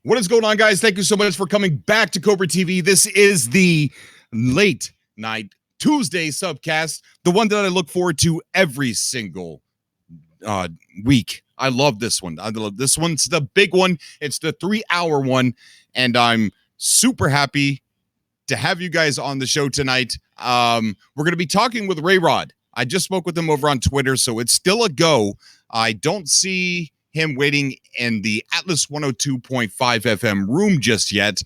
What is going on, guys? Thank you so much for coming back to Cobra TV. This is the late night Tuesday subcast, the one that I look forward to every single week. I love this one. It's the big one. It's the 3-hour one, and I'm super happy to have you guys on the show tonight. We're going to be talking with RayRod. I just spoke with him over on Twitter, so it's still a go. I don't see him waiting in the Atlas 102.5 FM room just yet.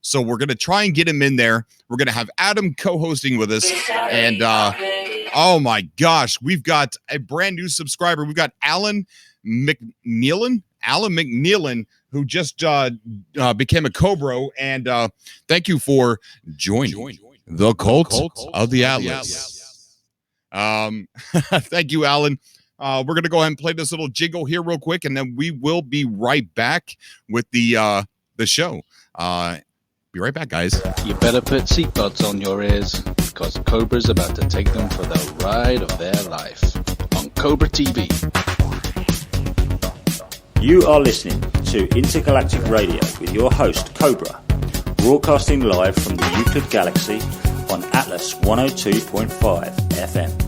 So we're going to try and get him in there. We're going to have Adam co-hosting with us. And oh my gosh, we've got a brand new subscriber. We've got Alan McNeilin, who just became a Cobra. And thank you for joining the cult of the Atlas. Thank you, Alan. We're going to go ahead and play this little jingle here real quick, and then we will be right back with the show. Be right back, guys. You better put seatbelts on your ears, because Cobra's about to take them for the ride of their life on Cobra TV. You are listening to Intergalactic Radio with your host, Cobra, broadcasting live from the Euclid Galaxy on Atlas 102.5 FM.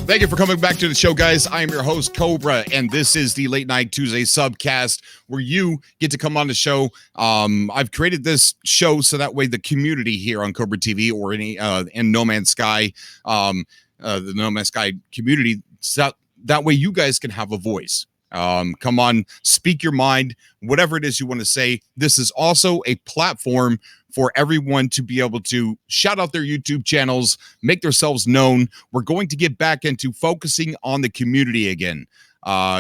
Thank you for coming back to the show, guys. I am your host, Cobra, and this is the Late Night Tuesday subcast where you get to come on the show. I've created this show so that way the community here on Cobra TV or any in No Man's Sky, the No Man's Sky community, so that way you guys can have a voice. Come on, speak your mind, whatever it is you want to say. This is also a platform for everyone to be able to shout out their YouTube channels, make themselves known. We're going to get back into focusing on the community again.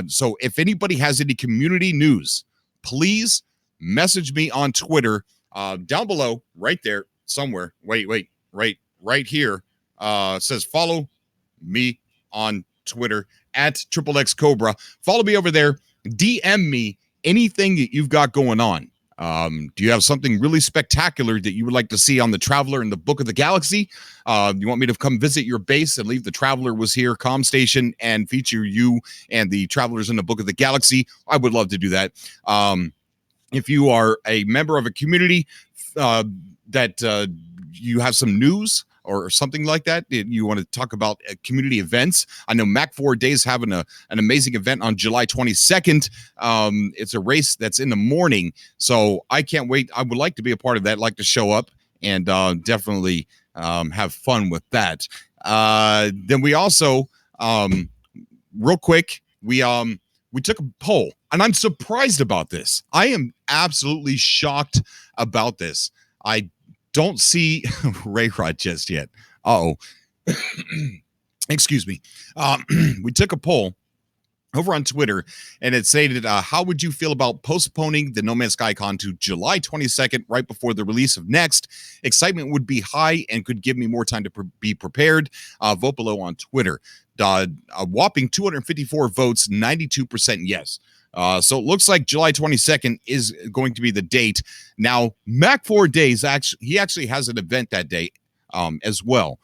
So if anybody has any community news, please message me on Twitter down below, right there, somewhere. Wait, right here. Says follow me on Twitter at XXX Cobra. Follow me over there. DM me anything that you've got going on. Do you have something really spectacular that you would like to see on the Traveler in the Book of the Galaxy? You want me to come visit your base and leave the Traveler Was Here comm station and feature you and the Travelers in the Book of the Galaxy? I would love to do that. If you are a member of a community that you have some news or something like that, you want to talk about community events. I know Mac4 Days having an amazing event on July 22nd. It's a race that's in the morning, so I can't wait. I would like to be a part of that, like to show up and definitely have fun with that. Then we also, real quick, we took a poll, and I'm surprised about this. I am absolutely shocked about this. I don't see RayRod just yet. Excuse me. We took a poll over on Twitter, and it stated, how would you feel about postponing the No Man's Sky Con to July 22nd, right before the release of Next? Excitement would be high and could give me more time to be prepared. Vote below on Twitter. A whopping 254 votes, 92% yes. So it looks like July 22nd is going to be the date. Now, Mac4 Days, he actually has an event that day as well.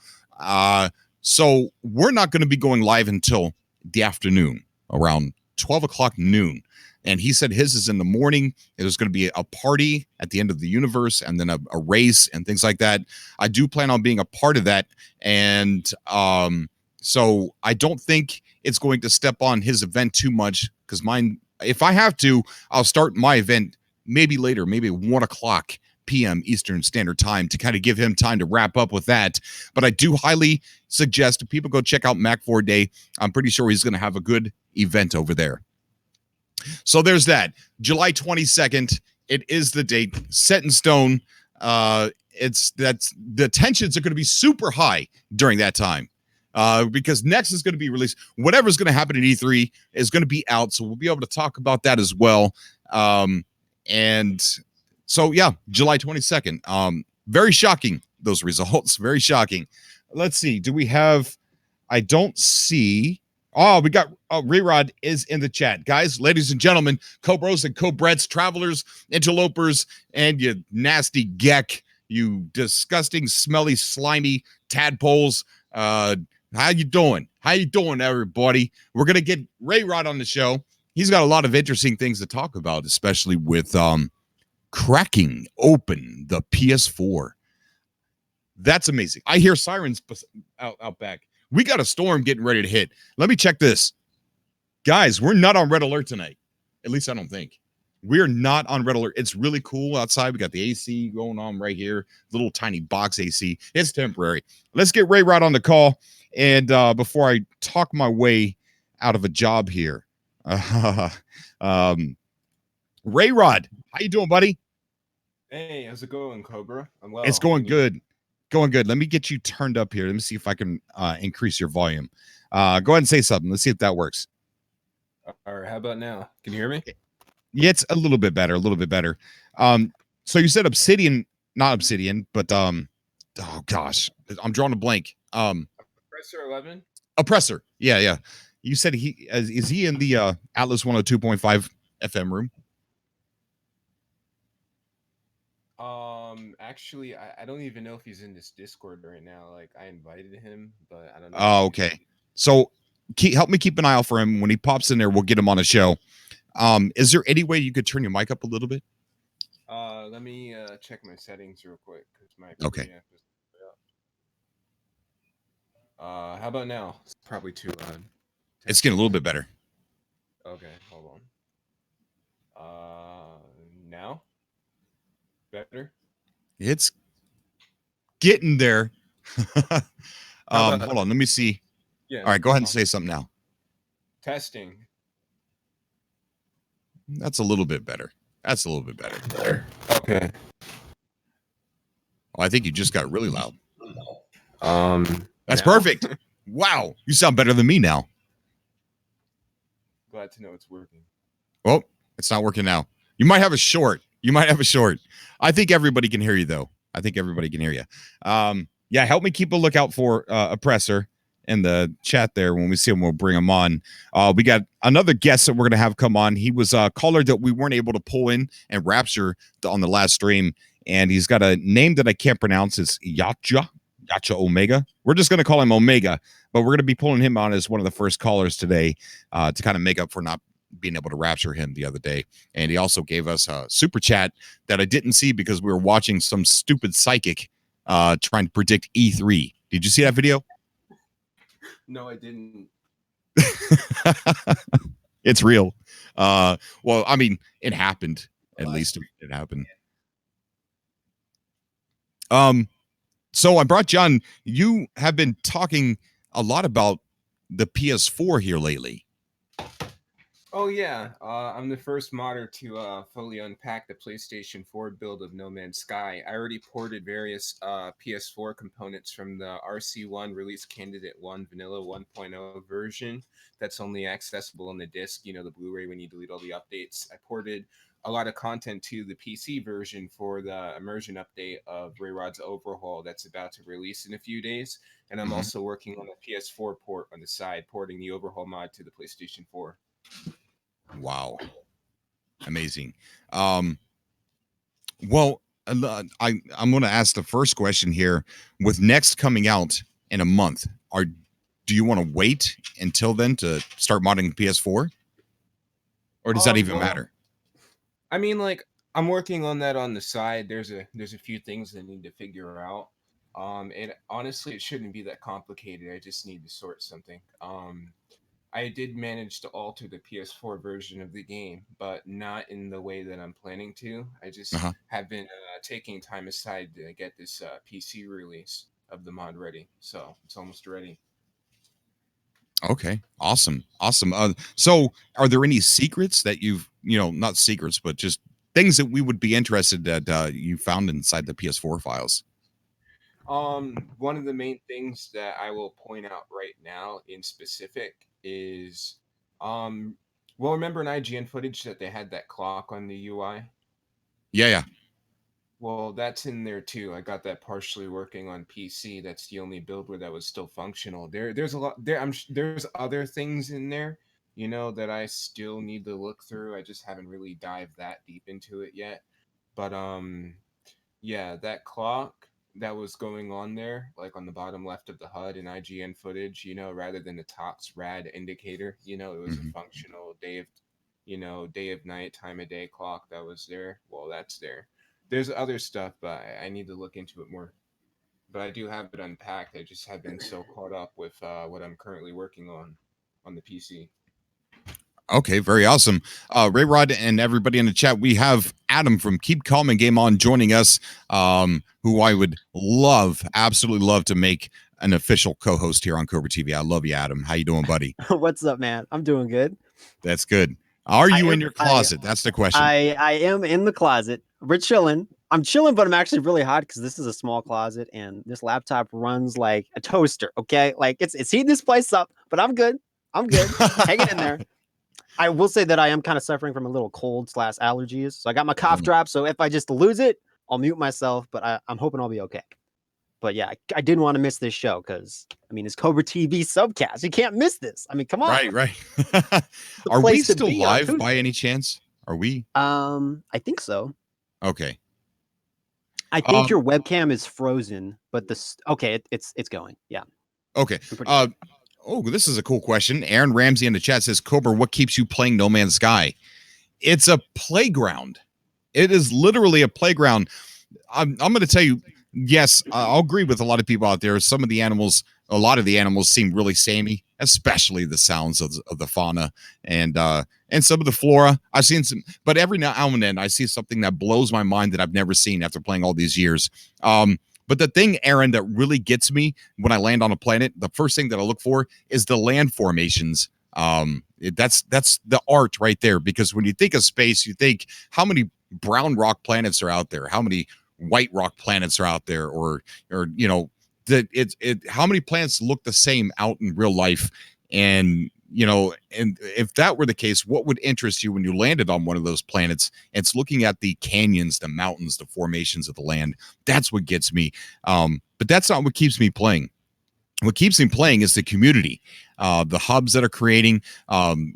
So we're not going to be going live until the afternoon, around 12 o'clock noon. And he said his is in the morning. There's going to be a party at the end of the universe and then a race and things like that. I do plan on being a part of that. And so I don't think it's going to step on his event too much, because mine, if I have to, I'll start my event maybe later, maybe 1 o'clock p.m. Eastern Standard Time, to kind of give him time to wrap up with that. But I do highly suggest people go check out Mac4 Day. I'm pretty sure he's going to have a good event over there. So there's that. July 22nd. It is the date, set in stone. That's the tensions are going to be super high during that time. Because Next is going to be released. Whatever's going to happen at E3 is going to be out, so we'll be able to talk about that as well. And so, yeah, July 22nd. Very shocking, those results. Very shocking. Let's see. Do we have... I don't see... Oh, we got... RayRod is in the chat. Guys, ladies and gentlemen, Cobros and Cobrets, Travelers, Interlopers, and you nasty geck, you disgusting, smelly, slimy tadpoles. How you doing? How you doing, everybody? We're going to get RayRod on the show. he's got a lot of interesting things to talk about, especially with cracking open the PS4. That's amazing. I hear sirens out back. We got a storm getting ready to hit. Let me check this. Guys, we're not on red alert tonight. At least I don't think. We're not on red alert. It's really cool outside. We got the AC going on right here. Little tiny box AC. It's temporary. Let's get RayRod on the call. And before I talk my way out of a job here, RayRod, how you doing, buddy? Hey, how's it going, Cobra? I'm well. It's going good. Going good. Let me get you turned up here. Let me see if I can increase your volume. Go ahead and say something. Let's see if that works. All right, how about now? Can you hear me? Yeah, it's a little bit better. A little bit better. So you said Obsidian, not Obsidian, but oh gosh, I'm drawing a blank. Oppressor 11. Oppressor. Yeah. You said is he in the Atlas 102.5 FM room? Actually, I don't even know if he's in this Discord right now. Like, I invited him, but I don't know. Oh, okay. So help me keep an eye out for him. When he pops in there, we'll get him on a show. Is there any way you could turn your mic up a little bit? Let me check my settings real quick because my Okay. preamp is up. How about now? It's probably too loud. It's getting a little bit better. Okay, hold on. Now? Better? It's getting there. Hold on, let me see. Yeah. All right, go ahead and say something now. Testing. That's a little bit better. That's a little bit better. Okay. Oh, I think you just got really loud. That's now? perfect. Wow, you sound better than me now. Glad to know it's working. Well, it's not working now. You might have a short. I think everybody can hear you, though. I think everybody can hear you. Yeah, help me keep a lookout for Oppressor in the chat there. When we see him, we'll bring him on. We got another guest that we're going to have come on. He was a caller that we weren't able to pull in and rapture on the last stream, and he's got a name that I can't pronounce. It's Yacha Omega. We're just going to call him Omega, but we're going to be pulling him on as one of the first callers today to kind of make up for not being able to rapture him the other day. And he also gave us a super chat that I didn't see because we were watching some stupid psychic trying to predict E3. Did you see that video? No, I didn't. It's real. Well, I mean, it happened. At least it happened. So I brought John. You have been talking a lot about the PS4 here lately. Oh yeah, I'm the first modder to fully unpack the PlayStation 4 build of No Man's Sky. I already ported various PS4 components from the RC1 Release Candidate 1 Vanilla 1.0 version that's only accessible on the disc, the Blu-ray when you delete all the updates. I ported a lot of content to the PC version for the immersion update of RayRod's Overhaul that's about to release in a few days. And I'm also working on a PS4 port on the side, porting the Overhaul mod to the PlayStation 4. Wow. Amazing. Well, I'm going to ask the first question here. With Next coming out in a month, do you want to wait until then to start modding PS4? Or does that even matter? I mean, like, I'm working on that on the side. There's a few things that I need to figure out. And honestly, it shouldn't be that complicated. I just need to sort something. I did manage to alter the PS4 version of the game, but not in the way that I'm planning to. I just have been taking time aside to get this PC release of the mod ready. So it's almost ready. Okay. Awesome. So are there any secrets that you've, not secrets, but just things that we would be interested that you found inside the PS4 files? One of the main things that I will point out right now in specific is, well, remember in IGN footage that they had that clock on the UI? Yeah. Well, that's in there too. I got that partially working on PC. That's the only build where that was still functional. There's a lot there. There's other things in there, that I still need to look through. I just haven't really dived that deep into it yet. But yeah, that clock that was going on there, like on the bottom left of the HUD in IGN footage, rather than the TOTS rad indicator, it was a functional day of night, time of day clock that was there. Well, that's there. There's other stuff, but I need to look into it more. But I do have it unpacked. I just have been so caught up with what I'm currently working on the PC. Okay, very awesome. RayRod and everybody in the chat, we have Adam from Keep Calm and Game On joining us, who I would absolutely love to make an official co-host here on Cobra TV. I love you, Adam. How you doing, buddy? What's up, man? I'm doing good. That's good. Are you in your closet? That's the question. I am in the closet. We're chilling. I'm chilling, but I'm actually really hot because this is a small closet and this laptop runs like a toaster. Okay, like it's heating this place up, but I'm good. I'm good. Hanging in there. I will say that I am kind of suffering from a little cold / allergies. So I got my cough drop. So if I just lose it, I'll mute myself. But I'm hoping I'll be okay. But yeah, I didn't want to miss this show because it's Cobra TV subcast. You can't miss this. I mean, come on. Right. Are we still live by any chance? Are we? I think so. Okay. I think your webcam is frozen, but it's going. Yeah. Okay. Oh, this is a cool question. Aaron Ramsey in the chat says, Cobra, what keeps you playing No Man's Sky? It's a playground. It is literally a playground. I'm going to tell you, yes, I'll agree with a lot of people out there. A lot of the animals seem really samey, especially the sounds of the fauna and some of the flora. I've seen some, but every now and then I see something that blows my mind that I've never seen after playing all these years. But the thing, Aaron, that really gets me when I land on a planet, the first thing that I look for is the land formations. That's the art right there, because when you think of space, you think how many brown rock planets are out there, how many white rock planets are out there, or how many planets look the same out in real life. And if that were the case, what would interest you when you landed on one of those planets? It's looking at the canyons, the mountains, the formations of the land. That's what gets me. But that's not what keeps me playing. What keeps me playing is the community, the hubs that are creating,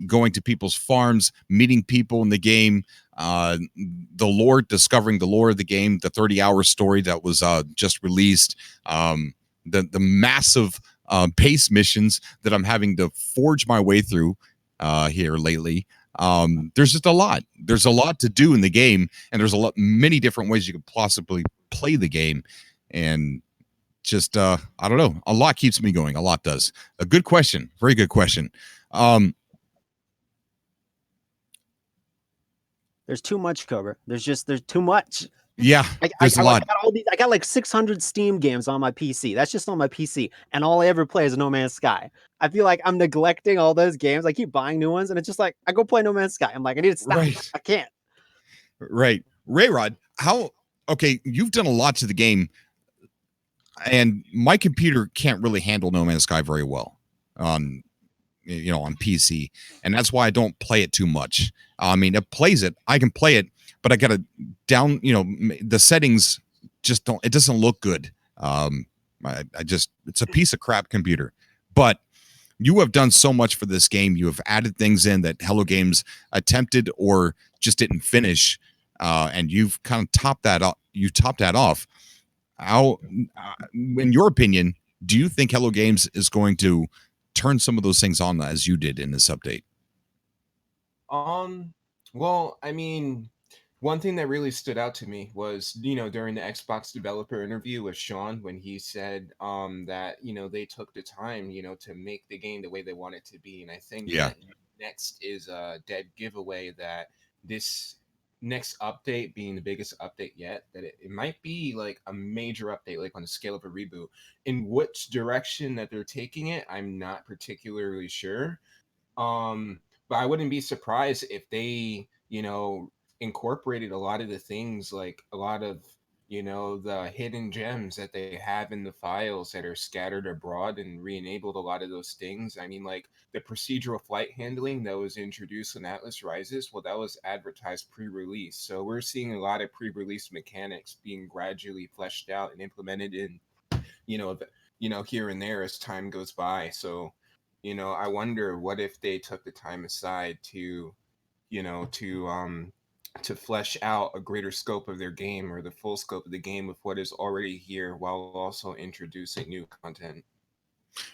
going to people's farms, meeting people in the game, discovering the lore of the game, the 30-hour story that was just released, the massive pace missions that I'm having to forge my way through here lately. There's just a lot. There's a lot to do in the game, and there's many different ways you could possibly play the game. And just I don't know. A lot keeps me going. A lot does. A good question. Very good question. There's too much, Cobra. There's too much. Yeah, there's a lot. I got like 600 Steam games on my PC. That's just on my PC, and all I ever play is No Man's Sky. I feel like I'm neglecting all those games. I keep buying new ones, and it's just like I go play No Man's Sky. I'm like, I need to stop. Right. I can't. Right, RayRod. You've done a lot to the game, and my computer can't really handle No Man's Sky very well on PC, and that's why I don't play it too much. It plays it. I can play it, but I got to the settings it doesn't look good. It's a piece of crap computer. But you have done so much for this game. You have added things in that Hello Games attempted or just didn't finish, and you've kind of topped that off. You topped that off. How, in your opinion, do you think Hello Games is going to turn some of those things on as you did in this update? Well, one thing that really stood out to me was, during the Xbox developer interview with Sean, when he said that, they took the time, to make the game the way they want it to be. And I think that next is a dead giveaway that this next update, being the biggest update yet, that it might be like a major update, like on the scale of a reboot. In which direction that they're taking it, I'm not particularly sure. But I wouldn't be surprised if they, incorporated a lot of the things, like a lot of, the hidden gems that they have in the files that are scattered abroad, and re-enabled a lot of those things. Like the procedural flight handling that was introduced in Atlas Rises, well, that was advertised pre-release. So we're seeing a lot of pre-release mechanics being gradually fleshed out and implemented in, here and there as time goes by. So, I wonder what if they took the time aside to flesh out a greater scope of their game, or the full scope of the game with what is already here, while also introducing new content.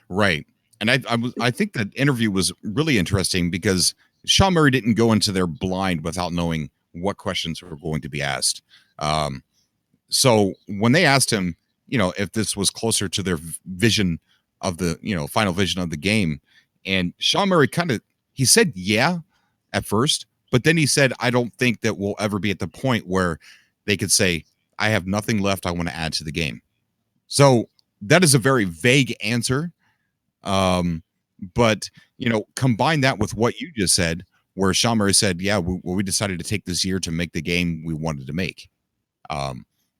Right. And I think that interview was really interesting because Sean Murray didn't go into there blind without knowing what questions were going to be asked. So when they asked him, if this was closer to their vision of the, final vision of the game, and Sean Murray he said, yeah, at first, but then he said, I don't think that we'll ever be at the point where they could say, I have nothing left I want to add to the game. So that is a very vague answer. But, combine that with what you just said, where Sean Murray said, yeah, we decided to take this year to make the game we wanted to make.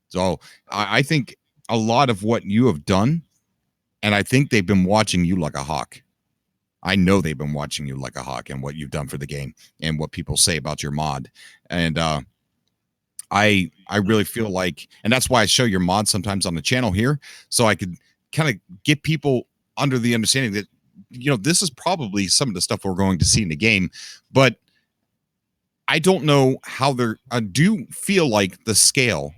So I think a lot of what you have done, and I think they've been watching you like a hawk. I know they've been watching you like a hawk and what you've done for the game and what people say about your mod. And I really feel like, and that's why I show your mod sometimes on the channel here, so I could kind of get people under the understanding that, this is probably some of the stuff we're going to see in the game, but I don't know how I do feel like the scale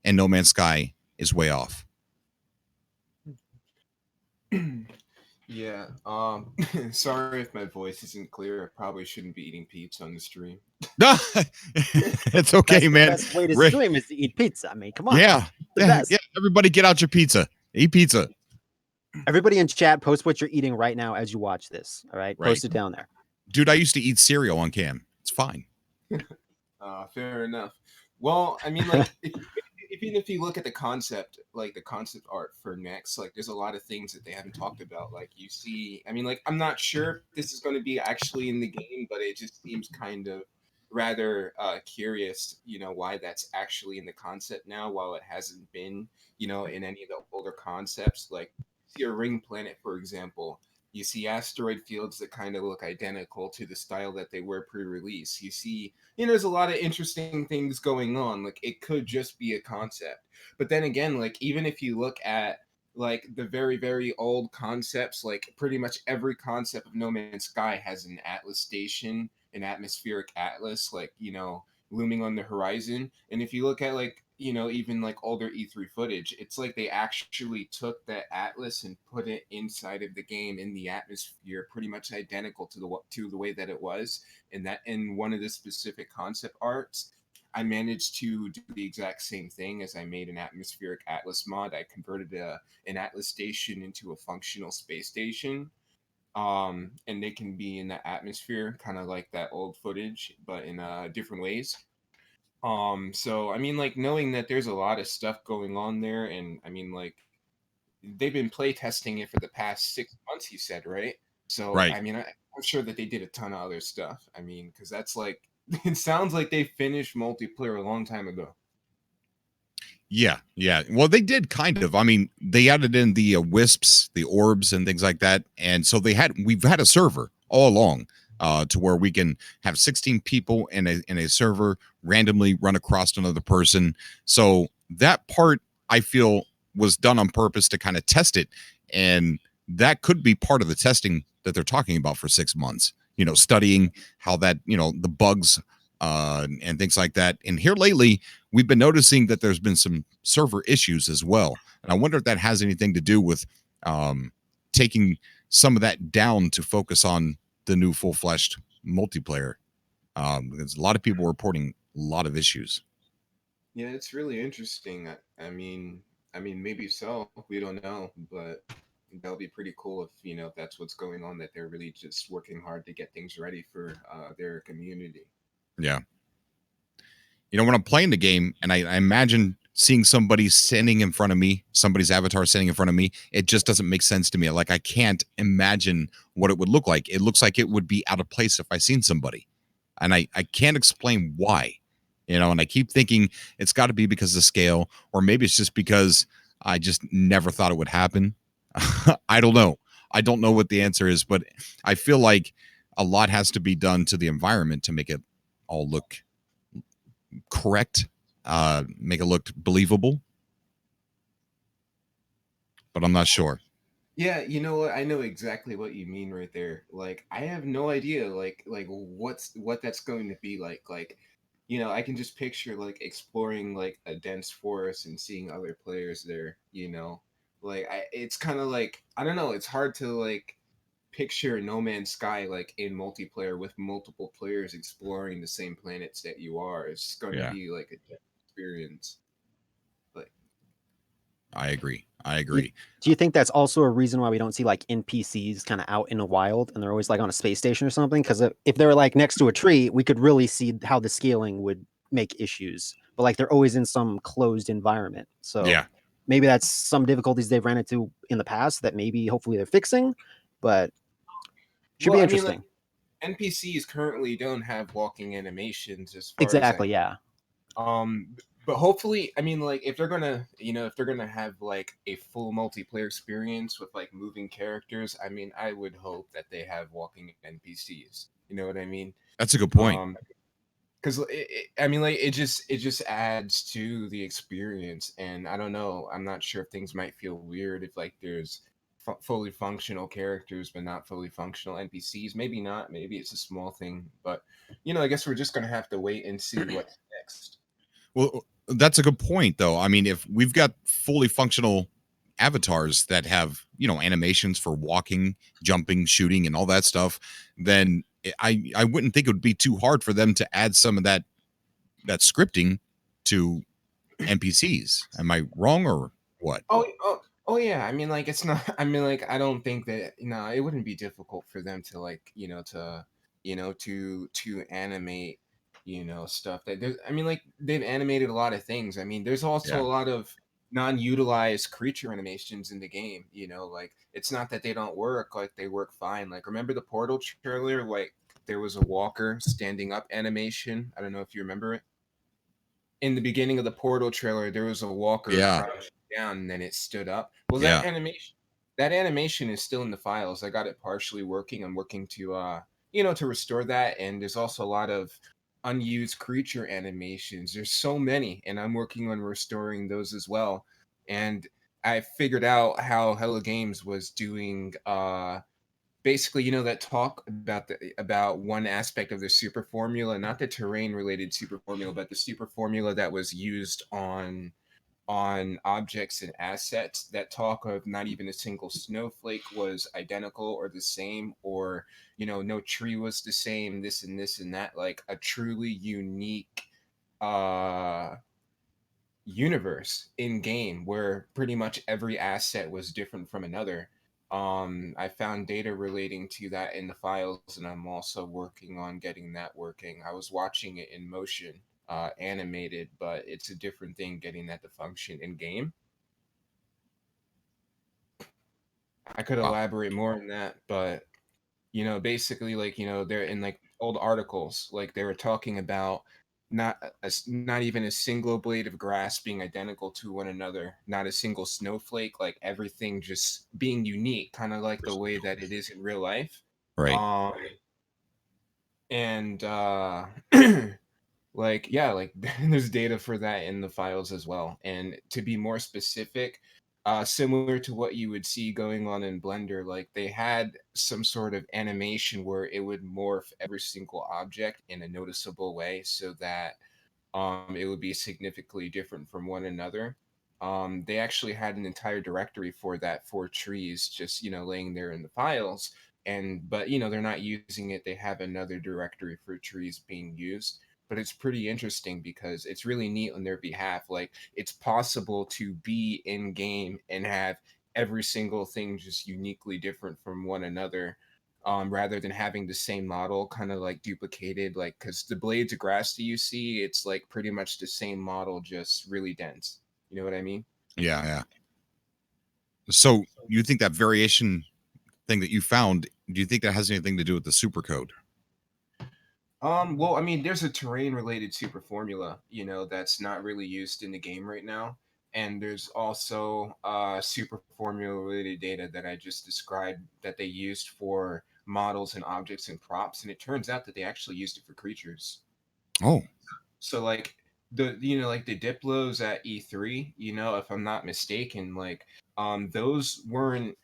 in No Man's Sky is way off. Yeah. Sorry if my voice isn't clear. I probably shouldn't be eating pizza on the stream. It's okay, That's man. The best way to Rick- stream is to eat pizza. I mean, come on. Yeah. The best. Yeah. Everybody get out your pizza. Eat pizza. Everybody in chat, post what you're eating right now as you watch this. All right. Right. Post it down there. Dude, I used to eat cereal on cam. It's fine. Fair enough. Well, I mean, like, even if you look at the concept, like the concept art for next, like, there's a lot of things that they haven't talked about. Like, you see, I mean, like, I'm not sure if this is going to be actually in the game, but it just seems kind of rather curious, why that's actually in the concept now, while it hasn't been, in any of the older concepts. Like, see a ring planet, for example. You see asteroid fields that kind of look identical to the style that they were pre-release. You see, there's a lot of interesting things going on. Like, it could just be a concept. But then again, like, even if you look at like the very, very old concepts, like pretty much every concept of No Man's Sky has an atlas station, an atmospheric atlas, like, looming on the horizon. And if you look at like, even like older E3 footage, it's like they actually took that atlas and put it inside of the game in the atmosphere, pretty much identical to the way that it was. And that in one of the specific concept arts, I managed to do the exact same thing. As I made an atmospheric atlas mod. I converted an atlas station into a functional space station. And they can be in the atmosphere, kind of like that old footage, but in different ways. So I mean, like, knowing that there's a lot of stuff going on there, and I mean, like, they've been play testing it for the past 6 months, you said, right? So Right. I mean, I'm sure that they did a ton of other stuff. I mean, because that's like, it sounds like they finished multiplayer a long time ago. Yeah. Well, they did kind of. I mean, they added in the wisps, the orbs, and things like that, and so we've had a server all along, to where we can have 16 people in a server randomly run across another person. So that part, I feel, was done on purpose to kind of test it, and that could be part of the testing that they're talking about for 6 months. Studying how that, the bugs and things like that. And here lately, we've been noticing that there's been some server issues as well. And I wonder if that has anything to do with taking some of that down to focus on the new full-fleshed multiplayer. Because a lot of people are reporting a lot of issues. Yeah, it's really interesting. I mean, maybe so. We don't know, but that'll be pretty cool if that's what's going on. That they're really just working hard to get things ready for their community. Yeah. When I'm playing the game and I imagine seeing somebody standing in front of me, somebody's avatar standing in front of me, it just doesn't make sense to me. Like, I can't imagine what it would look like. It looks like it would be out of place if I seen somebody. And I can't explain why, and I keep thinking it's got to be because of scale, or maybe it's just because I just never thought it would happen. I don't know. I don't know what the answer is, but I feel like a lot has to be done to the environment to make it all look correct, make it look believable, but I'm not sure. Yeah, you know what? I know exactly what you mean right there. Like, I have no idea, like what that's going to be like. Like, I can just picture like exploring like a dense forest and seeing other players there. Like, it's kind of like, I don't know. It's hard to like picture No Man's Sky like in multiplayer with multiple players exploring the same planets that you are. It's going to Yeah. be like a different experience. Like, I agree. I agree. Do you think that's also a reason why we don't see like NPCs kind of out in the wild and they're always like on a space station or something? Because if they're like next to a tree, we could really see how the scaling would make issues. But like they're always in some closed environment. So Yeah. maybe that's some difficulties they've ran into in the past that maybe hopefully they're fixing. But should be well, I mean, like interesting. NPCs currently don't have walking animations as far as I Exactly. Yeah. but hopefully, I mean, like if they're gonna, if they're gonna have like a full multiplayer experience with like moving characters, I mean, I would hope that they have walking NPCs. You know what I mean? That's a good point. Because I mean, like it just adds to the experience, and I don't know. I'm not sure if things might feel weird if like there's fully functional characters but not fully functional NPCs. Maybe not. Maybe it's a small thing, but I guess we're just gonna have to wait and see what's next. Well, that's a good point, though. I mean, if we've got fully functional avatars that have, animations for walking, jumping, shooting, and all that stuff, then I wouldn't think it would be too hard for them to add some of that scripting to NPCs. Am I wrong or what? Oh yeah. I mean, like it's not. I mean, like I don't think that it wouldn't be difficult for them to like to animate stuff that there's. I mean, like they've animated a lot of things. I mean, there's also Yeah. a lot of non-utilized creature animations in the game. Like it's not that they don't work. Like they work fine. Like remember the Portal trailer? Like there was a walker standing up animation. I don't know if you remember it. In the beginning of the Portal trailer, there was a walker Yeah. crouched down and then it stood up. Well, Yeah. that animation is still in the files. I got it partially working. I'm working to to restore that, and there's also a lot of unused creature animations. There's so many, and I'm working on restoring those as well. And I figured out how Hello Games was doing basically that talk about one aspect of the super formula, not the terrain related super formula, but the super formula that was used on objects and assets. That talk of not even a single snowflake was identical or the same, or no tree was the same, this and this and that, like a truly unique uh universe in game where pretty much every asset was different from another. I found data relating to that in the files, and I'm also working on getting that working. I was watching it in motion, animated, but it's a different thing getting that to function in game. I could Wow. elaborate more on that, but basically, like they're in like old articles, like they were talking about not even a single blade of grass being identical to one another, not a single snowflake, like everything just being unique, kind of like the way that it is in real life. Right. um and like yeah, like there's data for that in the files as well. And to be more specific, similar to what you would see going on in Blender, like they had some sort of animation where it would morph every single object in a noticeable way so that it would be significantly different from one another. They actually had an entire directory for that, for trees, just laying there in the files. And but they're not using it. They have another directory for trees being used. But it's pretty interesting because it's really neat on their behalf. Like it's possible to be in game and have every single thing just uniquely different from one another, rather than having the same model kind of like duplicated. Like because the blades of grass that you see, it's like pretty much the same model, just really dense. You know what I mean? Yeah. Yeah. So you think that variation thing that you found, do you think that has anything to do with the supercode? Well, I mean, there's a terrain related super formula, that's not really used in the game right now. And there's also super formula related data that I just described that they used for models and objects and props. And it turns out that they actually used it for creatures. Oh, So like like the Diplos at E3, if I'm not mistaken, like those weren't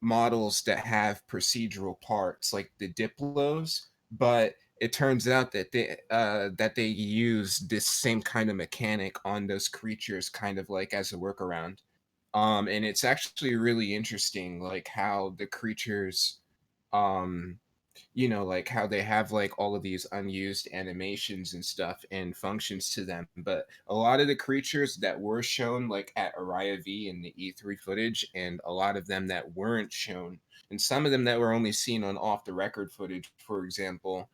models that have procedural parts like the Diplos, but it turns out that they use this same kind of mechanic on those creatures, kind of like as a workaround. And it's actually really interesting, like how the creatures You know, like how they have like all of these unused animations and stuff and functions to them. But a lot of the creatures that were shown like at Araya V in the E3 footage, and a lot of them that weren't shown, and some of them that were only seen on off the record footage, for example,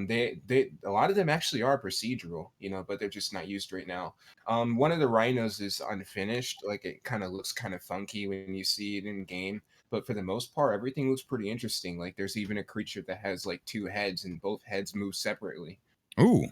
they a lot of them actually are procedural, you know, but they're just not used right now. One of the rhinos is unfinished, like it kind of looks kind of funky when you see it in game, but for the most part, everything looks pretty interesting. Like there's even a creature that has like two heads, and both heads move separately. Ooh.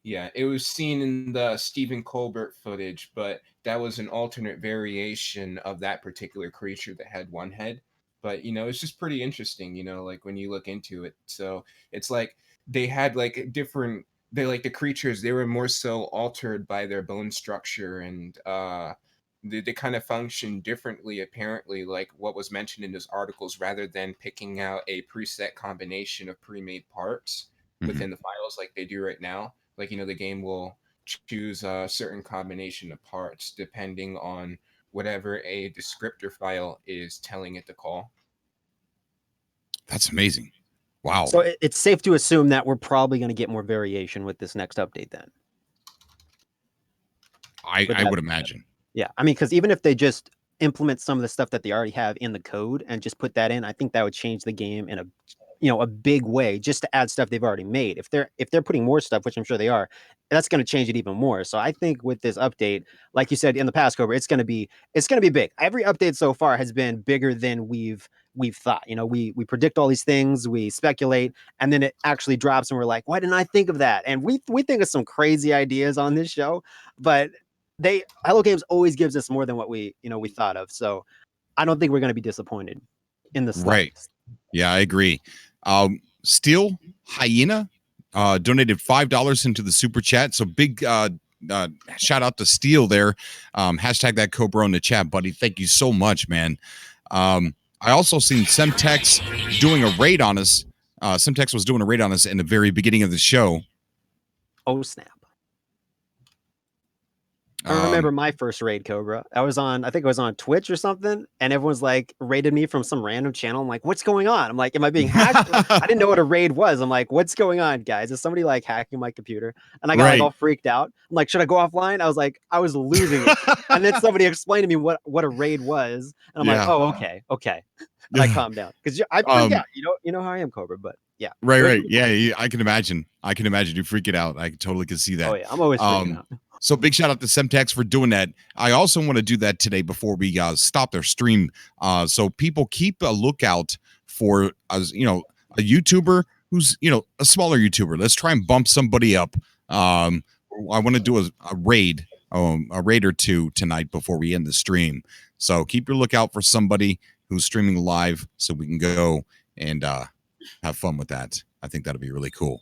Yeah, it was seen in the Stephen Colbert footage, but that was an alternate variation of that particular creature that had one head. But you know, it's just pretty interesting, you know, like when you look into it. So it's like they had like different, they like the creatures, they were more so altered by their bone structure, and they kind of function differently apparently, like what was mentioned in those articles, rather than picking out a preset combination of pre-made parts Mhm. within the files like they do right now. Like, you know, the game will choose a certain combination of parts depending on whatever a descriptor file is telling it to call. That's amazing. Wow. So it's safe to assume that we're probably going to get more variation with this next update then. I would imagine. Yeah, I mean, because even if they just implement some of the stuff that they already have in the code and just put that in, I think that would change the game in a big way, just to add stuff they've already made. If they're putting more stuff, which I'm sure they are, that's going to change it even more. So I think with this update, like you said in the past, Cobra, it's going to be big. Every update so far has been bigger than we've thought. You know, we predict all these things, we speculate, and then it actually drops, and we're like, why didn't I think of that? And we think of some crazy ideas on this show, but Hello Games always gives us more than what we thought of. So I don't think we're going to be disappointed in the Right. slightest. Yeah, I agree. Steel Hyena donated $5 into the super chat. So big shout out to Steel there. Hashtag that Cobra in the chat, buddy. Thank you so much, man. I also seen Semtex doing a raid on us. Semtex was doing a raid on us in the very beginning of the show. Oh snap! I remember my first raid, Cobra. I think it was on Twitch or something, and everyone's like raided me from some random channel. I'm like, what's going on? I'm like, am I being hacked? I didn't know what a raid was. I'm like, what's going on, guys? Is somebody like hacking my computer? And I got like all freaked out. I'm like, should I go offline? I was like, I was losing it. And then somebody explained to me what a raid was, and I'm like, oh, okay. And I calmed down because I freak out. You know how I am, Cobra. But yeah, right. Yeah, I can imagine. You freak it out. I totally can see that. Oh yeah, I'm always freaking out. So big shout out to Semtex for doing that. I also want to do that today before we stop their stream. So people keep a lookout for a YouTuber who's a smaller YouTuber. Let's try and bump somebody up. I want to do a raid or two tonight before we end the stream. So keep your lookout for somebody who's streaming live so we can go and have fun with that. I think that'll be really cool.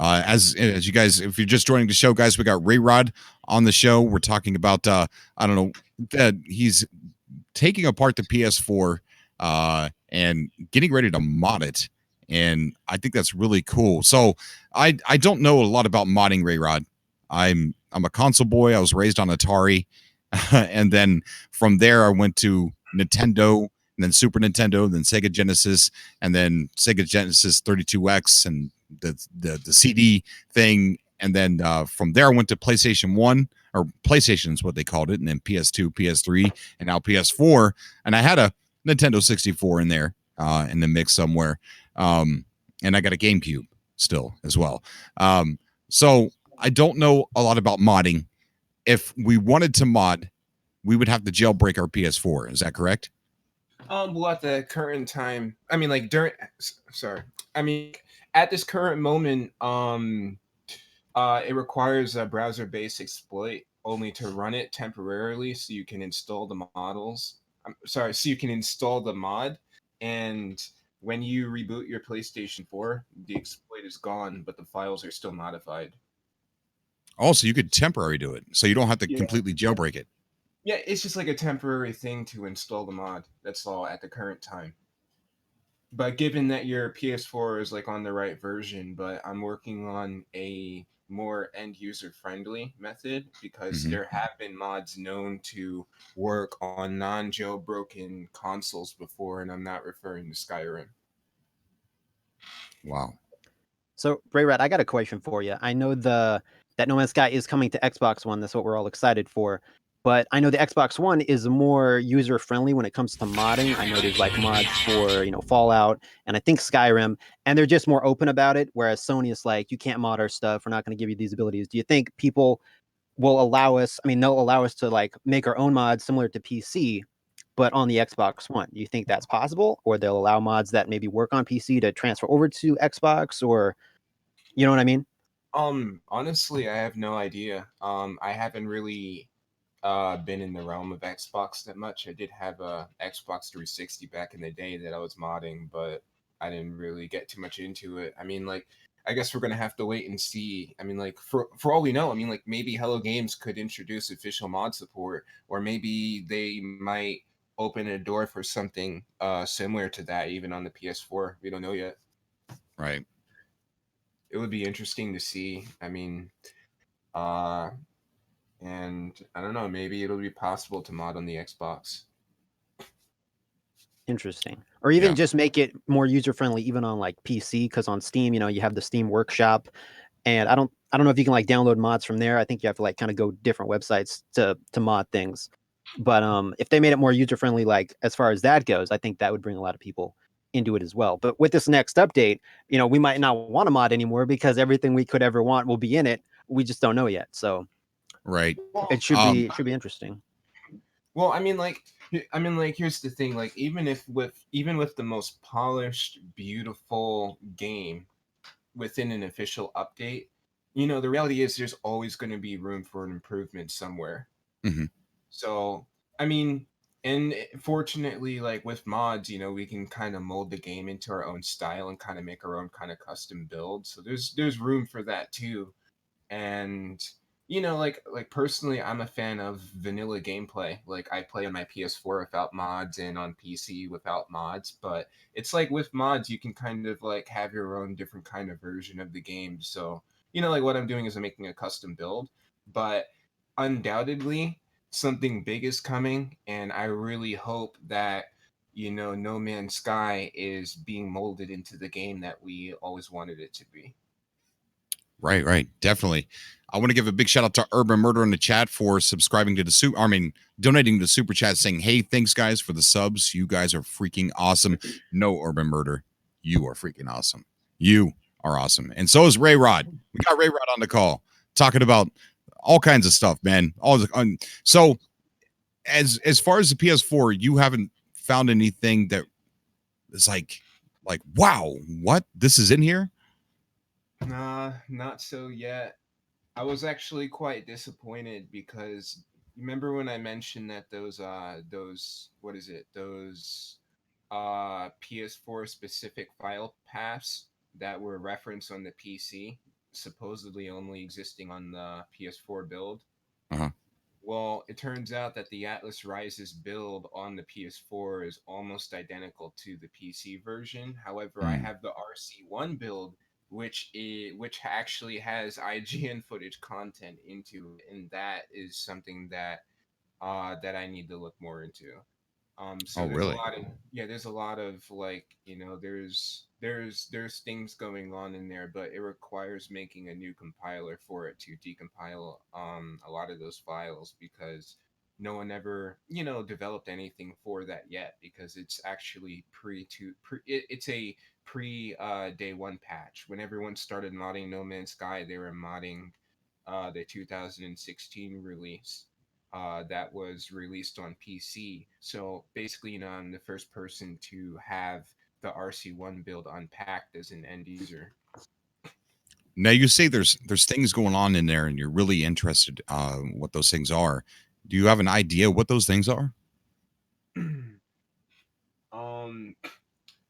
As you guys, if you're just joining the show, guys, we got RayRod on the show. We're talking about I don't know, that he's taking apart the PS4 and getting ready to mod it, and I think that's really cool. So I don't know a lot about modding, RayRod. I'm a console boy. I was raised on Atari, and then from there I went to Nintendo, and then Super Nintendo, then Sega Genesis, and then Sega Genesis 32X, and the CD thing, and then from there I went to PlayStation 1, or PlayStation is what they called it, and then PS2, PS3, and now PS4, and I had a Nintendo 64 in there in the mix somewhere, and I got a GameCube still as well. So I don't know a lot about modding. If we wanted to mod, we would have to jailbreak our PS4. Is that correct? Well, at the current time, I mean, like at this current moment, it requires a browser-based exploit only to run it temporarily, so you can install the so you can install the mod, and when you reboot your PlayStation 4, the exploit is gone, but the files are still modified. Oh, so you could temporarily do it, so you don't have to completely jailbreak it. Yeah, it's just like a temporary thing to install the mod. That's all at the current time. But given that your PS4 is like on the right version, but I'm working on a more end user friendly method, because Mhm. there have been mods known to work on non jailbroken consoles before, and I'm not referring to Skyrim. Wow. So, RayRod, I got a question for you. I know that No Man's Sky is coming to Xbox One. That's what we're all excited for. But I know the Xbox One is more user friendly when it comes to modding. I know there's like mods for Fallout and I think Skyrim, and they're just more open about it. Whereas Sony is like, you can't mod our stuff. We're not going to give you these abilities. Do you think people will allow us? I mean, they'll allow us to like make our own mods similar to PC, but on the Xbox One. Do you think that's possible, or they'll allow mods that maybe work on PC to transfer over to Xbox, or you know what I mean? Honestly, I have no idea. I haven't really been in the realm of Xbox that much. I did have a Xbox 360 back in the day that I was modding, but I didn't really get too much into it. I mean, like, I guess we're gonna have to wait and see. I mean, like, for all we know, I mean, like, maybe Hello Games could introduce official mod support, or maybe they might open a door for something similar to that, even on the PS4. We don't know yet. Right. It would be interesting to see. I mean, uh, and I don't know, maybe it'll be possible to mod on the Xbox. Interesting. Or even Yeah. just make it more user friendly, even on like PC, because on Steam, you have the Steam Workshop, and I don't know if you can like download mods from there. I think you have to like kind of go different websites to mod things. But if they made it more user friendly, like as far as that goes, I think that would bring a lot of people into it as well. But with this next update, we might not want to mod anymore because everything we could ever want will be in it. We just don't know yet. So Right. it should be it should be interesting. Well, I mean, like, here's the thing. Like, even with the most polished, beautiful game within an official update, the reality is there's always going to be room for an improvement somewhere. Mhm. So, I mean, and fortunately, like with mods, we can kind of mold the game into our own style and kind of make our own kind of custom build. So there's room for that too. And like personally, I'm a fan of vanilla gameplay. Like, I play on my PS4 without mods and on PC without mods, but it's like with mods you can kind of like have your own different kind of version of the game. So like what I'm doing is I'm making a custom build, but undoubtedly something big is coming, and I really hope that No Man's Sky is being molded into the game that we always wanted it to be. Right, right. Definitely. I want to give a big shout out to Urban Murder in the chat for subscribing to donating to the super chat, saying, "Hey, thanks guys for the subs. You guys are freaking awesome." No, Urban Murder, you are freaking awesome. You are awesome. And so is RayRod. We got RayRod on the call talking about all kinds of stuff, man. So as far as the PS4, you haven't found anything that is like, wow, what? This is in here? Nah, not so yet. I was actually quite disappointed because remember when I mentioned that those what is it? Those PS4 specific file paths that were referenced on the PC, supposedly only existing on the PS4 build. Uh-huh. Well, it turns out that the Atlas Rises build on the PS4 is almost identical to the PC version. However, I Mm. have the RC1 build, which actually has IGN footage content into it, and that is something that I need to look more into. So Oh, there's a really? lot of yeah, there's a lot of like there's things going on in there, but it requires making a new compiler for it to decompile a lot of those files, because no one ever developed anything for that yet, because it's actually it's a pre day one patch. When everyone started modding No Man's Sky, they were modding the 2016 release that was released on PC. So basically, I'm the first person to have the RC1 build unpacked as an end user. Now you say there's things going on in there, and you're really interested what those things are. Do you have an idea what those things are? um,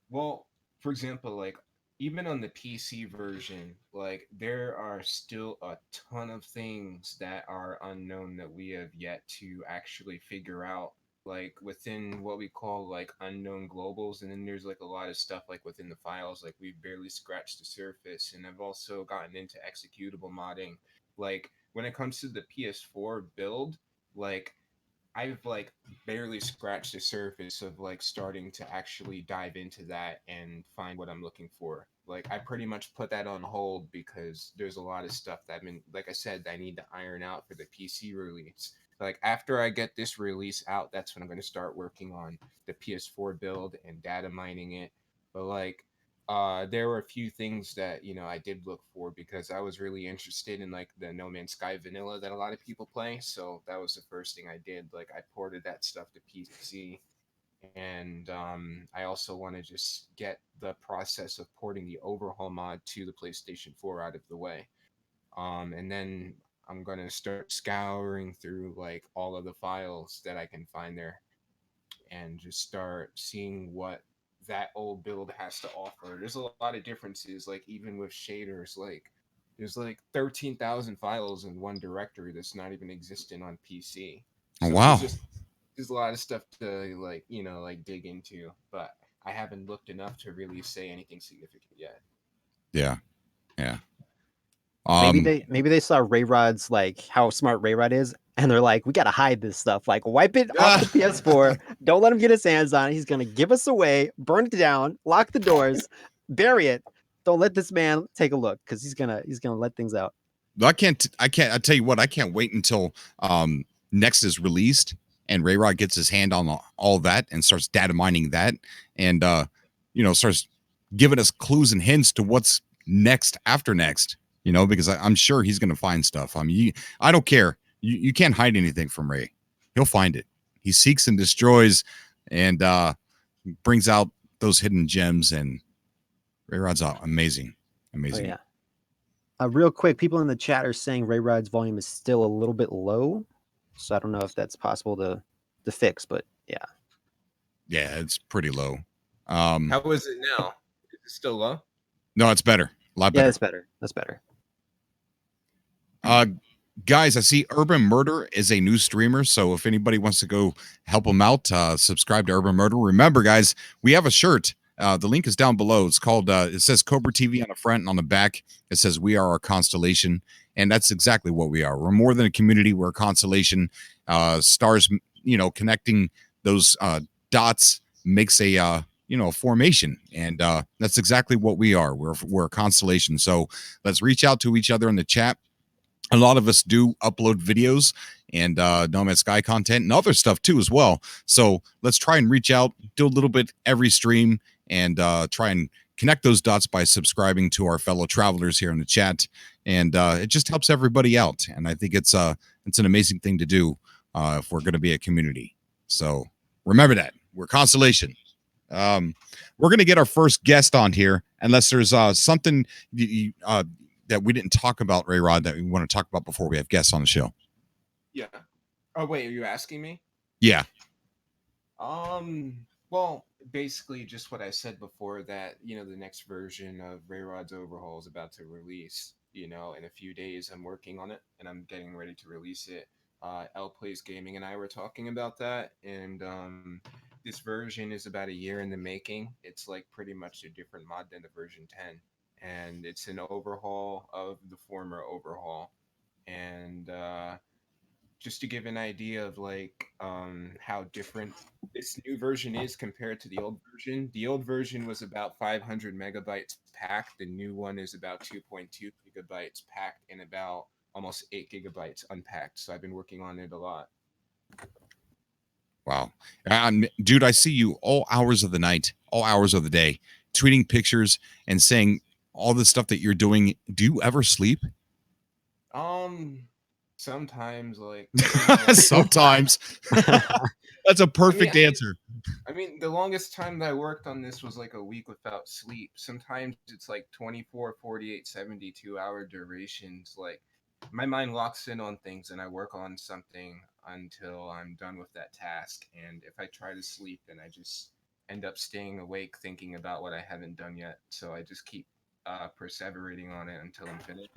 well, for example, like even on the PC version, like there are still a ton of things that are unknown that we have yet to actually figure out. like within what we call like unknown globals, and then there's like a lot of stuff like within the files, like we've barely scratched the surface. And I've also gotten into executable modding. Like when it comes to the PS4 build, like I've like barely scratched the surface of like starting to actually dive into that and find what I'm looking for. Like I pretty much put that on hold because there's a lot of stuff that I've been, like I said, that I need to iron out for the PC release. Like after I get this release out, that's when I'm going to start working on the PS4 build and data mining it. But like there were a few things that I did look for because I was really interested in like the No Man's Sky vanilla that a lot of people play. So that was the first thing I did. Like I ported that stuff to PC, and I also want to just get the process of porting the overhaul mod to the PlayStation 4 out of the way. And then I'm gonna start scouring through like all of the files that I can find there and just start seeing what that old build has to offer. There's a lot of differences, like even with shaders, like there's like 13,000 files in one directory that's not even existing on PC. Oh, So wow. there's a lot of stuff to like, like dig into, but I haven't looked enough to really say anything significant yet. Yeah. Yeah. Maybe they saw RayRod's like how smart RayRod is, and they're like, we gotta hide this stuff. Like, wipe it off the PS4. Don't let him get his hands on it. He's gonna give us away, burn it down, lock the doors, bury it. Don't let this man take a look because he's gonna let things out. I tell you what, I can't wait until Next is released and RayRod gets his hand on all that and starts data mining that, and starts giving us clues and hints to what's next after Next. Because I'm sure he's going to find stuff. I mean, I don't care. You can't hide anything from Ray. He'll find it. He seeks and destroys, and brings out those hidden gems. And RayRod's amazing. Oh yeah. Real quick, people in the chat are saying RayRod's volume is still a little bit low, so I don't know if that's possible to fix. But yeah, it's pretty low. How is it now? Is it still low? No, it's better. A lot better. Yeah, that's better. That's better. Guys, I see Urban Murder is a new streamer, so if anybody wants to go help him out, subscribe to Urban Murder. Remember, guys, we have a shirt. The link is down below. It's called, it says Cobra TV on the front, and on the back, it says we are our constellation. And that's exactly what we are. We're more than a community. We're a constellation. Stars, connecting those dots makes a formation. And that's exactly what we are. We're a constellation. So let's reach out to each other in the chat. A lot of us do upload videos and No Man's Sky content and other stuff too as well. So let's try and reach out, do a little bit every stream, and try and connect those dots by subscribing to our fellow travelers here in the chat. And it just helps everybody out. And I think it's an amazing thing to do if we're going to be a community. So remember that. We're Constellation. We're going to get our first guest on here, unless there's something that we didn't talk about, RayRod, that we want to talk about before we have guests on the show. Yeah. Oh wait, are you asking me? Yeah. Well, basically just what I said before, that the next version of RayRod's overhaul is about to release. In a few days, I'm working on it and I'm getting ready to release it. L Plays Gaming and I were talking about that, and this version is about a year in the making. It's like pretty much a different mod than the version 10. And it's an overhaul of the former overhaul. And just to give an idea of like how different this new version is compared to the old version was about 500 megabytes packed. The new one is about 2.2 gigabytes packed and about almost 8 gigabytes unpacked. So I've been working on it a lot. Wow. Dude, I see you all hours of the night, all hours of the day, tweeting pictures and saying all the stuff that you're doing. Do you ever sleep? Sometimes, like sometimes. That's a perfect answer. I mean, the longest time that I worked on this was like a week without sleep. Sometimes it's like 24, 48, 72-hour durations. Like my mind locks in on things and I work on something until I'm done with that task. And if I try to sleep, then I just end up staying awake thinking about what I haven't done yet. So I just keep perseverating on it until I'm finished.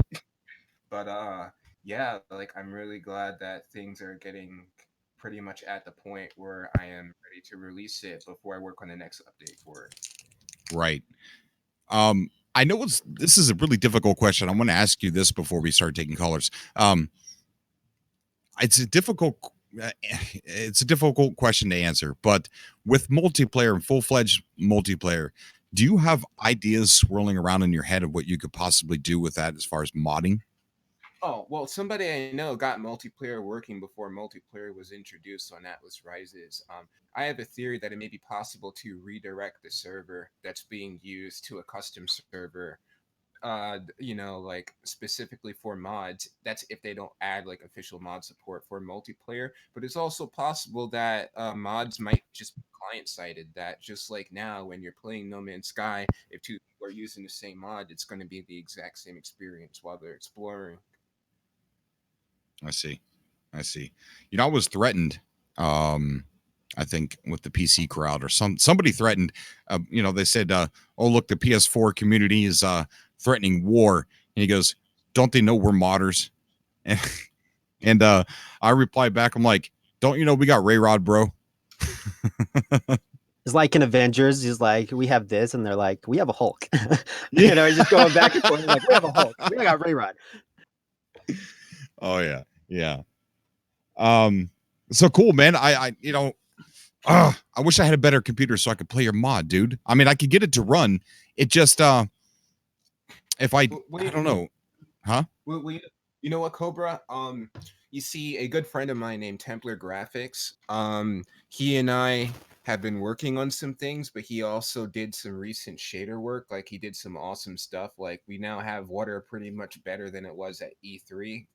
But yeah, like I'm really glad that things are getting pretty much at the point where I am ready to release it before I work on the next update for it. Right. I know this is a really difficult question. I want to ask you this before we start taking callers. It's a difficult question to answer, but with multiplayer and full-fledged multiplayer, do you have ideas swirling around in your head of what you could possibly do with that as far as modding? Oh, well, somebody I know got multiplayer working before multiplayer was introduced on Atlas Rises. I have a theory that it may be possible to redirect the server that's being used to a custom server, like specifically for mods. That's if they don't add like official mod support for multiplayer. But it's also possible that mods might just be client-sided, that just like now when you're playing No Man's Sky, if two people are using the same mod, it's going to be the exact same experience while they're exploring. I see. I was threatened. I think with the PC crowd or somebody threatened. They said, "Oh, look, the PS4 community is threatening war." And he goes, "Don't they know we're modders?" And I replied back, I'm like, "Don't you know we got RayRod, bro?" It's like in Avengers. He's like, we have this, and they're like, we have a Hulk. He's just going back and forth. Like, we have a Hulk. We got RayRod. Oh yeah. So cool, man. I wish I had a better computer so I could play your mod, dude. I mean, I could get it to run. It just if I don't know, huh? Well, you know what, Cobra? You see, a good friend of mine named Templar Graphics. He and I have been working on some things, but he also did some recent shader work. Like he did some awesome stuff. Like we now have water pretty much better than it was at E3.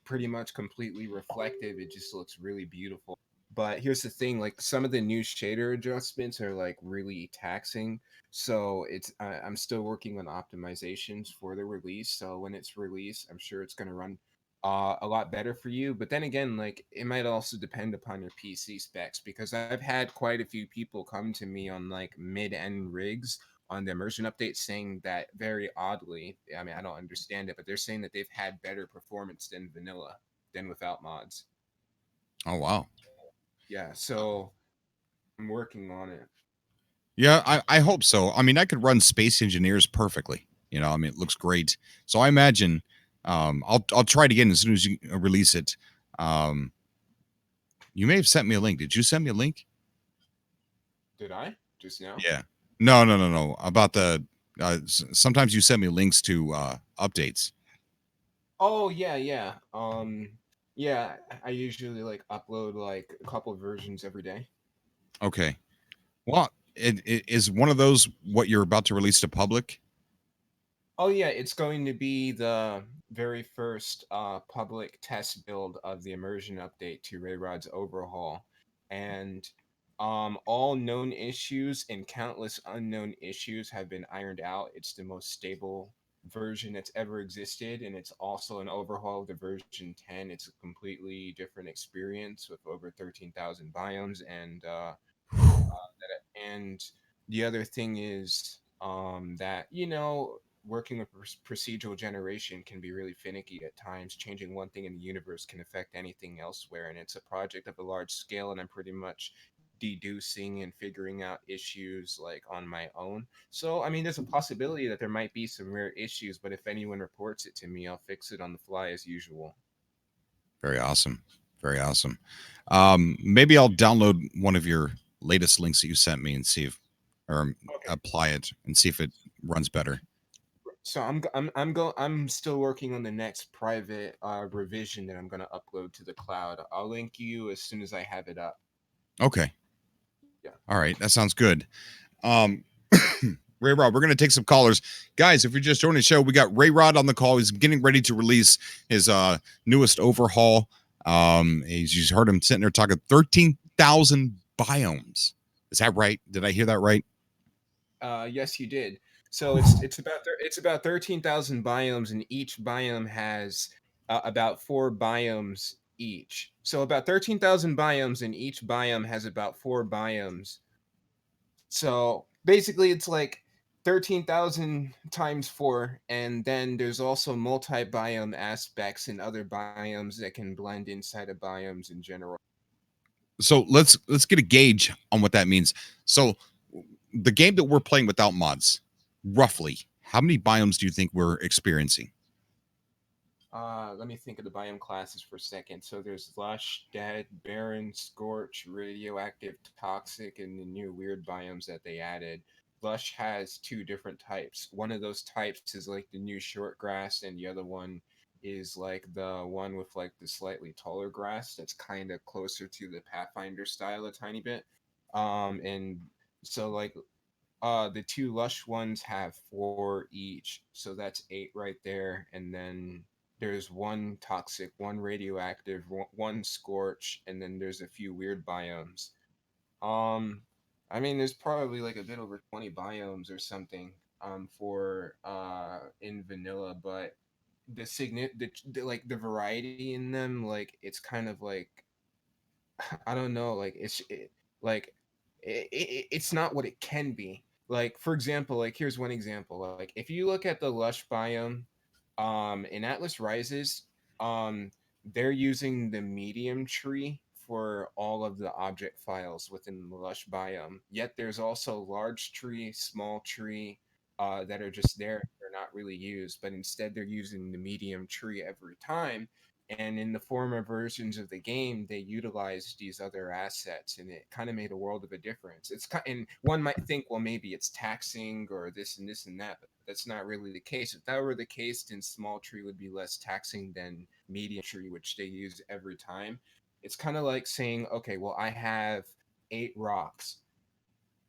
Pretty much completely reflective. It just looks really beautiful. But here's the thing: like some of the new shader adjustments are like really taxing. So I'm still working on optimizations for the release. So when it's released, I'm sure it's going to run a lot better for you. But then again, like it might also depend upon your PC specs, because I've had quite a few people come to me on like mid-end rigs on the immersion update saying that, very oddly, I mean, I don't understand it, but they're saying that they've had better performance than vanilla, than without mods. Oh wow. Yeah, so I'm working on it. Yeah, I hope so. I mean, I could run Space Engineers perfectly. I mean, it looks great. So I imagine I'll try it again as soon as you release it. You may have sent me a link. Did you send me a link? Did I just now? Yeah. No. About the sometimes you send me links to updates. Oh yeah. Yeah, I usually like upload like a couple of versions every day. Okay. Well, it is one of those what you're about to release to public? Oh yeah, it's going to be the very first public test build of the immersion update to RayRod's overhaul, and all known issues and countless unknown issues have been ironed out. It's the most stable version that's ever existed, and it's also an overhaul of the version 10. It's a completely different experience with over 13,000 biomes, and the other thing is that working with procedural generation can be really finicky at times. Changing one thing in the universe can affect anything elsewhere, and it's a project of a large scale, and I'm pretty much deducing and figuring out issues like on my own. So I mean, there's a possibility that there might be some rare issues, but if anyone reports it to me, I'll fix it on the fly as usual. Very awesome. Maybe I'll download one of your latest links that you sent me and see if, or apply it and see if it runs better. So I'm still working on the next private revision that I'm going to upload to the cloud. I'll link you as soon as I have it up. Okay. Yeah. All right, that sounds good. RayRod, we're going to take some callers. Guys, if you're just joining the show, we got RayRod on the call. He's getting ready to release his newest overhaul. You just heard him sitting there talking 13,000 biomes. Is that right? Did I hear that right? Yes, you did. So it's about 13,000 biomes, and each biome has about 4 biomes each. So about 13,000 biomes, and each biome has about 4 biomes. So basically, it's like 13,000 times 4, and then there's also multi-biome aspects and other biomes that can blend inside of biomes in general. So let's get a gauge on what that means. So the game that we're playing without mods, roughly, how many biomes do you think we're experiencing? Let me think of the biome classes for a second. So there's lush, dead, barren, scorch, radioactive, toxic, and the new weird biomes that they added. Lush has two different types. One of those types is like the new short grass, and the other one is like the one with like the slightly taller grass that's kind of closer to the Pathfinder style a tiny bit. And so like the two lush ones have four each, so that's eight right there. And then there's one toxic, one radioactive, one scorch, and then there's a few weird biomes. Um, I mean, there's probably like a bit over 20 biomes or something for in vanilla, but the like the variety in them, like it's kind of like I don't know, like like it's not what it can be. Like for example, like here's one example. Like if you look at the lush biome, in Atlas Rises, um, they're using the medium tree for all of the object files within the lush biome. Yet there's also large tree, small tree, that are just there. They're not really used, but instead they're using the medium tree every time, and in the former versions of the game they utilized these other assets, and it kind of made a world of a difference. And one might think, well, maybe it's taxing or this and this and that, but that's not really the case. If that were the case, then small tree would be less taxing than medium tree, which they use every time. It's kind of like saying, okay, well, I have 8 rocks.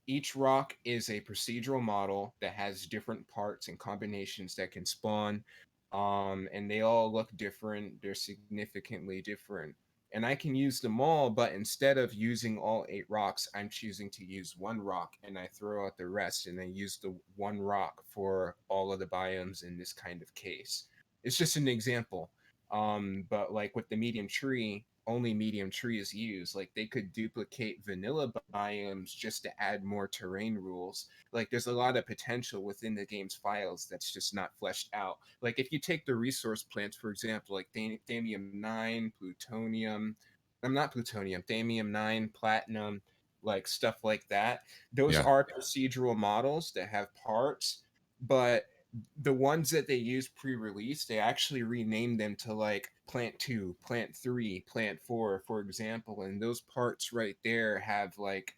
Each rock is a procedural model that has different parts and combinations that can spawn, and they all look different. They're significantly different, and I can use them all, but instead of using all 8 rocks, I'm choosing to use one rock, and I throw out the rest, and I use the one rock for all of the biomes in this kind of case. It's just an example. But like with the medium tree, only medium tree is used. Like they could duplicate vanilla biomes just to add more terrain rules. Like there's a lot of potential within the game's files that's just not fleshed out. Like if you take the resource plants, for example, like Thamium 9, plutonium, I'm not plutonium, Thamium 9, platinum, like stuff like that. Those Yeah. are procedural models that have parts, but the ones that they use pre-release, they actually renamed them to like plant 2, plant 3, plant 4, for example, and those parts right there have like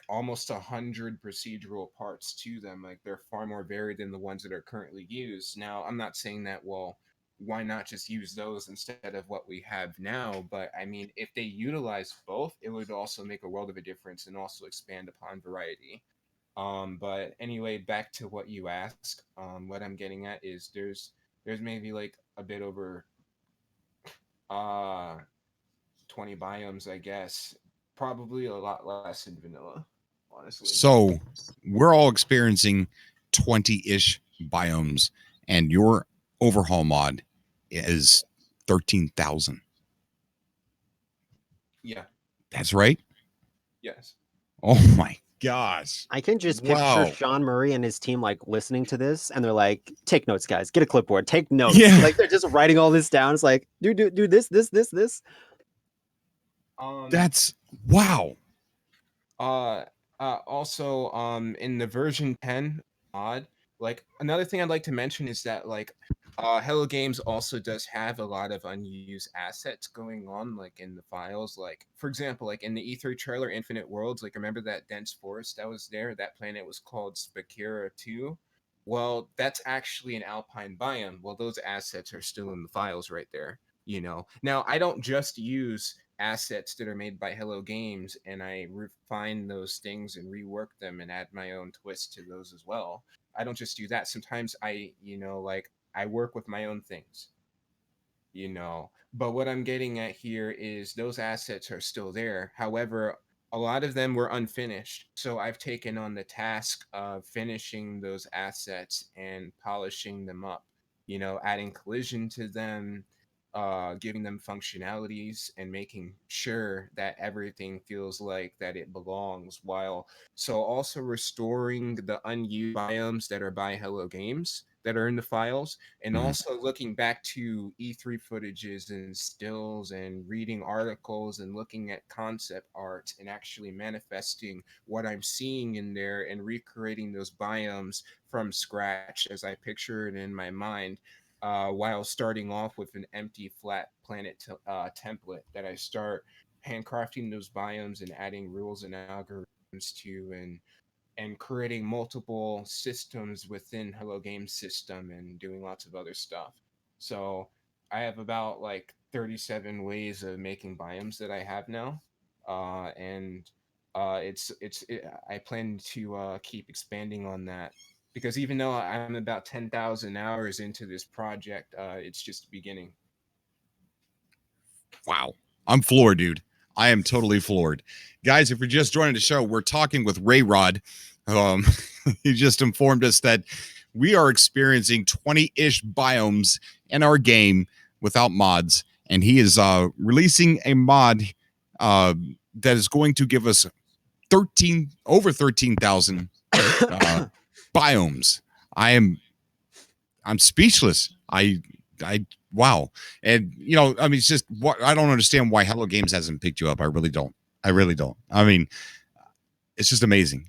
almost 100 procedural parts to them. Like they're far more varied than the ones that are currently used. Now I'm not saying that, well, why not just use those instead of what we have now, but I mean, if they utilize both, it would also make a world of a difference and also expand upon variety. But anyway, back to what you asked. What I'm getting at is there's maybe like a bit over uh 20 biomes, I guess. Probably a lot less in vanilla, honestly. So we're all experiencing 20-ish biomes, and your overhaul mod is 13,000. Yeah. That's right. Yes. Oh my gosh. I can just Wow. picture Sean Murray and his team like listening to this, and they're like, "Take notes, guys. Get a clipboard. Take notes." Yeah. Like they're just writing all this down. It's like, do this. That's wow. Uh, Also, in the version 10 mod, like another thing I'd like to mention is that like, Hello Games also does have a lot of unused assets going on, like in the files. Like for example, like in the E3 trailer, Infinite Worlds. Like remember that dense forest that was there? That planet was called Spakira 2. Well, that's actually an alpine biome. Well, those assets are still in the files right there. You know. Now I don't just use assets that are made by Hello Games, and I refine those things and rework them and add my own twist to those as well. I don't just do that. Sometimes like I work with my own things, you know. But what I'm getting at here is those assets are still there. However, a lot of them were unfinished. So I've taken on the task of finishing those assets and polishing them up, adding collision to them, giving them functionalities and making sure that everything feels like that it belongs, while so also restoring the unused biomes that are by Hello Games that are in the files, and Mhm. also looking back to E3 footages and stills and reading articles and looking at concept art and actually manifesting what I'm seeing in there and recreating those biomes from scratch as I picture it in my mind, while starting off with an empty flat planet template that I start handcrafting those biomes and adding rules and algorithms to, and creating multiple systems within Hello Game system and doing lots of other stuff. So I have about like 37 ways of making biomes that I have now, and I plan to keep expanding on that, because even though I'm about 10,000 hours into this project, it's just the beginning. Wow. I'm floored, dude. I am totally floored. Guys, if you're just joining the show, we're talking with RayRod. Um, he just informed us that we are experiencing 20-ish biomes in our game without mods, and he is releasing a mod that is going to give us over 13,000 biomes. I'm speechless. I wow. And I mean, it's just what I don't understand why Hello Games hasn't picked you up. I really don't. I mean, it's just amazing.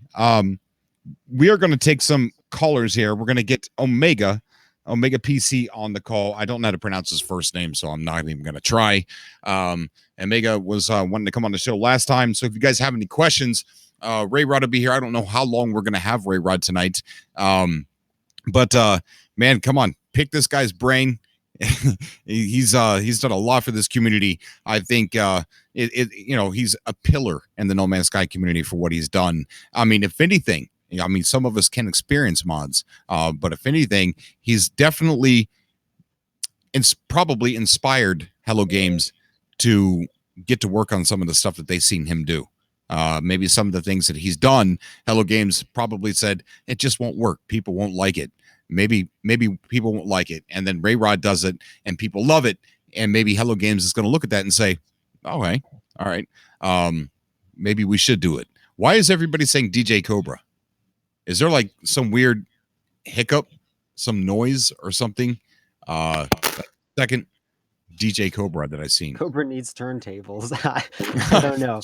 We are going to take some callers here. We're going to get Omega PC on the call. I don't know how to pronounce his first name, so I'm not even going to try. Omega was wanting to come on the show last time, so if you guys have any questions, RayRod will be here. I don't know how long we're going to have RayRod tonight, but man, come on, pick this guy's brain. He's done a lot for this community. I think he's a pillar in the No Man's Sky community for what he's done. I mean, if anything, I mean, some of us can experience mods, but if anything, he's definitely probably inspired Hello Games to get to work on some of the stuff that they've seen him do. Maybe some of the things that he's done, Hello Games probably said it just won't work. People won't like it. Maybe people won't like it, and then RayRod does it, and people love it, and maybe Hello Games is going to look at that and say, "Okay, all right, maybe we should do it." Why is everybody saying DJ Cobra? Is there like some weird hiccup, some noise or something? Second DJ Cobra that I've seen. Cobra needs turntables. I don't know.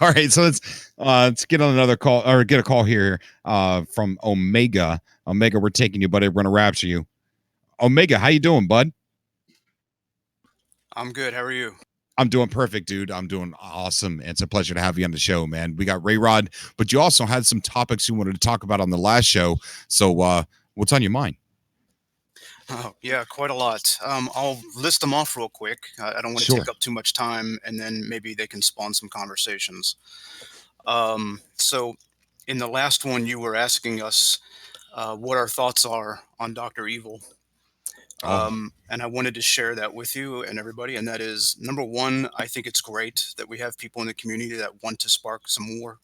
All right, so let's get on another call, or get a call here from Omega. Omega, we're taking you, buddy. We're gonna rapture you. Omega, how you doing, bud? I'm good. How are you? I'm doing perfect, dude. I'm doing awesome. It's a pleasure to have you on the show, man. We got RayRod, but you also had some topics you wanted to talk about on the last show. So what's on your mind? Oh, yeah, quite a lot. I'll list them off real quick. I don't want to take up too much time, and then maybe they can spawn some conversations. So in the last one, you were asking us what our thoughts are on Dr. Evil. And I wanted to share that with you and everybody. And that is, number one, I think it's great that we have people in the community that want to spark some war.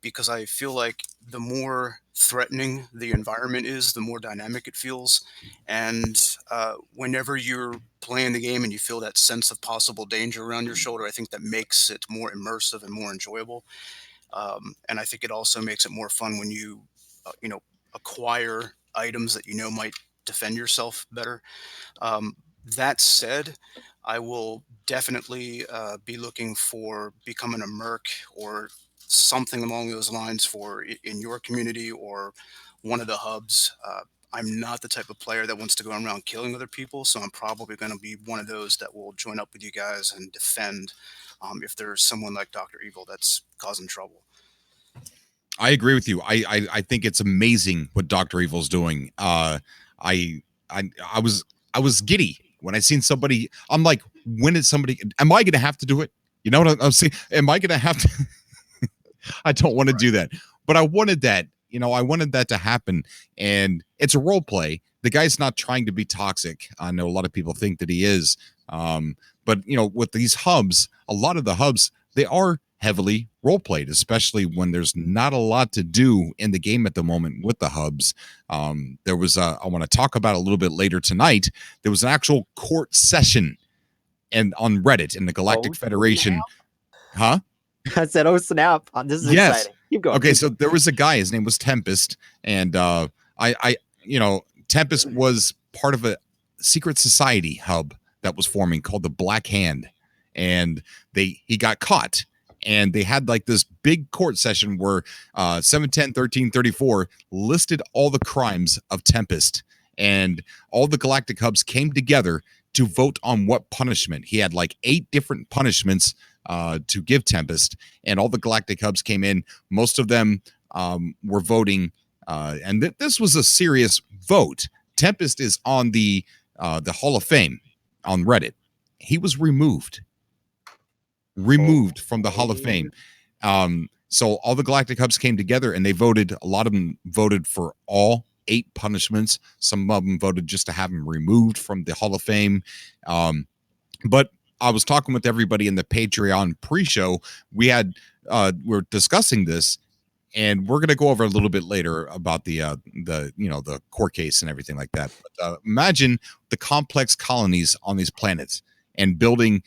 Because I feel like the more threatening the environment is, the more dynamic it feels. And whenever you're playing the game and you feel that sense of possible danger around your shoulder, I think that makes it more immersive and more enjoyable. And I think it also makes it more fun when you, acquire items that might defend yourself better. That said, I will definitely be looking for becoming a merc or something along those lines for in your community or one of the hubs. I'm not the type of player that wants to go around killing other people, so I'm probably going to be one of those that will join up with you guys and defend if there's someone like Dr. Evil that's causing trouble. I agree with you. I think it's amazing what Dr. Evil's doing. I was giddy when I seen somebody. I'm like, when is somebody? Am I going to have to do it? You know what I'm saying? Am I going to have to? I don't want to do that, but I wanted that. I wanted that to happen, and it's a role play. The guy's not trying to be toxic. I know a lot of people think that he is, but with these hubs, a lot of the hubs, they are heavily role played, especially when there's not a lot to do in the game at the moment with the hubs. There was I want to talk about a little bit later tonight. There was an actual court session and on Reddit in the Galactic Federation. Huh? I said, "Oh snap! This is exciting." Keep going. Okay, so there was a guy. His name was Tempest, and Tempest was part of a secret society hub that was forming called the Black Hand, and he got caught, and they had like this big court session where 710-1334 listed all the crimes of Tempest, and all the galactic hubs came together to vote on what punishment. He had like 8 different punishments to give Tempest, and all the galactic hubs came in. Most of them were voting, and this was a serious vote. Tempest is on the Hall of Fame on Reddit. He was removed from the Hall of Fame. So all the galactic hubs came together, and they voted. A lot of them voted for all 8 punishments. Some of them voted just to have him removed from the Hall of Fame. But I was talking with everybody in the Patreon pre-show. We're discussing this, and we're going to go over a little bit later about the court case and everything like that. But imagine the complex colonies on these planets, and building,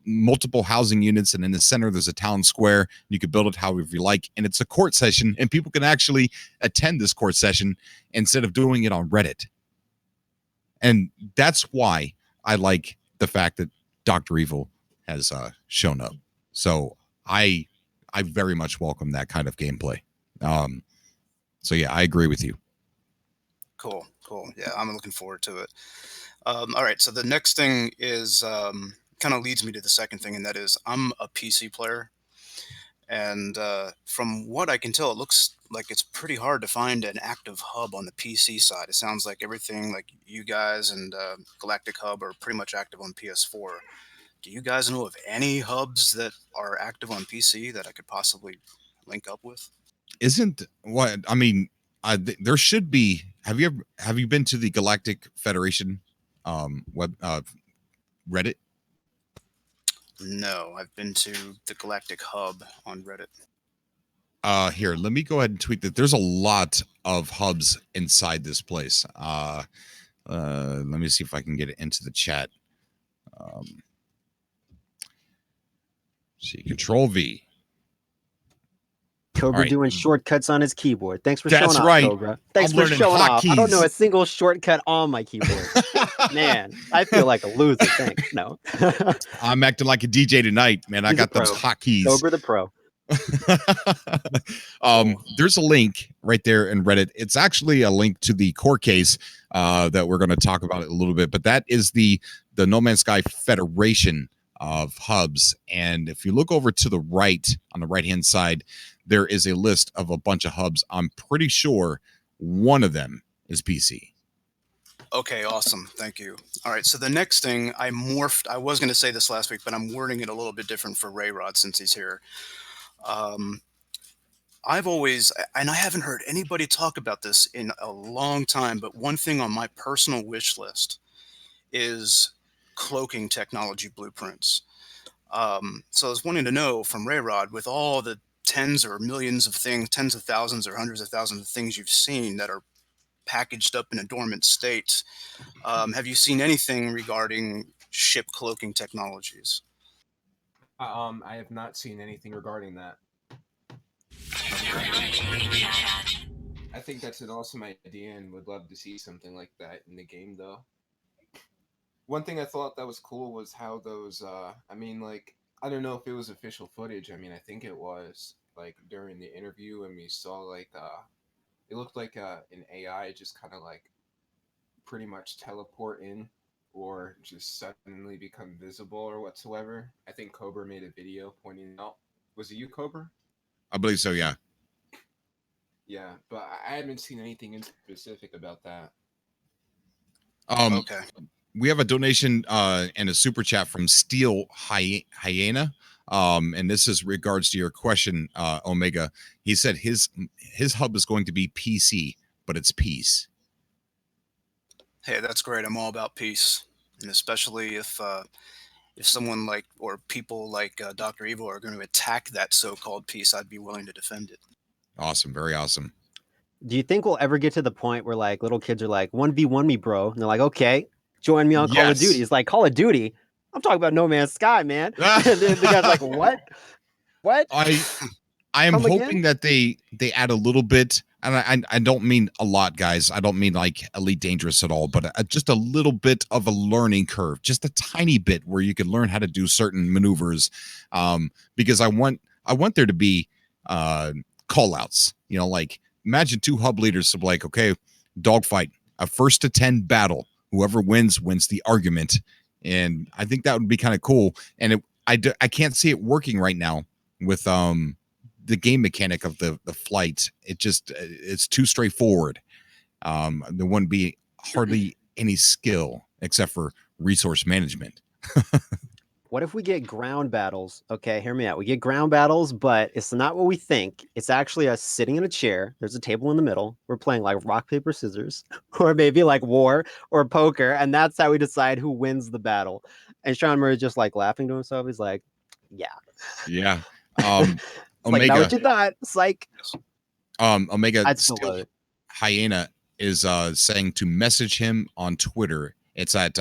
multiple housing units, and in the center there's a town square. You could build it however you like, and it's a court session, and people can actually attend this court session instead of doing it on Reddit. And that's why I like the fact that Dr. Evil has shown up. So I very much welcome that kind of gameplay. So yeah, I agree with you. Cool. Yeah, I'm looking forward to it. All right, so the next thing is kind of leads me to the second thing, and that is I'm a PC player. And from what I can tell, it looks like it's pretty hard to find an active hub on the PC side. It sounds like everything, like you guys and Galactic Hub, are pretty much active on PS4. Do you guys know of any hubs that are active on PC that I could possibly link up with? There should be. Have you been to the Galactic Federation Reddit? No, I've been to the Galactic Hub on Reddit. Here, let me go ahead and tweet that. There's a lot of hubs inside this place. Let me see if I can get it into the chat. See, Control V. Cobra doing shortcuts on his keyboard. Thanks for That's showing off, right. Cobra. Thanks I'm for learning showing off. hotkeys. I don't know a single shortcut on my keyboard. Man, I feel like a loser. Thanks. No. I'm acting like a DJ tonight, man. I He's got a those pro. hotkeys. Cobra the pro. There's a link right there in Reddit. It's actually a link to the court case that we're going to talk about a little bit, but that is the No Man's Sky Federation of hubs. And if you look over to the right, on the right hand side, there is a list of a bunch of hubs. I'm pretty sure one of them is PC. Okay, awesome. Thank you. All right, so the next thing I was going to say this last week, but I'm wording it a little bit different for RayRod since he's here. I've always, and I haven't heard anybody talk about this in a long time, but one thing on my personal wish list is cloaking technology blueprints. So I was wanting to know from RayRod, with all the tens or millions of things, tens of thousands or hundreds of thousands of things you've seen that are packaged up in a dormant state, have you seen anything regarding ship cloaking technologies? I have not seen anything regarding that. I think that's an awesome idea and would love to see something like that in the game, though. One thing I thought that was cool was how those, I don't know if it was official footage. I think it was, like, during the interview, and we saw, like, it looked like an AI just kind of, like, pretty much teleport in or just suddenly become visible or whatsoever. I think Cobra made a video pointing out. Was it you, Cobra? I believe so, yeah. Yeah, but I haven't seen anything in specific about that. Okay. We have a donation and a super chat from Steel Hyena. And this is regards to your question, Omega. He said his hub is going to be PC, but it's peace. Hey, that's great. I'm all about peace, and especially if someone like, or people like Dr. Evil are going to attack that so-called peace, I'd be willing to defend it. Awesome, very awesome. Do you think we'll ever get to the point where like little kids are like 1v1 me, bro? And they're like, okay, join me on Call of Duty. It's like, Call of Duty? I'm talking about No Man's Sky, man. the guy's like, what? I am hoping that they add a little bit. and I don't mean a lot, guys. I don't mean like Elite Dangerous at all, but just a little bit of a learning curve, just a tiny bit where you can learn how to do certain maneuvers. Because I want there to be call outs, like imagine two hub leaders of like, okay, dogfight, a 1st to 10 battle. Whoever wins the argument. And I think that would be kind of cool. And I can't see it working right now with the game mechanic of the flight. It's too straightforward. There wouldn't be hardly any skill except for resource management. What if we get ground battles? Okay, hear me out. We get ground battles, but it's not what we think. It's actually us sitting in a chair. There's a table in the middle. We're playing like rock, paper, scissors, or maybe like war or poker. And that's how we decide who wins the battle. And Sean Murray just like laughing to himself. He's like, yeah. Yeah. It's like, Omega. not what you thought. Psych. Omega I'd still love it. Hyena is saying to message him on Twitter. It's at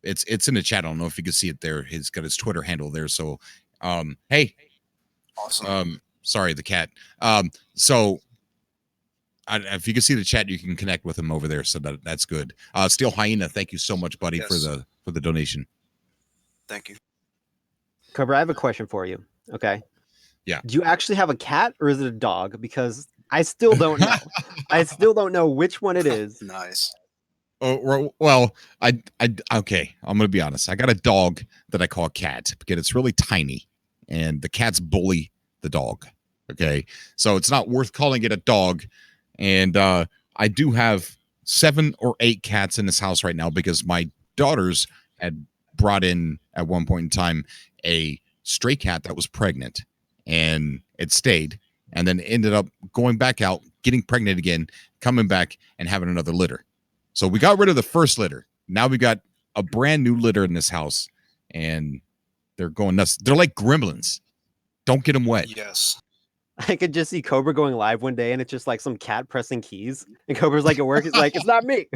it's in the chat. I don't know if you can see it there. He's got his Twitter handle there. So hey. Awesome. Sorry, the cat. So if you can see the chat, you can connect with him over there. So that's good. Steel Hyena, thank you so much, buddy, Yes. for the donation. Thank you. Cobra, I have a question for you. Okay. Yeah. Do you actually have a cat or is it a dog? Because I still don't know. I still don't know which one it is. Nice. Oh, well, okay. I'm gonna be honest. I got a dog that I call Cat because it's really tiny, and the cats bully the dog. Okay, so it's not worth calling it a dog. And I do have 7 or 8 cats in this house right now because my daughters had brought in at one point in time a stray cat that was pregnant, and it stayed, and then ended up going back out, getting pregnant again, coming back, and having another litter. So we got rid of the first litter. Now we got a brand new litter in this house, and they're going nuts. They're like gremlins. Don't get them wet. Yes. I could just see Cobra going live one day and it's just like some cat pressing keys. And Cobra's like at work. He's like, it's not me.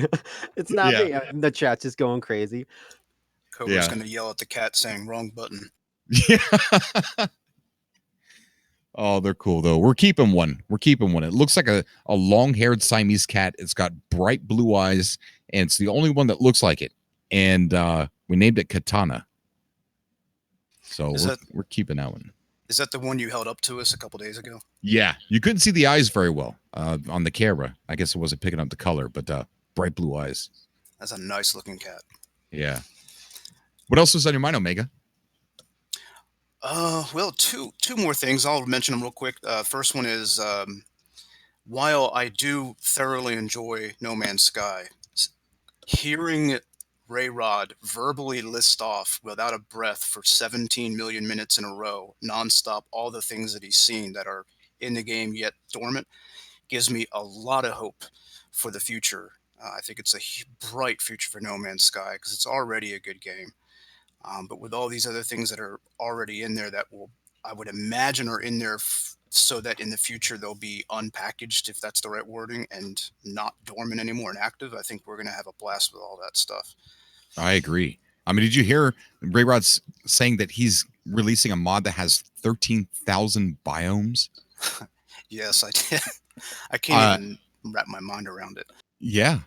It's not me. And the chat's just going crazy. Cobra's going to yell at the cat saying wrong button. Yeah. Oh, they're cool though. We're keeping one. It looks like a long-haired Siamese cat. It's got bright blue eyes, and it's the only one that looks like it. And we named it Katana. So we're keeping that one. Is that the one you held up to us a couple days ago? Yeah, you couldn't see the eyes very well on the camera. I guess it wasn't picking up the color, but bright blue eyes. That's a nice looking cat. Yeah. What else was on your mind, Omega? Well, two more things. I'll mention them real quick. First one is, while I do thoroughly enjoy No Man's Sky, hearing RayRod verbally list off without a breath for 17 million minutes in a row, nonstop, all the things that he's seen that are in the game yet dormant, gives me a lot of hope for the future. I think it's a bright future for No Man's Sky because it's already a good game. But with all these other things that are already in there that I would imagine are in there so that in the future they'll be unpackaged, if that's the right wording, and not dormant anymore and active, I think we're going to have a blast with all that stuff. I agree. I mean, did you hear RayRod saying that he's releasing a mod that has 13,000 biomes? Yes, I did. I can't even wrap my mind around it. Yeah.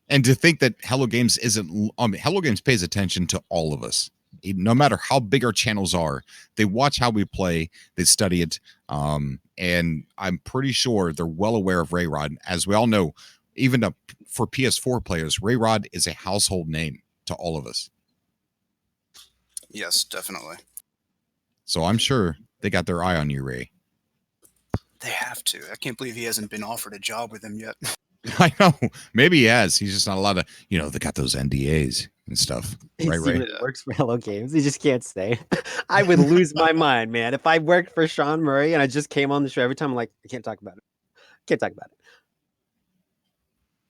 And to think that Hello Games Hello Games pays attention to all of us, no matter how big our channels are. They watch how we play, they study it, and I'm pretty sure they're well aware of RayRod. As we all know, even for PS4 players, RayRod is a household name to all of us. Yes, definitely. So I'm sure they got their eye on you, Ray. They have to. I can't believe he hasn't been offered a job with them yet. I know. Maybe he has. He's just not allowed to, they got those NDAs and stuff. Right, Ray? It works for Hello Games. He just can't stay. I would lose my mind, man. If I worked for Sean Murray and I just came on the show every time, I'm like, I can't talk about it.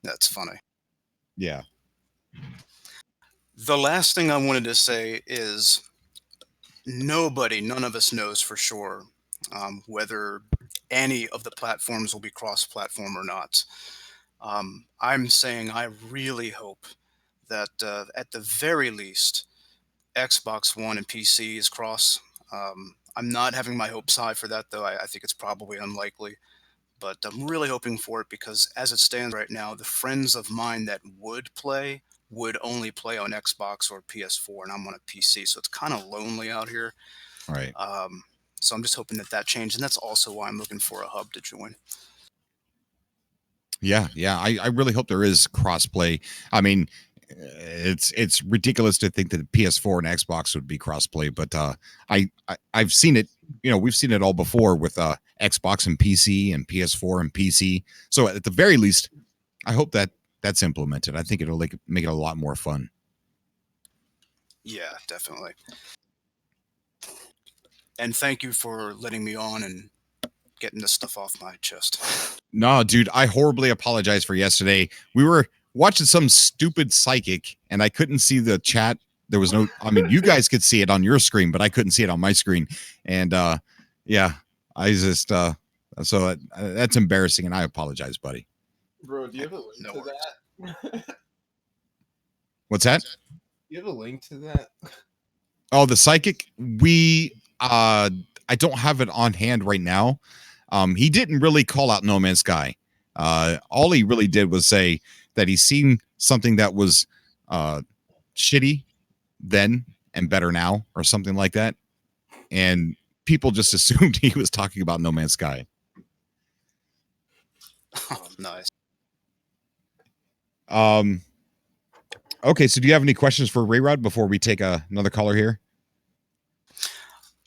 That's funny. Yeah. The last thing I wanted to say is none of us knows for sure whether any of the platforms will be cross-platform or not. I'm saying I really hope that at the very least, Xbox One and PC is cross. I'm not having my hopes high for that, though. I think it's probably unlikely. but I'm really hoping for it because as it stands right now, the friends of mine that would only play on Xbox or PS4, and I'm on a PC, so it's kind of lonely out here. Right. So I'm just hoping that changes, and that's also why I'm looking for a hub to join. Yeah. I really hope there is crossplay. I mean, it's ridiculous to think that PS4 and Xbox would be crossplay, but I've seen it. We've seen it all before with Xbox and PC and PS4 and PC. So at the very least, I hope that that's implemented. I think it'll make it a lot more fun. Yeah, definitely. And thank you for letting me on and getting this stuff off my chest. No, dude, I horribly apologize for yesterday. We were watching some stupid psychic and I couldn't see the chat. There was no, I mean, you guys could see it on your screen, but I couldn't see it on my screen. And yeah, I just, so that's embarrassing and I apologize, buddy. Bro, do you have a link to that? What's that? Do you have a link to that? Oh, the psychic, I don't have it on hand right now. He didn't really call out No Man's Sky. All he really did was say that he's seen something that was shitty then and better now, or something like that. And people just assumed he was talking about No Man's Sky. Oh, nice. Okay, so do you have any questions for RayRod before we take another caller here?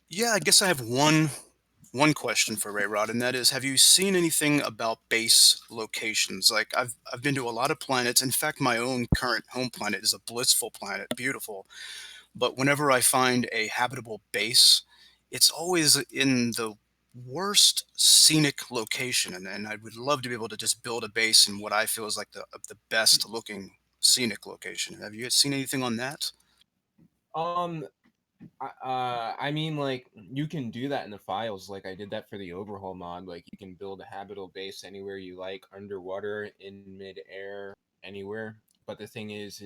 Yeah, I guess I have one question for RayRod, and that is, have you seen anything about base locations? Like, I've been to a lot of planets. In fact, my own current home planet is a blissful planet, beautiful. But whenever I find a habitable base, it's always in the worst scenic location, and I would love to be able to just build a base in what I feel is like the best looking scenic location. Have you seen anything on that? I mean, like, you can do that in the files. Like, I did that for the overhaul mod. Like, you can build a habitable base anywhere you like, underwater, in midair, anywhere. But the thing is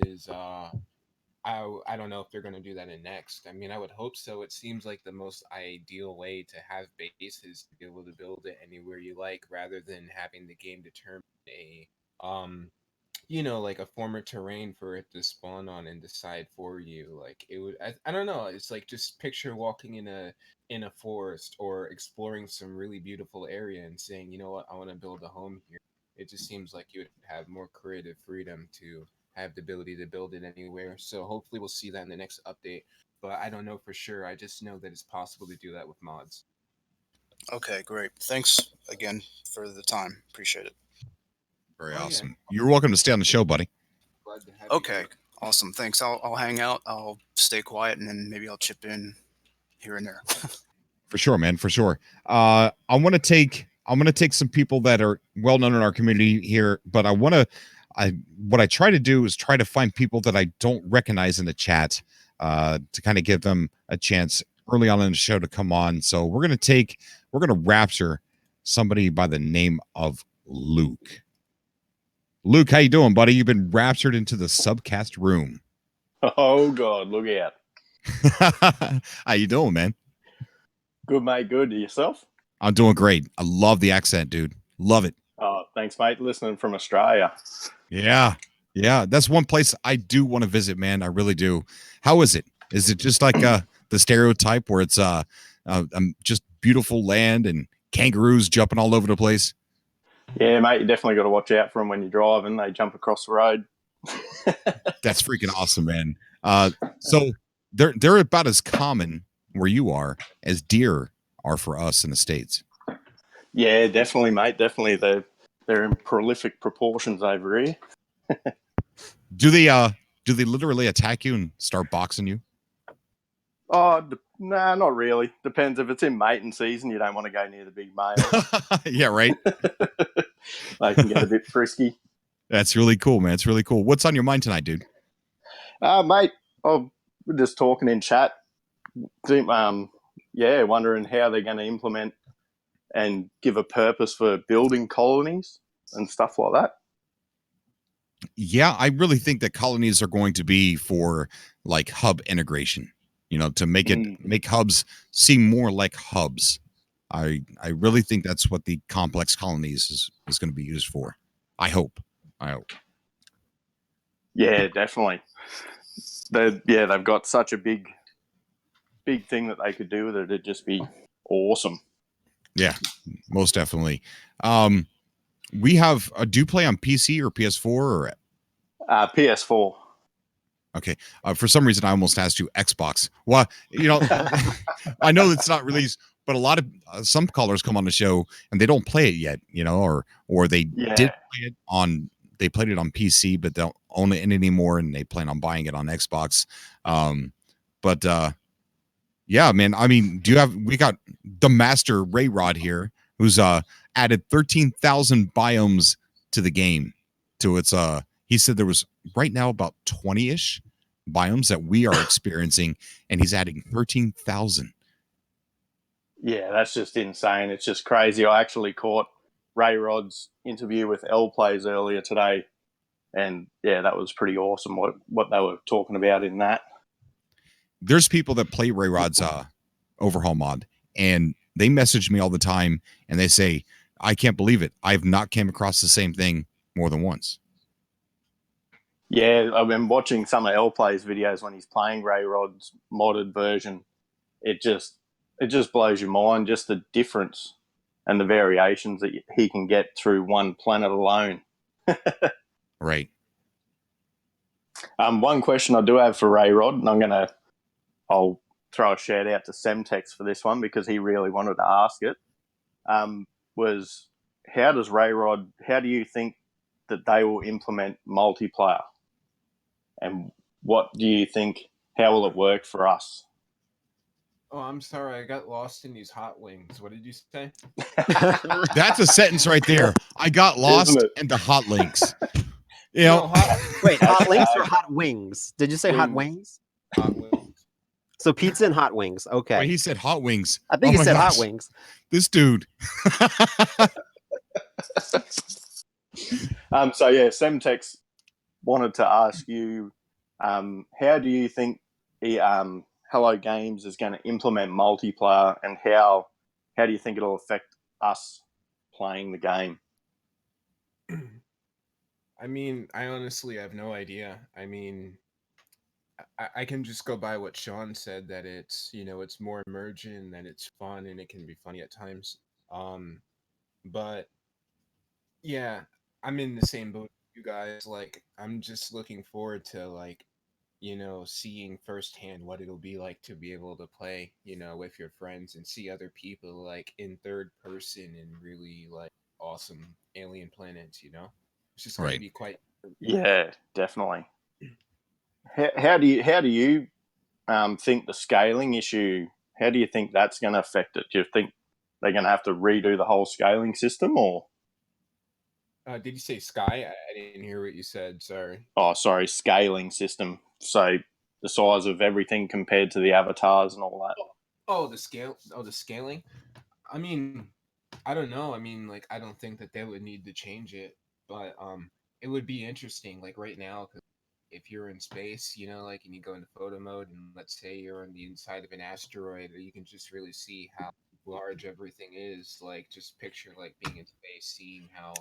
I don't know if they're going to do that in next. I mean, I would hope so. It seems like the most ideal way to have bases to be able to build it anywhere you like, rather than having the game determine a like a form of terrain for it to spawn on and decide for you. Like, it would, I don't know, it's like, just picture walking in a forest or exploring some really beautiful area and saying, you know what, I want to build a home here. It just seems like you would have more creative freedom to have the ability to build it anywhere. So hopefully we'll see that in the next update, but I don't know for sure. I just know that it's possible to do that with mods. Okay, great. Thanks again for the time. Appreciate it. Very awesome. Yeah. You're welcome to stay on the show, buddy. Glad to have Okay, you. awesome. Thanks. I'll hang out. I'll stay quiet, and then maybe I'll chip in here and there. For sure, man. For sure. I'm gonna take some people that are well known in our community here, but what I try to do is try to find people that I don't recognize in the chat, to kind of give them a chance early on in the show to come on. So we're gonna rapture somebody by the name of Luke. Luke, how you doing, buddy? You've been raptured into the subcast room. Oh God, look out! How you doing, man? Good, mate. Good. Yourself? I'm doing great. I love the accent, dude. Love it. Oh, thanks, mate. Listening from Australia. Yeah. That's one place I do want to visit, man. I really do. How is it? Is it just like the stereotype where it's just beautiful land and kangaroos jumping all over the place? Yeah, mate. You definitely got to watch out for them when you're driving. They jump across the road. That's freaking awesome, man. So they're about as common where you are as deer are for us in the States. Yeah, definitely, mate. Definitely, they're in prolific proportions over here. Do they literally attack you and start boxing you? Oh, nah, not really. Depends. If it's in mating season, you don't want to go near the big male. Yeah, right. They can get a bit frisky. That's really cool, man. It's really cool. What's on your mind tonight, dude? Mate, we're just talking in chat. Wondering how they're going to implement and give a purpose for building colonies and stuff like that. Yeah, I really think that colonies are going to be for like hub integration, to make hubs seem more like hubs. I really think that's what the complex colonies is going to be used for. I hope. Yeah, definitely. They've got such a big thing that they could do with it. It'd just be awesome. Yeah, most definitely. We have do you play on PC or PS4 or PS4. okay? For some reason, I almost asked you Xbox. Well, I know it's not released, but a lot of some callers come on the show and they don't play it yet, or they did play it on. They played it on PC, but they don't own it anymore, and they plan on buying it on Xbox. But yeah, man. I mean, we got the master RayRod here, who's added 13,000 biomes to the game. To its he said there was right now about 20-ish biomes that we are experiencing, and he's adding 13,000. Yeah, that's just insane. It's just crazy. I actually caught RayRod's interview with L Plays earlier today, and yeah, that was pretty awesome what they were talking about in that. There's people that play RayRod's overhaul mod, and they message me all the time, and they say, I can't believe it. I've not came across the same thing more than once. Yeah, I've been watching some of L Play's videos when he's playing RayRod's modded version. It just blows your mind, just the difference and the variations that he can get through one planet alone. Right. One question I do have for RayRod, and I'll throw a shout out to Semtex for this one because he really wanted to ask it, was how do you think that they will implement multiplayer? And what do you think, how will it work for us? Oh, I'm sorry. I got lost in these hot wings. What did you say? That's a sentence right there. I got lost in the hot links. Wait, hot links or hot wings? Did you say hot wings? Hot wings. So pizza and hot wings. Okay. Wait, he said hot wings. I think he said hot wings. This dude. So yeah, Semtex wanted to ask you, how do you think Hello Games is going to implement multiplayer, and how do you think it'll affect us playing the game? I mean, I honestly have no idea. I mean, I can just go by what Sean said, that it's it's more emergent, that it's fun, and it can be funny at times. But yeah, I'm in the same boat as you guys. Like, I'm just looking forward to seeing firsthand what it'll be like to be able to play, with your friends and see other people like in third person and really like awesome alien planets. It's just going to be quite. Yeah, definitely. How do you think the scaling issue? How do you think that's going to affect it? Do you think they're going to have to redo the whole scaling system, or? Did you say sky? I didn't hear what you said. Sorry. Oh, sorry, scaling system. So the size of everything compared to the avatars and all that. Oh, the scaling. I mean, I don't know. I mean, like, I don't think that they would need to change it, but it would be interesting. Like right now, because if you're in space, like, and you go into photo mode, and let's say you're on the inside of an asteroid, you can just really see how large everything is. Like, just picture like being in space, seeing how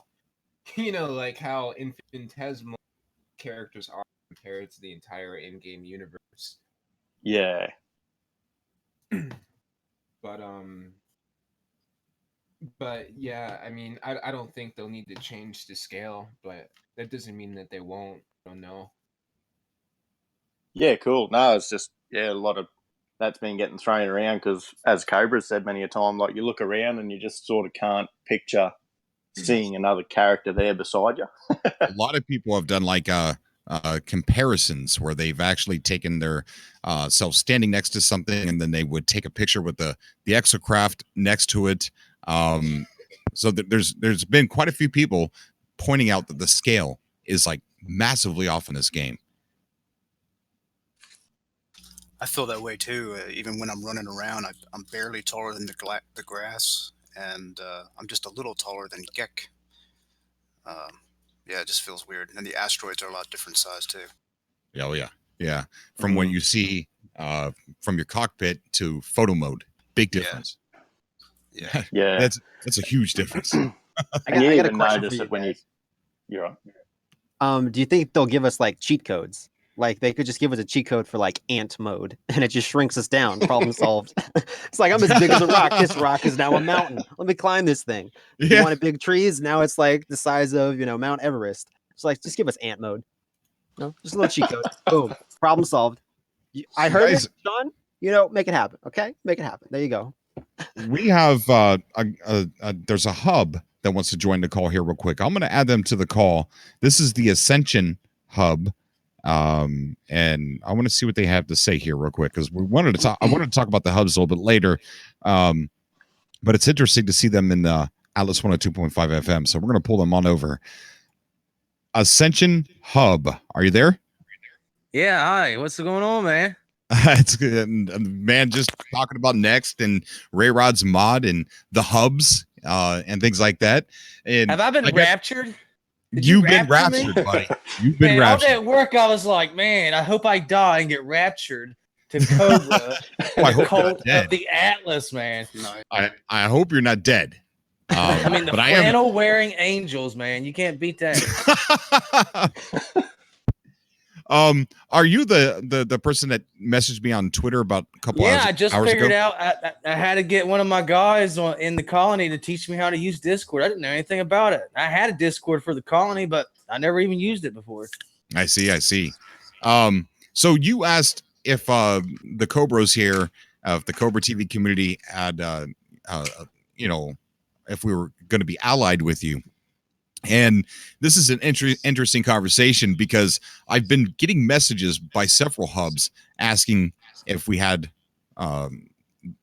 like how infinitesimal characters are compared to the entire in-game universe. Yeah. But yeah, I mean, I don't think they'll need to change the scale, but that doesn't mean that they won't. I don't know. Yeah, cool. No, it's just a lot of that's been getting thrown around because, as Cobra said many a time, like you look around and you just sort of can't picture seeing another character there beside you. A lot of people have done like comparisons where they've actually taken their self standing next to something, and then they would take a picture with the exocraft next to it. So there's been quite a few people pointing out that the scale is like massively off in this game. I feel that way too. Even when I'm running around, I'm barely taller than the grass, and I'm just a little taller than Gek. Yeah, it just feels weird. And the asteroids are a lot different size too. Oh yeah. From what you see from your cockpit to photo mode, big difference. Yeah. That's a huge difference. And you even notice it when you're on. Do you think they'll give us like cheat codes? Like they could just give us a cheat code for like ant mode, and it just shrinks us down. Problem solved. It's like I'm as big as a rock. This rock is now a mountain. Let me climb this thing. You wanted big trees? Now it's like the size of Mount Everest. It's like just give us ant mode. No, just a little cheat code. Boom. Problem solved. I heard it, Sean. Make it happen. Okay, make it happen. There you go. We have there's a hub that wants to join the call here real quick. I'm going to add them to the call. This is the Ascension hub. And I want to see what they have to say here real quick, because I wanted to talk about the hubs a little bit later. But it's interesting to see them in the Atlas 102.5 FM. So we're going to pull them on over. Ascension hub. Are you there? Yeah. Hi. What's going on, man? It's good, man. Just talking about Next and RayRod's mod and the hubs, and things like that. And have I been raptured? You've been raptured, buddy. You've been raptured. All day at work, I was like, man, I hope I die and get raptured to Cobra, the cult of the Atlas, man. No. I hope you're not dead. I mean, the flannel wearing angels, man. You can't beat that. Are you the person that messaged me on Twitter about a couple hours ago? Yeah, I just figured out I had to get one of my guys in the colony to teach me how to use Discord. I didn't know anything about it. I had a Discord for the colony, but I never even used it before. I see. So you asked if the Cobras here, if the Cobra TV community had, if we were going to be allied with you. And this is an interesting conversation, because I've been getting messages by several hubs asking if we had our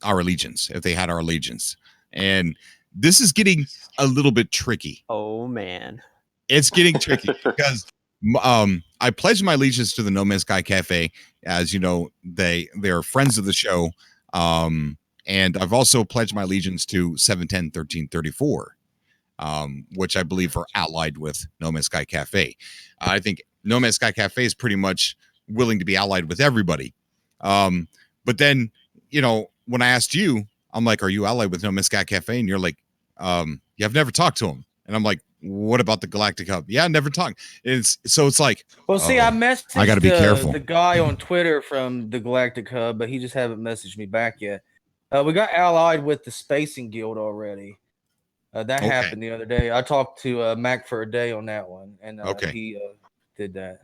allegiance, if they had our allegiance. And this is getting a little bit tricky. Oh, man. It's getting tricky because I pledged my allegiance to the No Man's Sky Cafe. As you know, they're friends of the show. And I've also pledged my allegiance to 710 1334. Which I believe are allied with No Man's Sky Cafe. I think No Man's Sky Cafe is pretty much willing to be allied with everybody. But then, when I asked you, I'm like, are you allied with No Man's Sky Cafe? And you're like, yeah, I've never talked to him. And I'm like, what about the Galactic Hub? Yeah, never talked. It's like, well, see, I messaged I got to be careful. The guy on Twitter from the Galactic Hub, but he just haven't messaged me back yet. We got allied with the Spacing Guild already. That happened the other day. I talked to Mac for a day on that one, and he did that.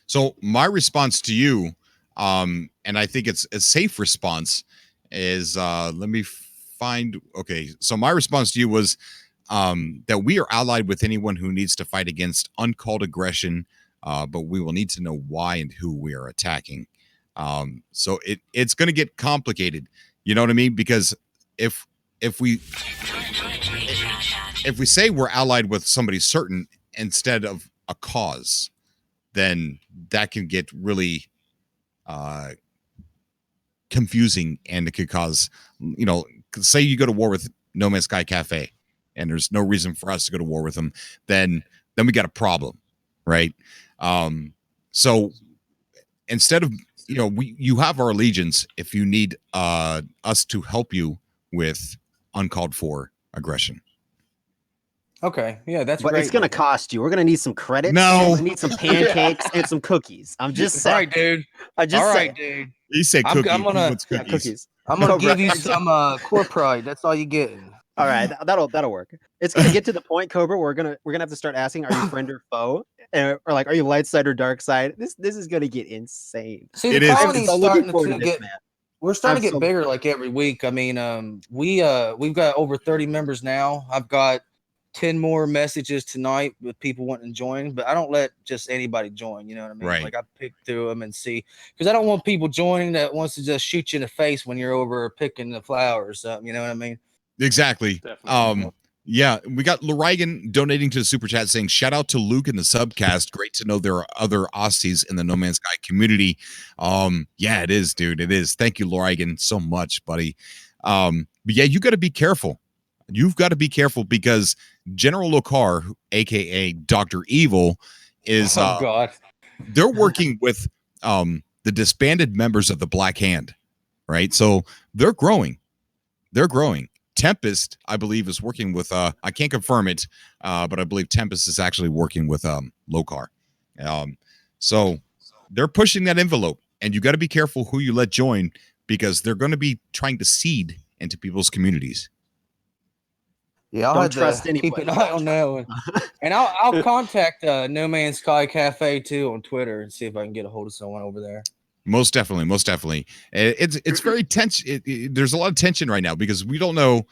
So my response to you, and I think it's a safe response, is let me find. Okay, so my response to you was that we are allied with anyone who needs to fight against uncalled aggression, but we will need to know why and who we are attacking. So it's going to get complicated. You know what I mean? Because if we say we're allied with somebody certain instead of a cause, then that can get really confusing, and it could cause, say you go to war with No Man's Sky Cafe and there's no reason for us to go to war with them, then we got a problem, right? So instead of, you have our allegiance if you need us to help you with uncalled for aggression. Okay, yeah, that's but great. It's gonna cost you. We're gonna need some credits. No, we need some pancakes and some cookies. I'm just saying. All right, dude. All right, dude. You say cookies. I'm gonna cookies. I'm gonna give you some core pride. That's all you getting. All right, that'll work. It's gonna get to the point, Cobra. We're gonna have to start asking, are you friend or foe, or like, are you light side or dark side? This is gonna get insane. See, the colony's starting to get. We're starting to get bigger like every week. I mean, we've got over 30 members now. I've got 10 more messages tonight with people wanting to join, but I don't let just anybody join. You know what I mean? Right. Like I pick through them and see, because I don't want people joining that wants to just shoot you in the face when you're over picking the flowers or something. You know what I mean? Exactly. Definitely. Yeah, we got Lorigan donating to the super chat saying, shout out to Luke in the subcast. Great to know there are other Aussies in the No Man's Sky community. Yeah, it is, dude. It is. Thank you, Lorigan, so much, buddy. But yeah, you got to be careful. You've got to be careful because General Lokar, aka Dr. Evil, is God. They're working with the disbanded members of the Black Hand, right? So they're growing. they're growing. Tempest, I believe, is working with I can't confirm it, but I believe Tempest is actually working with Lokar. So they're pushing that envelope, and you got to be careful who you let join, because they're going to be trying to seed into people's communities. Yeah, I'll Don't have trust to anybody. keep an eye on that one. And I'll contact No Man's Sky Cafe too on Twitter and see if I can get a hold of someone over there. Most definitely, most definitely. It's very tense. There's a lot of tension right now because we don't know,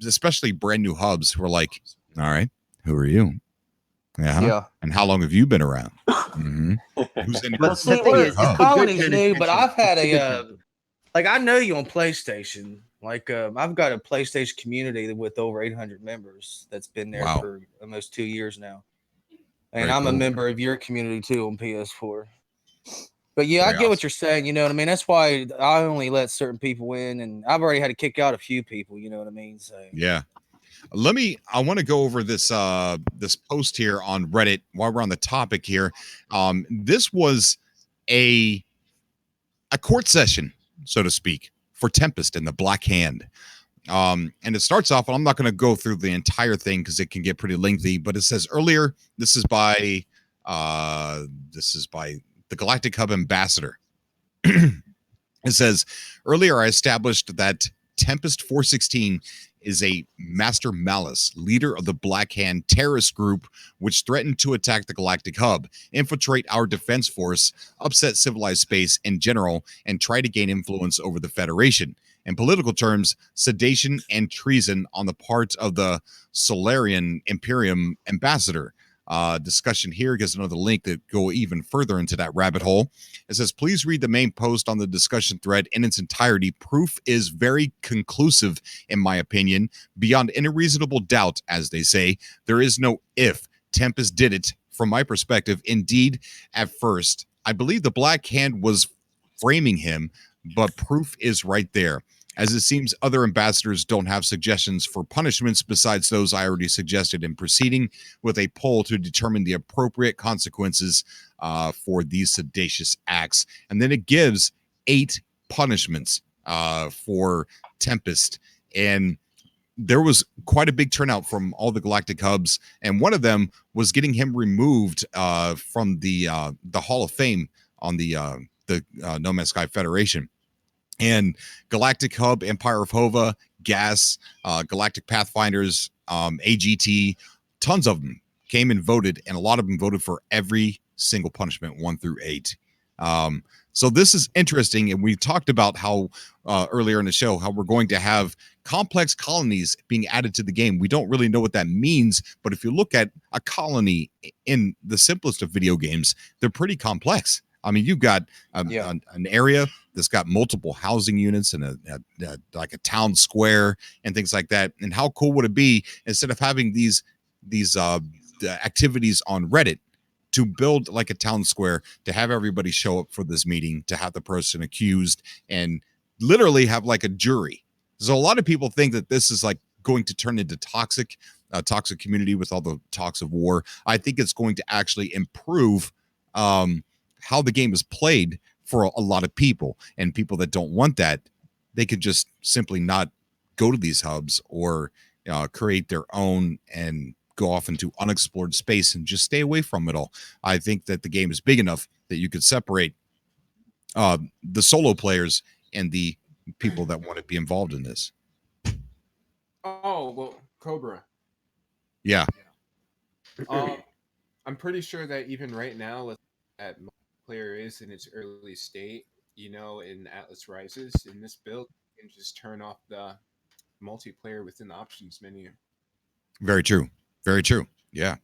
especially brand new hubs who are like, all right, who are you? Yeah. And how long have you been around? Mm-hmm. Who's in But see, the colony's new, but I've had I know you on PlayStation. I've got a PlayStation community with over 800 members that's been there for almost 2 years now. And I'm a member of your community too on PS4. But yeah, I get what you're saying. You know what I mean? That's why I only let certain people in, and I've already had to kick out a few people. You know what I mean? So yeah. I want to go over this this post here on Reddit while we're on the topic here. This was a court session, so to speak, for Tempest and the Black Hand. And it starts off, and I'm not going to go through the entire thing because it can get pretty lengthy, but it says earlier, this is by the Galactic Hub ambassador. It says, earlier I established that Tempest 416 is a Master Malice, leader of the Black Hand terrorist group, which threatened to attack the Galactic Hub, infiltrate our defense force, upset civilized space in general, and try to gain influence over the Federation. In political terms, sedation and treason on the part of the Solarian Imperium ambassador. Discussion here gives another link that go even further into that rabbit hole. It says, please read the main post on the discussion thread in its entirety. Proof is very conclusive, in my opinion, beyond any reasonable doubt, as they say. There is no if. Tempest did it, from my perspective. Indeed, at first, I believe the Black Hand was framing him, but proof is right there. As it seems other ambassadors don't have suggestions for punishments besides those I already suggested in proceeding with a poll to determine the appropriate consequences for these seditious acts. And then it gives 8 punishments for Tempest. And there was quite a big turnout from all the Galactic Hubs. And one of them was getting him removed from the Hall of Fame on the No Man's Sky Federation. And Galactic Hub, Empire of Hova, Gas, Galactic Pathfinders, AGT, tons of them came and voted, and a lot of them voted for every single punishment, 1 through 8. So this is interesting, and we talked about how earlier in the show, how we're going to have complex colonies being added to the game. We don't really know what that means, but if you look at a colony in the simplest of video games, they're pretty complex. I mean, you've got an area that's got multiple housing units and like a town square and things like that. And how cool would it be, instead of having these activities on Reddit, to build like a town square, to have everybody show up for this meeting, to have the person accused, and literally have like a jury. So a lot of people think that this is like going to turn into toxic community with all the talks of war. I think it's going to actually improve how the game is played for a lot of people, and people that don't want that, they could just simply not go to these hubs or create their own and go off into unexplored space and just stay away from it all. I think that the game is big enough that you could separate the solo players and the people that want to be involved in this. Oh, well, Cobra. Yeah. I'm pretty sure that even right now, at multiplayer is in its early state, in Atlas Rises, in this build, you can just turn off the multiplayer within the options menu. Very true. Very true. Yeah.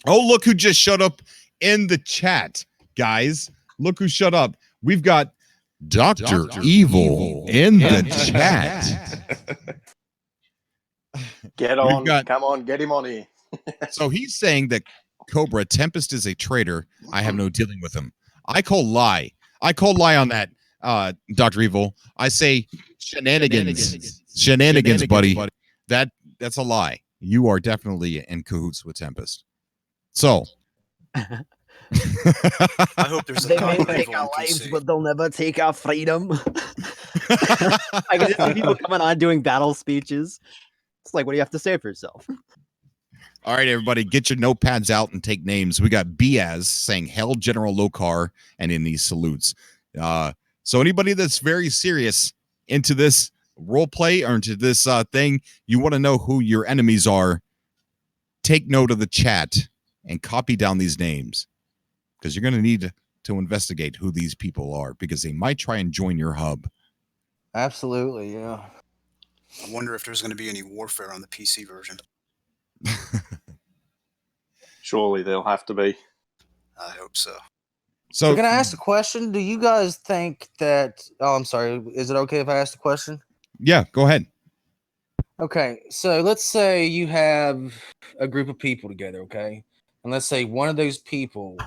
Oh, look who just showed up in the chat, guys. Look who showed up. We've got Dr. Evil in the chat. Get on. Come on, get him on here. So he's saying that Cobra, Tempest is a traitor. I have no dealing with him. I call lie. I call lie on that, Dr. Evil. I say shenanigans, buddy. That's a lie. You are definitely in cahoots with Tempest. So I hope there's a they may take our lives, but they'll never take our freedom. I can just see people coming on doing battle speeches. It's like, what do you have to say for yourself? All right, everybody, get your notepads out and take names. We got Biaz saying "Hail General Lokar" and in these salutes. So anybody that's very serious into this role play or into this thing, you want to know who your enemies are, take note of the chat and copy down these names because you're going to need to investigate who these people are because they might try and join your hub. Absolutely, yeah. I wonder if there's going to be any warfare on the PC version. Surely there'll have to be. I hope so. So can I ask a question? Do you guys think that... Oh, I'm sorry. Is it okay if I ask the question? Yeah, go ahead. Okay, so let's say you have a group of people together, okay? And let's say one of those people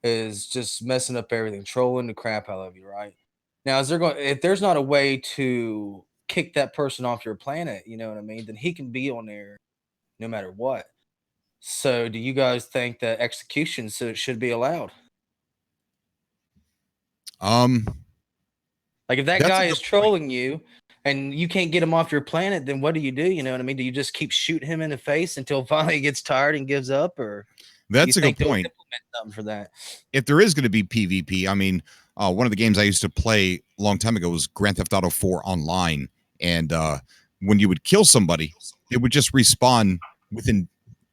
is just messing up everything, trolling the crap out of you, right? Now, if there's not a way to kick that person off your planet, you know what I mean, then he can be on there no matter what. So do you guys think that execution should be allowed? Like if that guy is trolling you and you can't get him off your planet, then what do? You know what I mean? Do you just keep shooting him in the face until finally he gets tired and gives up, or that's a good point. Implement something for that. If there is going to be PvP, I mean, one of the games I used to play a long time ago was Grand Theft Auto 4 Online, and when you would kill somebody, it would just respawn within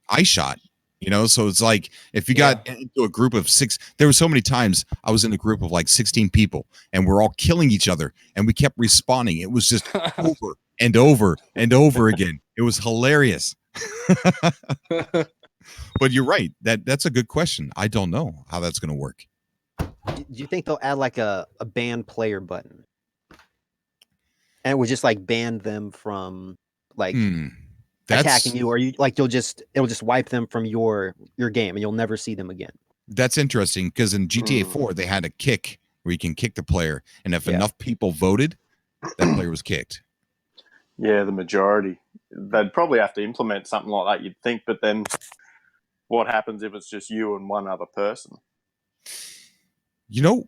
eye shot. You know, so it's like if you got into a group of 6, there were so many times I was in a group of like 16 people and we're all killing each other and we kept respawning. It was just over and over and over again. It was hilarious. But you're right. That's a good question. I don't know how that's going to work. Do you think they'll add like a ban player button? And it would just like ban them from like attacking you, or it'll just wipe them from your game and you'll never see them again. That's interesting because in GTA 4 they had a kick where you can kick the player, and if enough people voted, that player was kicked. Yeah, the majority. They'd probably have to implement something like that, you'd think, but then what happens if it's just you and one other person? You know,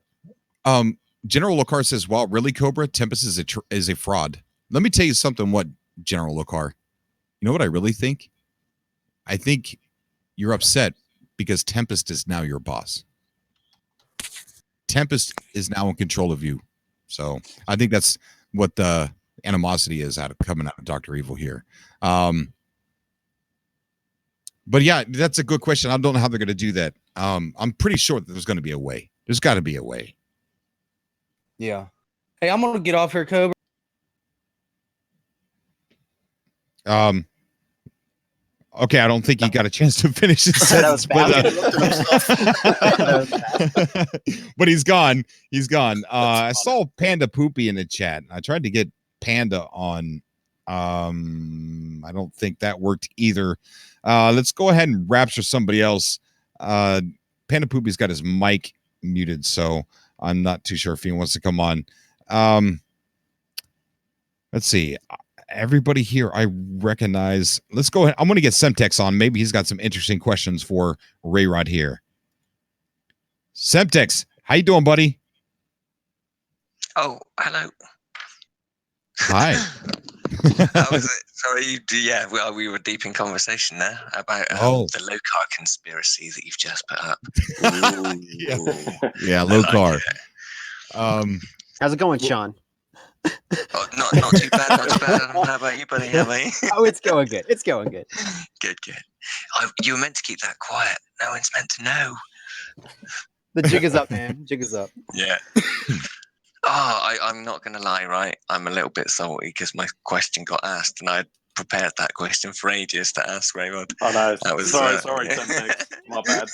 General Lokar says, "Wow, really, Cobra? Tempest is a fraud." Let me tell you something. What, General Lokar? You know what I really think? I think you're upset because Tempest is now your boss. Tempest is now in control of you. So I think that's what the animosity is coming out of Dr. Evil here. But yeah, that's a good question. I don't know how they're going to do that. I'm pretty sure that there's going to be a way. There's got to be a way. Yeah. Hey, I'm going to get off here, Cobra. Okay, I don't think he got a chance to finish his sentence, but he's gone. He's gone. I saw Panda Poopy in the chat. I tried to get Panda on. I don't think that worked either. Let's go ahead and rapture somebody else. Panda Poopy's got his mic muted, so I'm not too sure if he wants to come on. Let's see. Everybody here I recognize. Let's go ahead. I'm going to get Semtex on. Maybe he's got some interesting questions for RayRod here. Semtex, how you doing, buddy? Oh, hello. Hi. How was it? Sorry, yeah, we were deep in conversation there about the Lokar conspiracy that you've just put up. Yeah, Lokar. How's it going, Sean? Oh, not too bad, not too bad. How about you, buddy? How about you? Oh, it's going good. It's going good. Good. You were meant to keep that quiet. No one's meant to know. The jig is up, man. Jig is up. Yeah. I'm not going to lie, right? I'm a little bit salty because my question got asked and I prepared that question for ages to ask RayRod. Oh, no. Sorry, Semtex. My bad.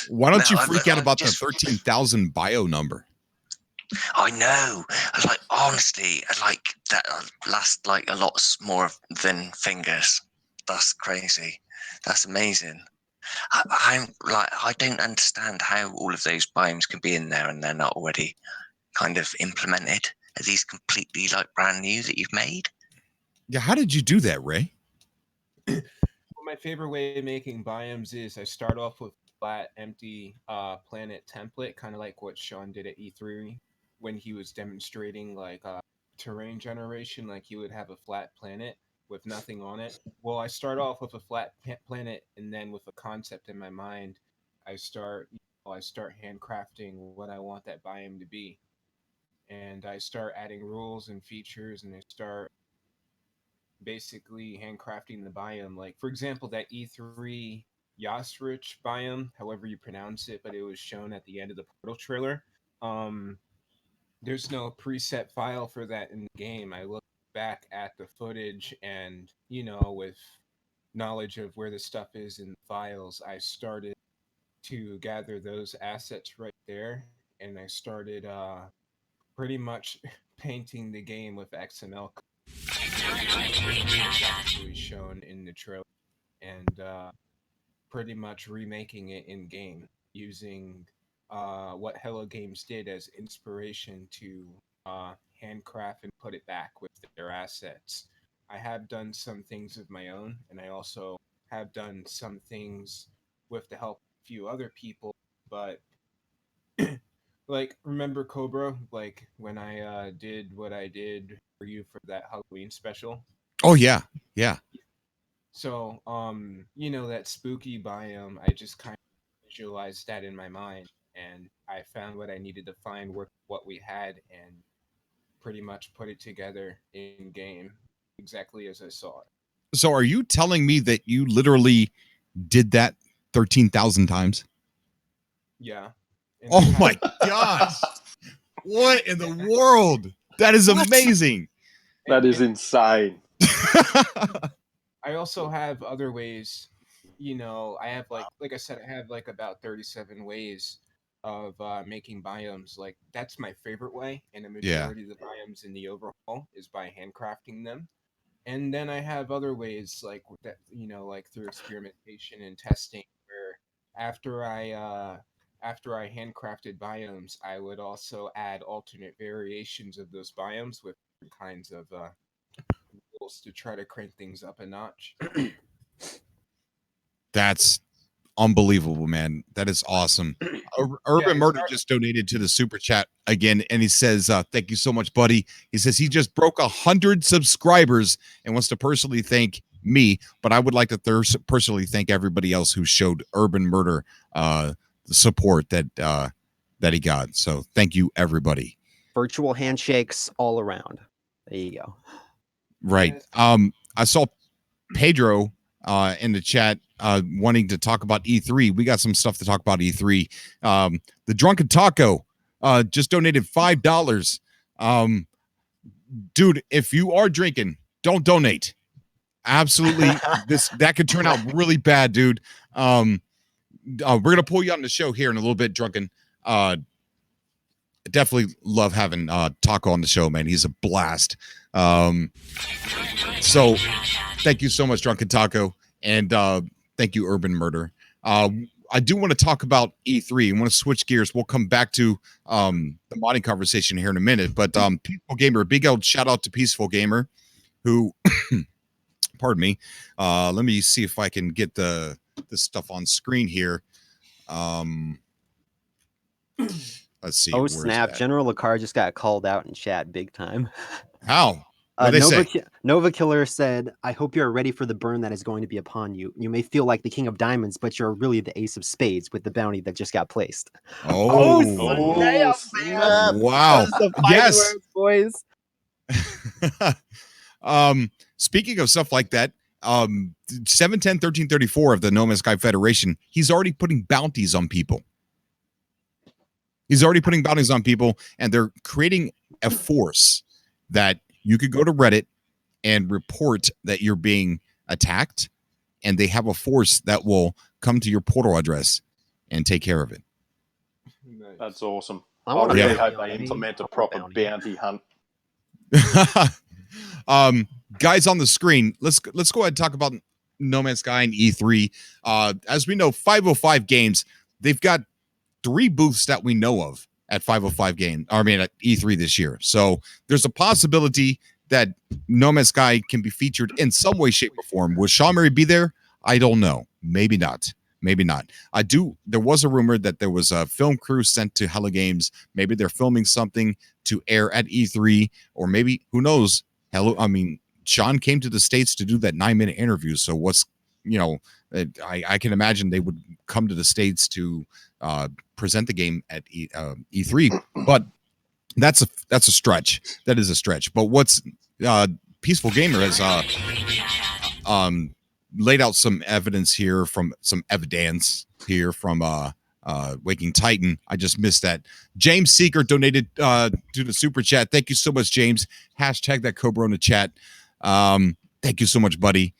Why don't you freak out about the 13,000 bio number? I know. Honestly, that lasts like a lot more than fingers. That's crazy. That's amazing. I don't understand how all of those biomes can be in there and they're not already kind of implemented. Are these completely brand new that you've made? Yeah, how did you do that, Ray? Well, my favorite way of making biomes is I start off with flat, empty planet template, kind of like what Sean did at E3. when he was demonstrating like terrain generation, like he would have a flat planet with nothing on it. Well, I start off with a flat planet, and then with a concept in my mind, I start handcrafting what I want that biome to be, and I start adding rules and features, and I start basically handcrafting the biome. Like for example, that E3 Yasrich biome, however you pronounce it, but it was shown at the end of the Portal trailer. Um, there's no preset file for that in the game. I look back at the footage, and with knowledge of where the stuff is in the files, I started to gather those assets right there, and I started pretty much painting the game with XML actually shown in the trailer, and pretty much remaking it in game using what Hello Games did as inspiration to handcraft and put it back with their assets. I have done some things of my own, and I also have done some things with the help of a few other people, but like remember Cobra, like when I did what I did for you for that Halloween special. Oh yeah, yeah. So that spooky biome, I just kind of visualized that in my mind, and I found what I needed to find with what we had, and pretty much put it together in game exactly as I saw it. So are you telling me that you literally did that 13,000 times? Yeah. Oh my gosh. What in the world? That is amazing. That is insane. I also have other ways, I have like I said, I have like about 37 ways of making biomes. Like that's my favorite way, and the majority of the biomes in the overhaul is by handcrafting them. And then I have other ways like that, like through experimentation and testing, where after I handcrafted biomes, I would also add alternate variations of those biomes with different kinds of rules to try to crank things up a notch. That's unbelievable, man. That is awesome. Urban Murder just donated to the super chat again, and he says, thank you so much, buddy. He says he just broke 100 subscribers and wants to personally thank me, but I would like to personally thank everybody else who showed Urban Murder the support that he got. So thank you, everybody. Virtual handshakes all around. There you go. Right. I saw Pedro in the chat wanting to talk about E3. We got some stuff to talk about E3. The Drunken Taco just donated $5. Dude, if you are drinking, don't donate. Absolutely, that could turn out really bad, dude. We're gonna pull you on the show here in a little bit, Drunken. Definitely love having Taco on the show, man. He's a blast. So thank you so much, Drunken Taco, and thank you, Urban Murder. I do want to talk about E3. I want to switch gears. We'll come back to the modding conversation here in a minute. But Peaceful Gamer, big old shout out to Peaceful Gamer, who, pardon me. Let me see if I can get this stuff on screen here. Let's see. Oh snap! General Lacar just got called out in chat big time. How? Nova Killer said, "I hope you're ready for the burn that is going to be upon you. You may feel like the king of diamonds, but you're really the ace of spades with the bounty that just got placed." Oh snap! Wow! Yes, words, boys. Speaking of stuff like that, 710-1334 of the No Man's Sky Federation, he's already putting bounties on people. He's already putting bounties on people, and they're creating a force that you could go to Reddit and report that you're being attacked, and they have a force that will come to your portal address and take care of it. Nice. That's awesome. I really hope they implement a proper bounty hunt. Guys on the screen, let's go ahead and talk about No Man's Sky and E3. As we know, 505 Games, they've got 3 booths that we know of at 505 at E3 this year. So there's a possibility that No Man's Sky can be featured in some way, shape, or form. Will Sean Murray be there? I don't know. Maybe not. Maybe not. There was a rumor that there was a film crew sent to Hella Games. Maybe they're filming something to air at E3, or maybe, who knows? Sean came to the States to do that 9-minute interview. So I can imagine they would come to the States to present the game at E3, but that's a stretch. That is a stretch. But what's Peaceful Gamer has laid out some evidence here from Waking Titan. I just missed that. James Seeker donated to the super chat. Thank you so much, James. Hashtag that Cobra in the chat. Thank you so much, buddy.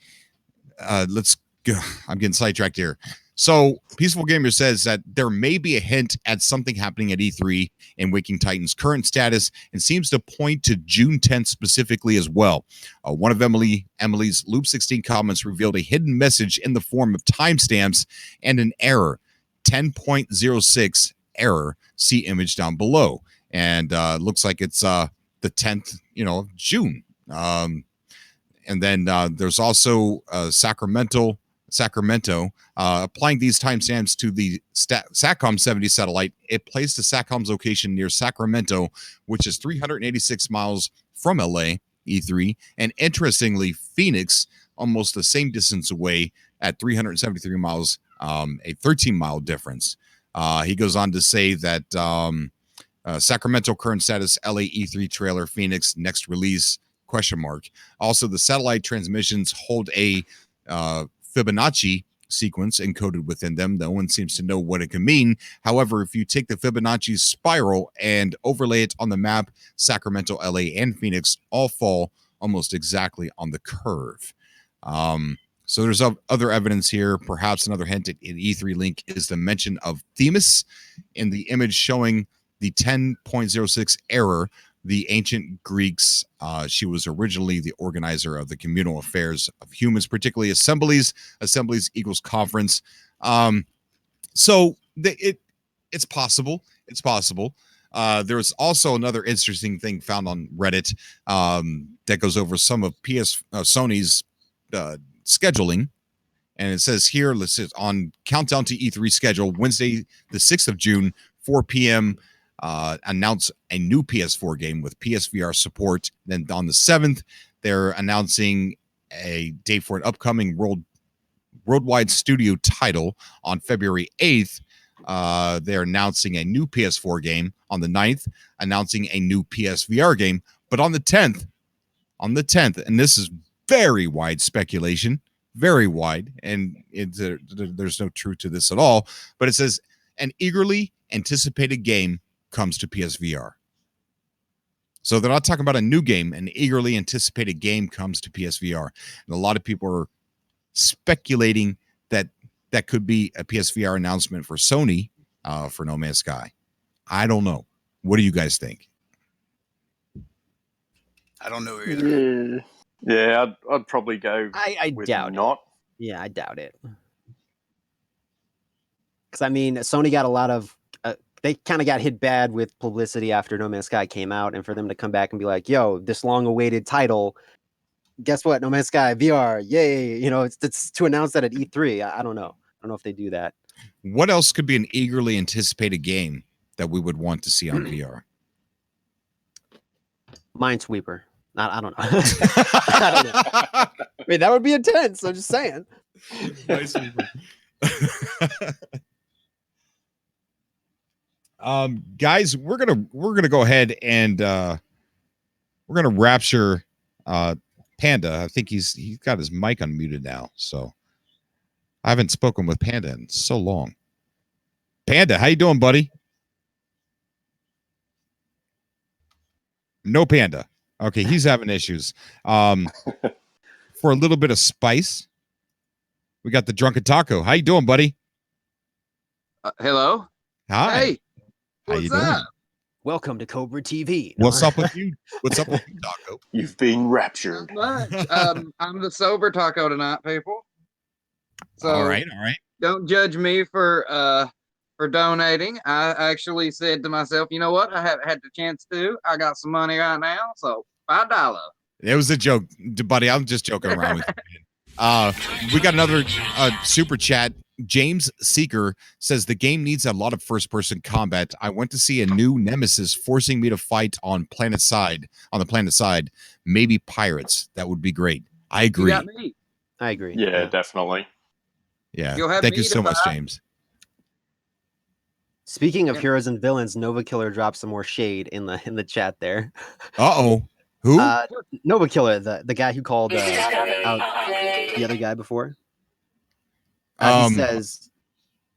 Let's go. I'm getting sidetracked here. So Peaceful Gamer says that there may be a hint at something happening at E3 in Waking Titan's current status, and seems to point to June 10th specifically as well. One of Emily's Loop 16 comments revealed a hidden message in the form of timestamps and an error, 10.06 error. See image down below, and looks like it's the 10th, of June. And then there's also Sacramento applying these timestamps to the SATCOM 70 satellite. It placed the SATCOM's location near Sacramento, which is 386 miles from LA E3, and interestingly, Phoenix, almost the same distance away at 373 miles, a 13-mile difference. He goes on to say that Sacramento current status, LA E3 trailer, Phoenix next release ? Also, the satellite transmissions hold a Fibonacci sequence encoded within them. No one seems to know what it can mean. However, if you take the Fibonacci spiral and overlay it on the map, Sacramento, LA, and Phoenix all fall almost exactly on the curve. So there's other evidence here. Perhaps another hint at an E3 link is the mention of Themis in the image showing the 10.06 error. The ancient Greeks, she was originally the organizer of the communal affairs of humans, particularly assemblies equals conference. So it's possible. It's possible. There's also another interesting thing found on Reddit that goes over some of Sony's scheduling. And it says here, let's see, on Countdown to E3 schedule, Wednesday, the 6th of June, 4 p.m., announce a new PS4 game with PSVR support. Then on the 7th, they're announcing a date for an upcoming worldwide studio title. On February 8th, they're announcing a new PS4 game. On the 9th, announcing a new PSVR game. But on the 10th, and this is very wide speculation, very wide, and there's no truth to this at all, but it says an eagerly anticipated game comes to PSVR. So they're not talking about a new game. An eagerly anticipated game comes to PSVR. And a lot of people are speculating that that could be a PSVR announcement for Sony for No Man's Sky. I don't know. What do you guys think? I don't know either. Yeah, I'd probably go I with doubt not. it. Yeah, I doubt it. Because, Sony got a lot of... they kind of got hit bad with publicity after No Man's Sky came out, and for them to come back and be like, yo, this long-awaited title, guess what? No Man's Sky, VR, yay. It's to announce that at E3. I don't know. I don't know if they do that. What else could be an eagerly anticipated game that we would want to see on VR? Minesweeper. I don't know. I don't know. That would be intense. I'm just saying. Minesweeper. Guys, we're gonna go ahead and we're gonna rapture Panda. I think he's got his mic unmuted now, so I haven't spoken with Panda in so long. Panda, how you doing, buddy? No Panda. Okay, he's having issues. For a little bit of spice, we got the Drunken Taco. How you doing, buddy? Hello. Hi. Hey. How What's you doing? up? Welcome to Cobra TV. What's up with you? What's up with you, Taco? You've been raptured. Not much. I'm the sober taco tonight, people. So all right. Don't judge me for donating. I actually said to myself, you know what? I haven't had the chance to. I got some money right now, so $5. It was a joke, buddy. I'm just joking around with you. We got another super chat James Seeker says the game needs a lot of first-person combat. I went to see a new nemesis forcing me to fight on the planet side. Maybe pirates. That would be great. I agree. You got me. I agree. Yeah, definitely. Yeah. You'll have Thank you me to so much, fight. James. Speaking of Yeah. heroes and villains, Nova Killer dropped some more shade in the chat there. Uh-oh. Who? Nova Killer, the guy who called out the other guy before. He says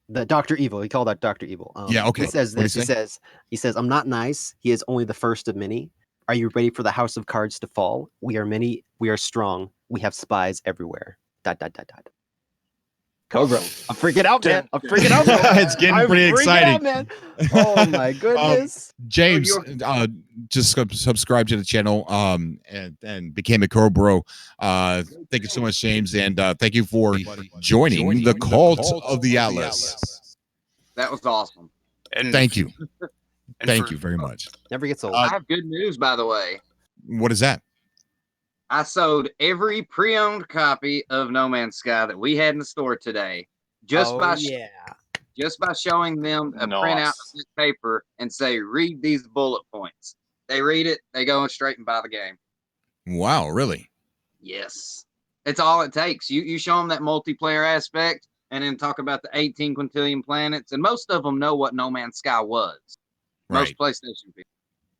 the Dr. Evil. He called out Dr. Evil. Yeah, okay. He says What'd this. He says, I'm not nice. He is only the first of many. Are you ready for the house of cards to fall? We are many. We are strong. We have spies everywhere. ... Cobra. I'm freaking out, man. I'm freaking out. It's getting pretty exciting. Out, man. Oh my goodness. James, just subscribe to the channel and became a Cobra. Thank you so much, James, and thank you for joining the cult of the Atlas. That was awesome. And Thank you. and Thank for- you very much. Never gets old. I have good news, by the way. What is that? I sold every pre-owned copy of No Man's Sky that we had in the store today, just by showing them a printout of this paper and say, read these bullet points. They read it, they go straight and buy the game. Wow, really? Yes. It's all it takes. You show them that multiplayer aspect and then talk about the 18 quintillion planets. And most of them know what No Man's Sky was. Most PlayStation people.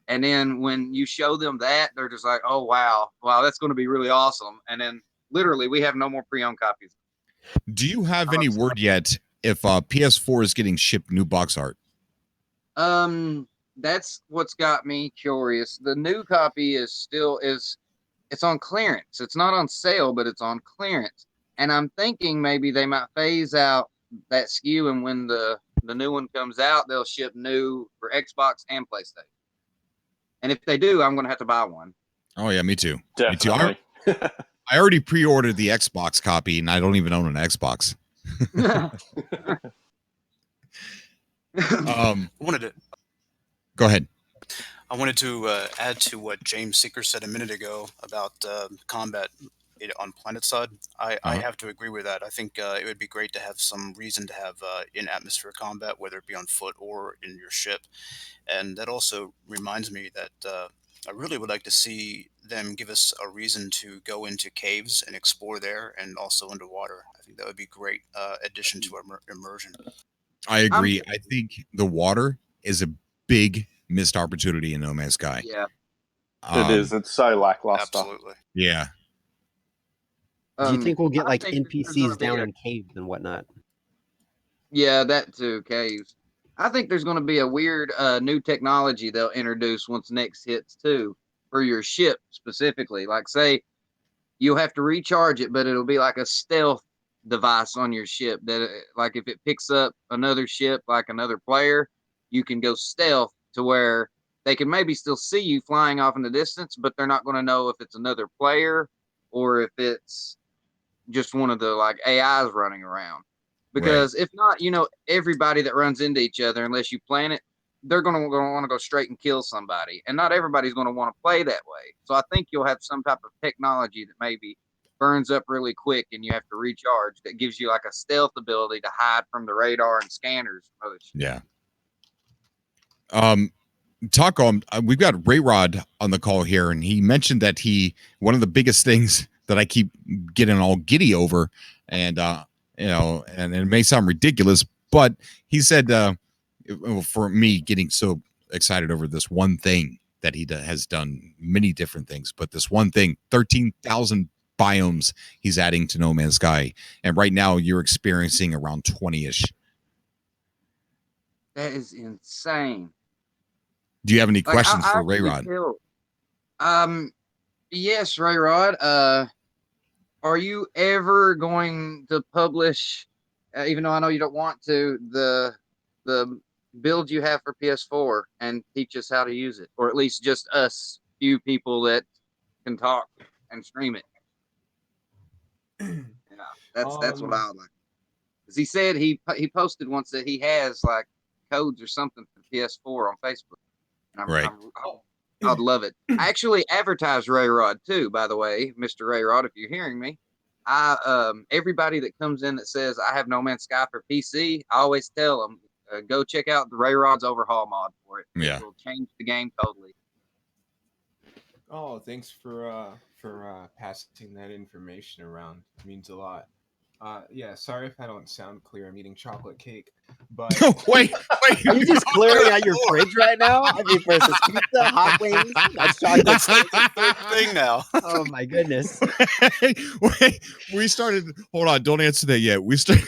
And then when you show them that, they're just like, oh, wow, that's going to be really awesome. And then literally we have no more pre-owned copies. Do you have any word yet if PS4 is getting shipped new box art? That's what's got me curious. The new copy it's on clearance. It's not on sale, but it's on clearance. And I'm thinking maybe they might phase out that SKU, and when the new one comes out, they'll ship new for Xbox and PlayStation. And if they do, I'm going to have to buy one. Oh, yeah, me too. Definitely. Me too. I already pre-ordered the Xbox copy, and I don't even own an Xbox. Go ahead. I wanted to add to what James Seeker said a minute ago about combat on planet side. I have to agree with that. I think it would be great to have some reason to have in-atmosphere combat, whether it be on foot or in your ship. And that also reminds me that I really would like to see them give us a reason to go into caves and explore there, and also underwater. I think that would be great addition to our immersion. I agree. I think the water is a big missed opportunity in No Man's Sky. Yeah, it is. It's so lackluster. Absolutely. Yeah. Do you think we'll get I like think there's NPCs gonna be down a- in caves and whatnot? Yeah, that too, caves. I think there's going to be a weird new technology they'll introduce once Next hits too, for your ship specifically. Like, say, you'll have to recharge it, but it'll be like a stealth device on your ship that, like, if it picks up another ship, like another player, you can go stealth to where they can maybe still see you flying off in the distance, but they're not going to know if it's another player or if it's just one of the like AIs running around. Because if not, everybody that runs into each other, unless you plan it, they're going to want to go straight and kill somebody. And not everybody's going to want to play that way. So I think you'll have some type of technology that maybe burns up really quick and you have to recharge, that gives you like a stealth ability to hide from the radar and scanners. Yeah. We've got RayRod on the call here, and he mentioned that one of the biggest things that I keep getting all giddy over, and and it may sound ridiculous, but he said, for me getting so excited over this one thing that he has done many different things, but this one thing, 13,000 biomes he's adding to No Man's Sky. And right now you're experiencing around 20-ish. That is insane. Do you have any questions for RayRod? Yes, RayRod. Are you ever going to publish, even though I know you don't want to, the build you have for PS4 and teach us how to use it, or at least just us few people that can talk and stream it? That's what I would like. Because he said he posted once that he has like codes or something for PS4 on Facebook. And I'd love it. I actually advertise RayRod too, by the way, Mr. RayRod, if you're hearing me. Everybody that comes in that says I have No Man's Sky for PC, I always tell them go check out the RayRod's overhaul mod for it. Yeah. It will change the game totally. Oh, thanks for passing that information around. It means a lot. Yeah, sorry if I don't sound clear. I'm eating chocolate cake, but wait. Are you just clearing out your fridge right now? I mean, versus pizza, hot wings, that's chocolate cake. Third thing now. Oh my goodness. Wait, we started. Hold on, don't answer that yet. We started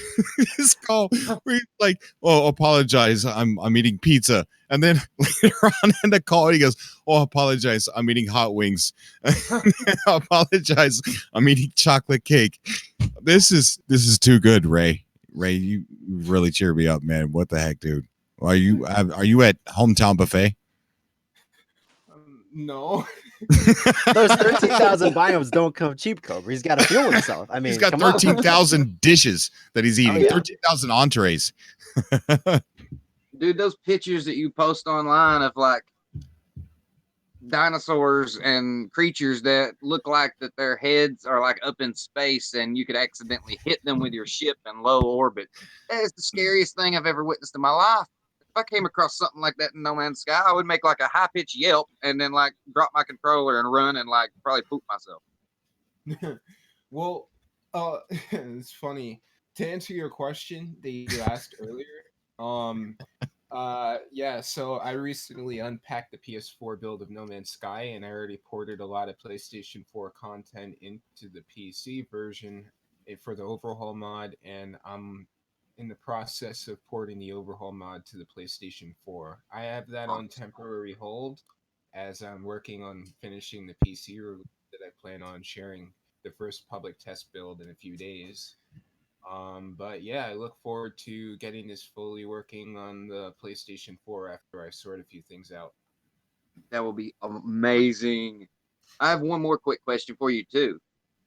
this call. We like, oh, apologize. I'm eating pizza, and then later on in the call, he goes, "Oh, apologize. I'm eating hot wings. Apologize. I'm eating chocolate cake." This is too good, Ray. Ray, you really cheer me up, man. What the heck, dude? Are you at Hometown Buffet? No. Those 13,000 biomes don't come cheap, Cobra. He's got to fuel himself. I mean, he's got come on. 13,000 dishes that he's eating. yeah. 13,000 entrees. Dude, those pictures that you post online of like dinosaurs and creatures that look like that their heads are like up in space and you could accidentally hit them with your ship in low orbit. That is the scariest thing I've ever witnessed in my life. If I came across something like that in No Man's Sky, I would make like a high-pitched yelp and then like drop my controller and run and like probably poop myself. Well, it's funny. To answer your question that you asked earlier, yeah, so I recently unpacked the PS4 build of No Man's Sky, and I already ported a lot of PlayStation 4 content into the PC version for the overhaul mod, and I'm in the process of porting the overhaul mod to the PlayStation 4. I have that on temporary hold as I'm working on finishing the PC release that I plan on sharing the first public test build in a few days. But yeah, I look forward to getting this fully working on the PlayStation 4 after I sort a few things out. That will be amazing. I have one more quick question for you too.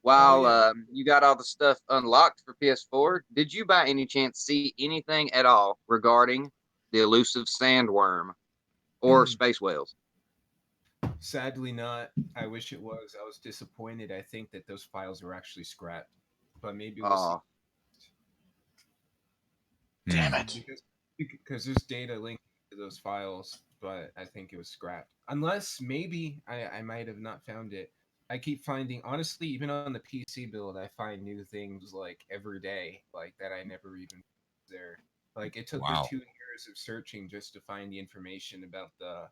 While you got all the stuff unlocked for PS4, did you by any chance see anything at all regarding the elusive sandworm or space whales? Sadly not. I wish it was. I was disappointed. I think that those files were actually scrapped. But maybe we'll see. Damn it. Because there's data linked to those files, but I think it was scrapped. Unless maybe I might have not found it. I keep finding, honestly, even on the PC build, I find new things like every day, like that I never even there. Like it took me 2 years of searching just to find the information about the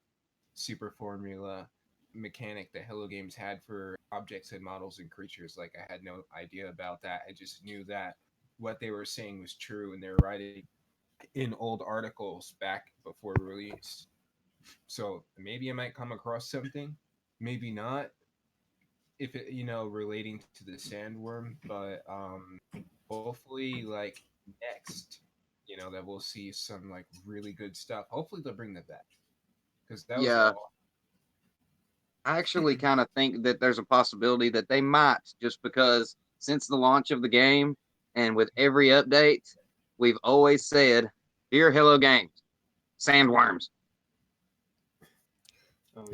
super formula mechanic that Hello Games had for objects and models and creatures. Like I had no idea about that. I just knew that what they were saying was true, and they're writing in old articles back before release. So maybe I might come across something, maybe not. If it, relating to the sandworm, but hopefully, like next, that we'll see some like really good stuff. Hopefully, they'll bring that back because that was all. I actually kind of think that there's a possibility that they might, just because since the launch of the game and with every update, we've always said, "Dear Hello Games, sandworms."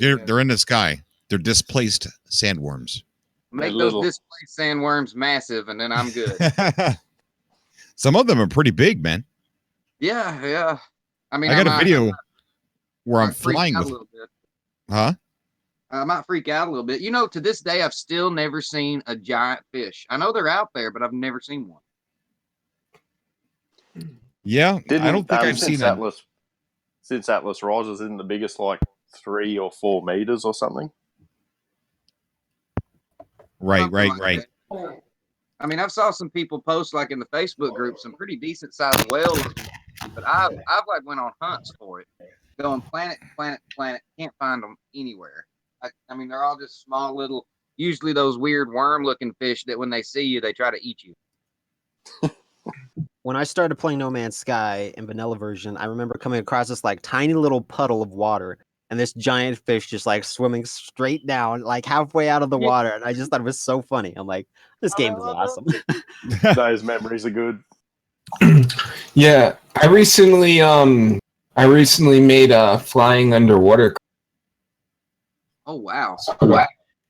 They're in the sky. They're displaced sandworms. Make those displaced sandworms massive, and then I'm good. Some of them are pretty big, man. Yeah. I mean, I got a video where I'm flying with. Huh? I might freak out a little bit. To this day, I've still never seen a giant fish. I know they're out there, but I've never seen one. Yeah, I don't think I've seen that. Since Atlas Rises, isn't the biggest like 3 or 4 meters or something? Right. I mean, I've saw some people post like in the Facebook group some pretty decent sized whales, but I've like went on hunts for it, going planet to planet to planet, can't find them anywhere. I mean, they're all just small little, usually those weird worm looking fish that when they see you, they try to eat you. When I started playing No Man's Sky in vanilla version, I remember coming across this like tiny little puddle of water and this giant fish just like swimming straight down, like halfway out of the water. And I just thought it was so funny. I'm like, this game is awesome. Those memories are good. Yeah, I recently made a flying underwater. Oh wow!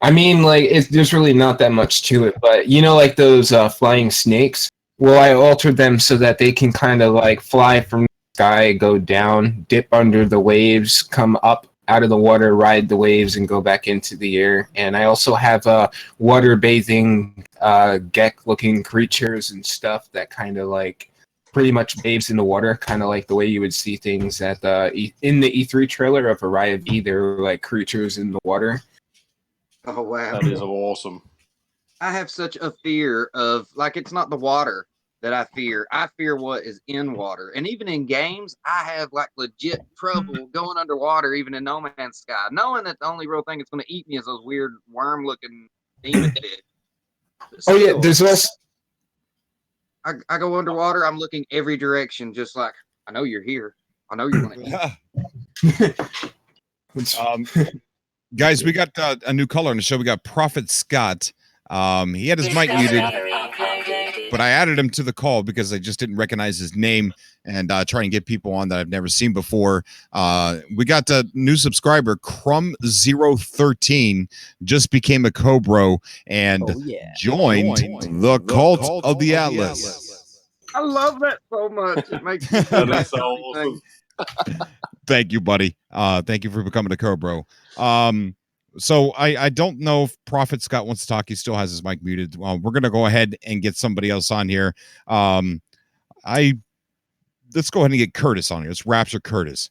I mean, like, there's really not that much to it, but like those flying snakes. Well, I altered them so that they can kind of like fly from the sky, go down, dip under the waves, come up out of the water, ride the waves, and go back into the air. And I also have water bathing gek-looking creatures and stuff that kind of like pretty much bathes in the water, kind of like the way you would see things at in the E3 trailer of Arrive E. They're like creatures in the water. Oh wow, That is awesome. I have such a fear of, like, it's not the water that I fear. I fear what is in water. And even in games, I have like legit trouble going underwater, even in No Man's Sky, knowing that the only real thing that's going to eat me is those weird worm looking demon fish. Oh yeah, there's less. I go underwater, I'm looking every direction, just like, I know you're here. I know you're going to eat. Guys, we got a new caller on the show. We got Prophet Scott. He had his mic muted, but I added him to the call because I just didn't recognize his name and try and get people on that I've never seen before. We got a new subscriber, Crumb013, just became a Cobra and joined the cult of the Atlas. I love that so much. It makes me That is so awesome. Thank you, buddy. Thank you for becoming a Cobra. So I don't know if Prophet Scott wants to talk. He still has his mic muted. We're gonna go ahead and get somebody else on here. Let's go ahead and get Curtis on here. Let's rapture Curtis.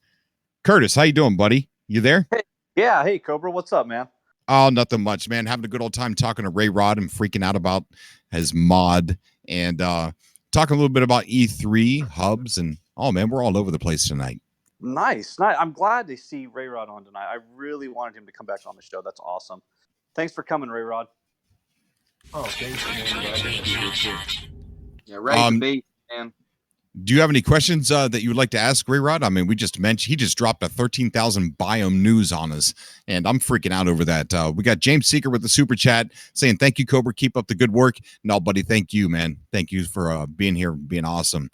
Curtis, how you doing, buddy? You there? Hey, yeah. Hey, Cobra. What's up, man? Oh, nothing much, man. Having a good old time talking to RayRod and freaking out about his mod and talking a little bit about E3 hubs and man, we're all over the place tonight. Nice. I'm glad to see RayRod on tonight. I really wanted him to come back on the show. That's awesome. Thanks for coming, RayRod. Oh, thanks, man. Yeah, Ray's a beast, man. Do you have any questions that you would like to ask RayRod? I mean, we just mentioned he just dropped a 13,000 biome news on us, and I'm freaking out over that. We got James Seeker with the super chat saying, "Thank you, Cobra. Keep up the good work." No, buddy, thank you, man. Thank you for being here, being awesome.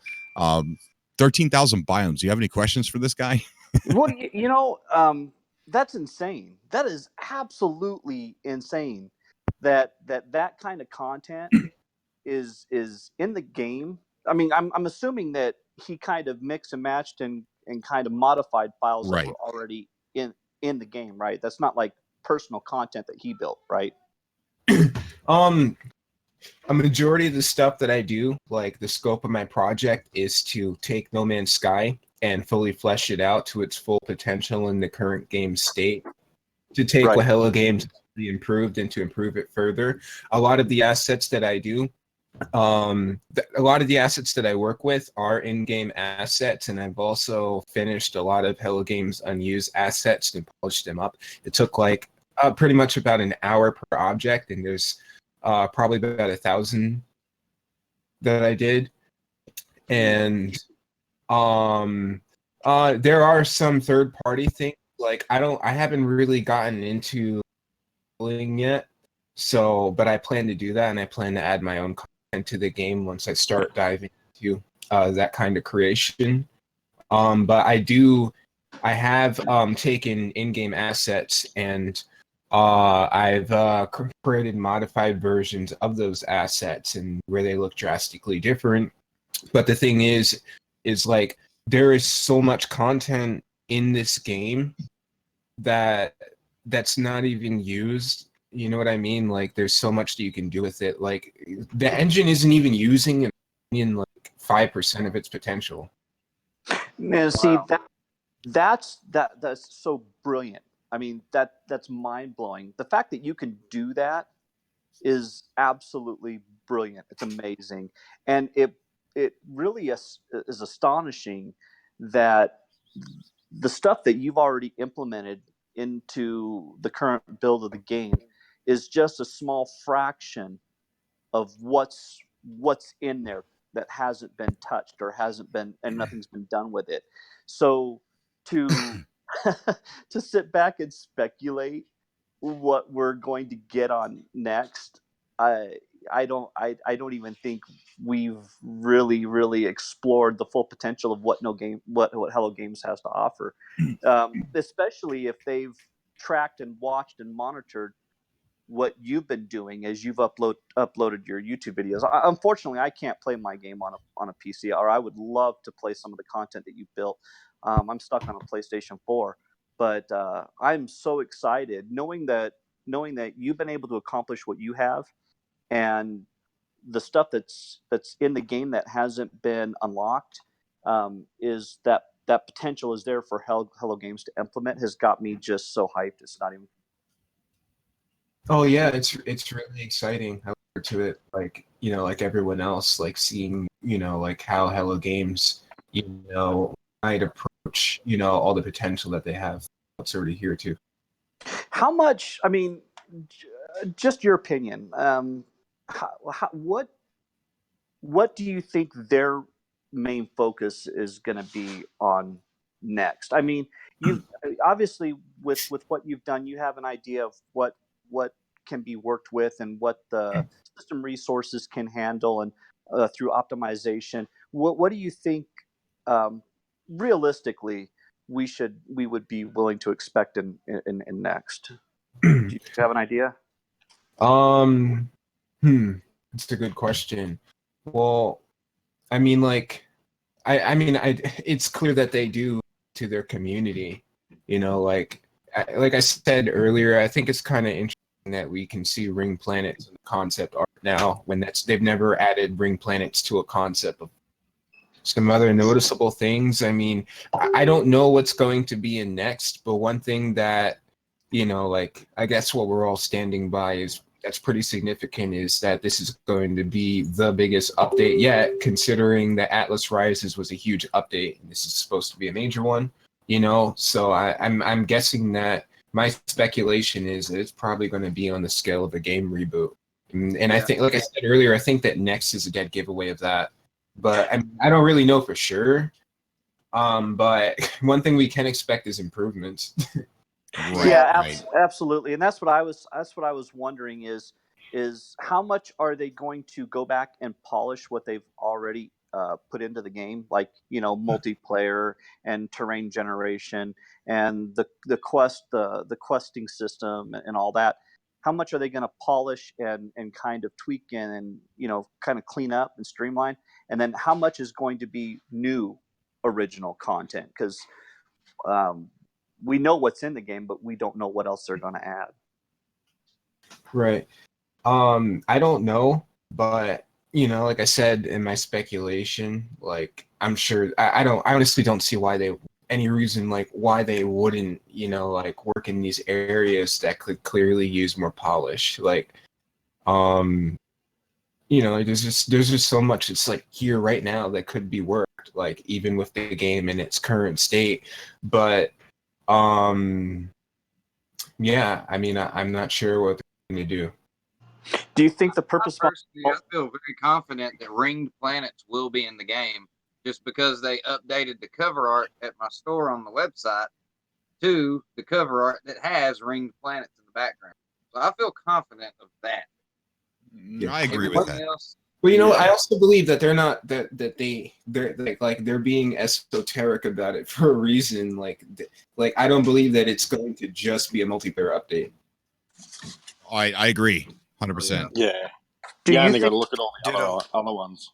13,000 biomes. Do you have any questions for this guy? Well, that's insane. That is absolutely insane. That kind of content is in the game. I mean, I'm assuming that he kind of mixed and matched and kind of modified files that were already in the game, right? That's not like personal content that he built, right? A majority of the stuff that I do, like the scope of my project, is to take No Man's Sky and fully flesh it out to its full potential in the current game state. To take what Hello Games improved and to improve it further. A lot of the assets that I do, a lot of the assets that I work with are in-game assets, and I've also finished a lot of Hello Games unused assets and polished them up. It took like pretty much about an hour per object, and there's probably about 1,000 that I did. And there are some third-party things. Like I haven't really gotten into yet. So, but I plan to do that, and I plan to add my own content to the game once I start diving into that kind of creation. But I have taken in-game assets and I've created modified versions of those assets and where they look drastically different. But the thing is like there is so much content in this game that's not even used. You know what I mean? Like there's so much that you can do with it. Like the engine isn't even using in like 5% of its potential. Now, see that's so brilliant. I mean, that's mind blowing. The fact that you can do that is absolutely brilliant. It's amazing, and it really is astonishing that the stuff that you've already implemented into the current build of the game is just a small fraction of what's in there that hasn't been touched or hasn't been, and nothing's been done with it. So to to sit back and speculate what we're going to get on next, I don't even think we've really explored the full potential of what Hello Games has to offer, especially if they've tracked and watched and monitored what you've been doing as you've uploaded your YouTube videos. Unfortunately, I can't play my game on a PC, or I would love to play some of the content that you built. I'm stuck on a PlayStation 4, but I'm so excited knowing that you've been able to accomplish what you have, and the stuff that's in the game that hasn't been unlocked, is that potential is there for Hello Games to implement, has got me just so hyped. It's not even. Oh yeah, it's really exciting. I look forward to it, like, you know, like everyone else, like seeing, you know, like how Hello Games, you know, might approach, you know, all the potential that they have. It's already here too. How much? I mean, just your opinion. What do you think their main focus is going to be on next? I mean, you obviously with what you've done, you have an idea of what can be worked with and what the system resources can handle, and through optimization. What do you think realistically we would be willing to expect in next? Do you have an idea? It's a good question. Well, I mean, like, it's clear that they do to their community, you know, like I said earlier, I think it's kind of interesting that we can see ring planets in concept art now, when they've never added ring planets to a concept of some other noticeable things. I mean, I don't know what's going to be in next, but one thing that, you know, like, I guess what we're all standing by is that's pretty significant, is that this is going to be the biggest update yet, considering that Atlas Rises was a huge update and this is supposed to be a major one, you know. So I'm guessing that my speculation is that it's probably going to be on the scale of a game reboot. And yeah. I think, like I said earlier, I think that next is a dead giveaway of that. But I don't really know for sure. But one thing we can expect is improvements. Right, yeah, absolutely, and that's what I was wondering is how much are they going to go back and polish what they've already put into the game, like, you know, multiplayer and terrain generation and the questing system and all that. How much are they going to polish and kind of tweak and, you know, kind of clean up and streamline, and then how much is going to be new original content? Because we know what's in the game, but we don't know what else they're going to add. Right. I don't know, but, you know, like I said in my speculation, like, I'm sure I honestly don't see any reason like why they wouldn't, you know, like work in these areas that could clearly use more polish. Like, you know, like there's just so much it's like here right now that could be worked, like even with the game in its current state. But yeah, I mean, I'm not sure what they're going to do. Do you think the purpose? I feel very confident that ringed planets will be in the game, just because they updated the cover art at my store on the website to the cover art that has ringed planets in the background. So I feel confident of that. Yeah, I agree with that. Well, you know, I also believe that they're not they're like they're being esoteric about it for a reason. Like I don't believe that it's going to just be a multiplayer update. I agree, 100%. Yeah. You only got to look at all the other ones.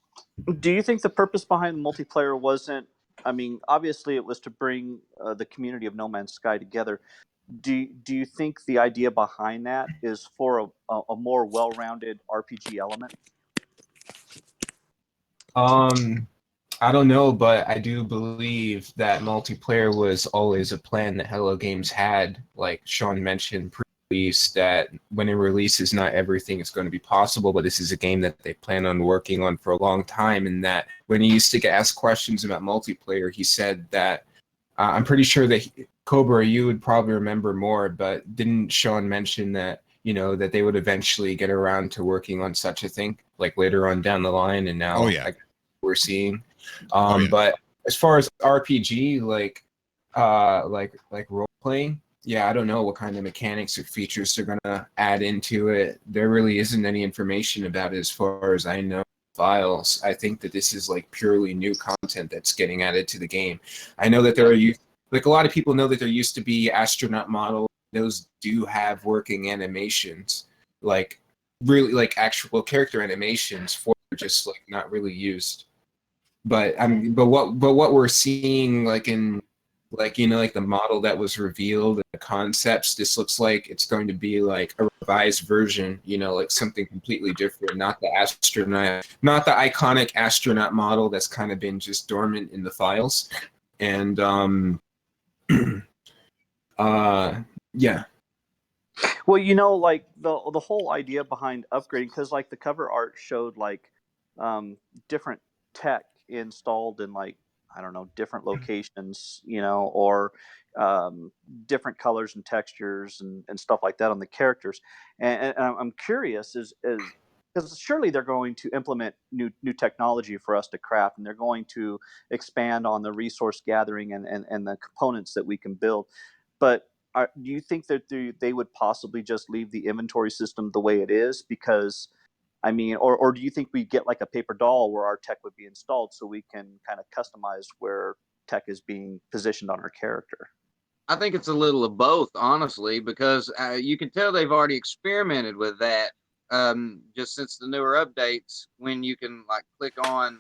Do you think the purpose behind multiplayer wasn't? I mean, obviously it was to bring the community of No Man's Sky together. Do you think the idea behind that is for a more well-rounded RPG element? I don't know, but I do believe that multiplayer was always a plan that Hello Games had. Like Sean mentioned pre-release, that when it releases, not everything is going to be possible, but this is a game that they plan on working on for a long time. And that when he used to get asked questions about multiplayer, he said that I'm pretty sure that Cobra, you would probably remember more, but didn't Sean mention that, you know, that they would eventually get around to working on such a thing, like later on down the line, and now we're seeing. But as far as RPG, like role playing, yeah, I don't know what kind of mechanics or features they're gonna add into it. There really isn't any information about it as far as I know. Files. I think that this is like purely new content that's getting added to the game. I know that there are like a lot of people know that there used to be astronaut models. Those do have working animations. like really like actual character animations for just like not really used. But what we're seeing like in like, you know, like the model that was revealed and the concepts, this looks like it's going to be like a revised version, you know, like something completely different, not the iconic astronaut model that's kind of been just dormant in the files. And yeah. Well, you know, like the whole idea behind upgrading, because like the cover art showed like different tech installed in like, I don't know, different locations, you know, or different colors and textures and stuff like that on the characters. And I'm curious is because surely they're going to implement new technology for us to craft, and they're going to expand on the resource gathering and the components that we can build. But do you think that they would possibly just leave the inventory system the way it is? Because, I mean, or do you think we get like a paper doll where our tech would be installed so we can kind of customize where tech is being positioned on our character? I think it's a little of both, honestly, because you can tell they've already experimented with that just since the newer updates, when you can like click on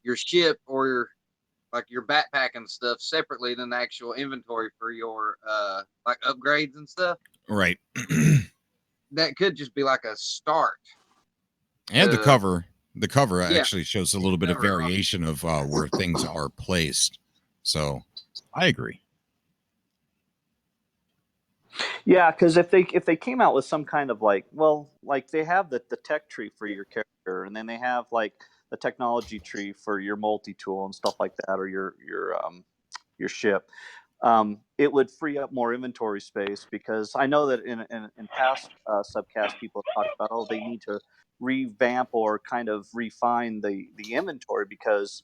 your ship or your backpack and stuff separately than the actual inventory for your like upgrades and stuff. Right. That could just be like a start. And the cover yeah, actually shows a little bit of variation of where things are placed. So I agree. Yeah, because if they came out with some kind of like, well, like they have the tech tree for your character, and then they have like the technology tree for your multi tool and stuff like that, or your ship. It would free up more inventory space, because I know that in past subcasts people have talked about, oh, they need to revamp or kind of refine the inventory because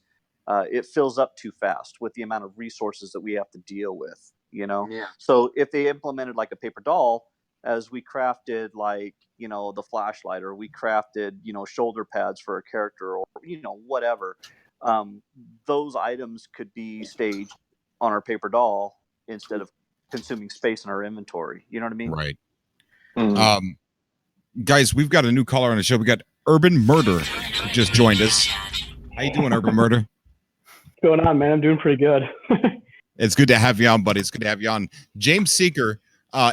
it fills up too fast with the amount of resources that we have to deal with, you know? Yeah. So if they implemented like a paper doll, as we crafted like, you know, the flashlight, or we crafted, you know, shoulder pads for a character, or, you know, whatever, those items could be staged on our paper doll instead of consuming space in our inventory. You know what I mean? Right. Guys, we've got a new caller on the show. We got Urban Murder who just joined us. How you doing, Urban Murder? What's going on, man? I'm doing pretty good. It's good to have you on, buddy. It's good to have you on. James Seeker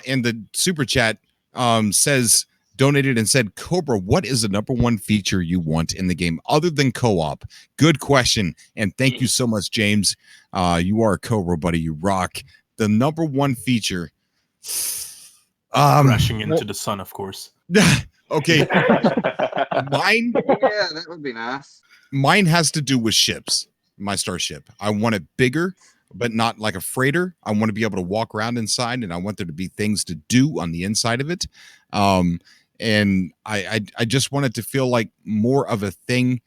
in the super chat says, donated and said, Cobra, what is the number one feature you want in the game other than co-op? Good question. And thank you so much, James. You are a Cobra, buddy. You rock. The number one feature. Crashing into the sun, of course. Okay. Mine. Yeah, that would be nice. Mine has to do with ships. My starship. I want it bigger, but not like a freighter. I want to be able to walk around inside, and I want there to be things to do on the inside of it. And I just want it to feel like more of a thing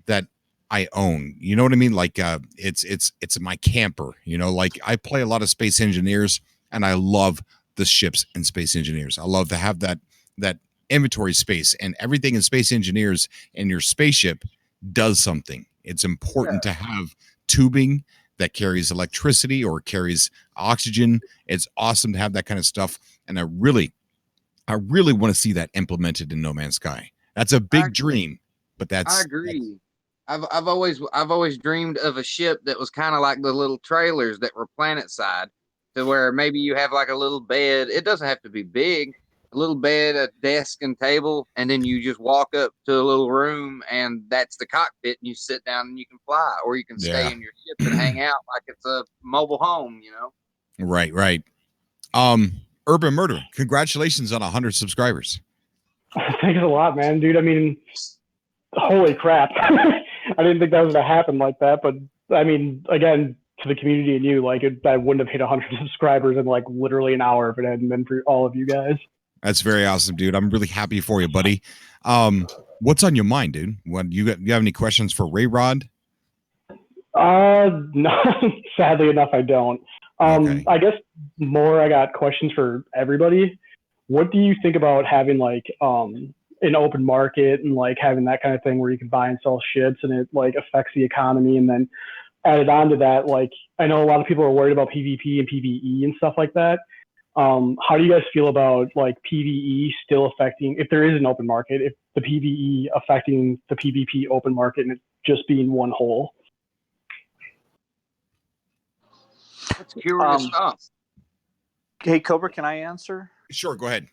that I own. You know what I mean? Like it's my camper. You know, like I play a lot of Space Engineers, and I love the ships in Space Engineers. I love to have that inventory space, and everything in Space Engineers and your spaceship does something. It's important to have tubing that carries electricity or carries oxygen. It's awesome to have that kind of stuff, and I really want to see that implemented in No Man's Sky. That's a big dream, but I agree. I've always dreamed of a ship that was kind of like the little trailers that were planet side, to where maybe you have like a little bed. It doesn't have to be big. A little bed, a desk, and table, and then you just walk up to a little room, and that's the cockpit, and you sit down and you can fly, or you can stay in your ship and hang out like it's a mobile home, you know? Right. Urban Murder, congratulations on 100 subscribers. Thanks a lot, man, dude. I mean, holy crap. I didn't think that was going to happen like that, but I mean, again, to the community and you, like, I wouldn't have hit 100 subscribers in like literally an hour if it hadn't been for all of you guys. That's very awesome, dude. I'm really happy for you, buddy. What's on your mind, dude? What you have any questions for RayRod? No, sadly enough, I don't. Okay. I guess I got questions for everybody. What do you think about having like an open market and like having that kind of thing where you can buy and sell ships and it like affects the economy? And then added on to that, like I know a lot of people are worried about PvP and PvE and stuff like that. How do you guys feel about like PvE still affecting, if there is an open market, if the PvE affecting the PvP open market and it just being one whole? That's curious stuff. Hey, Cobra, can I answer? Sure, go ahead.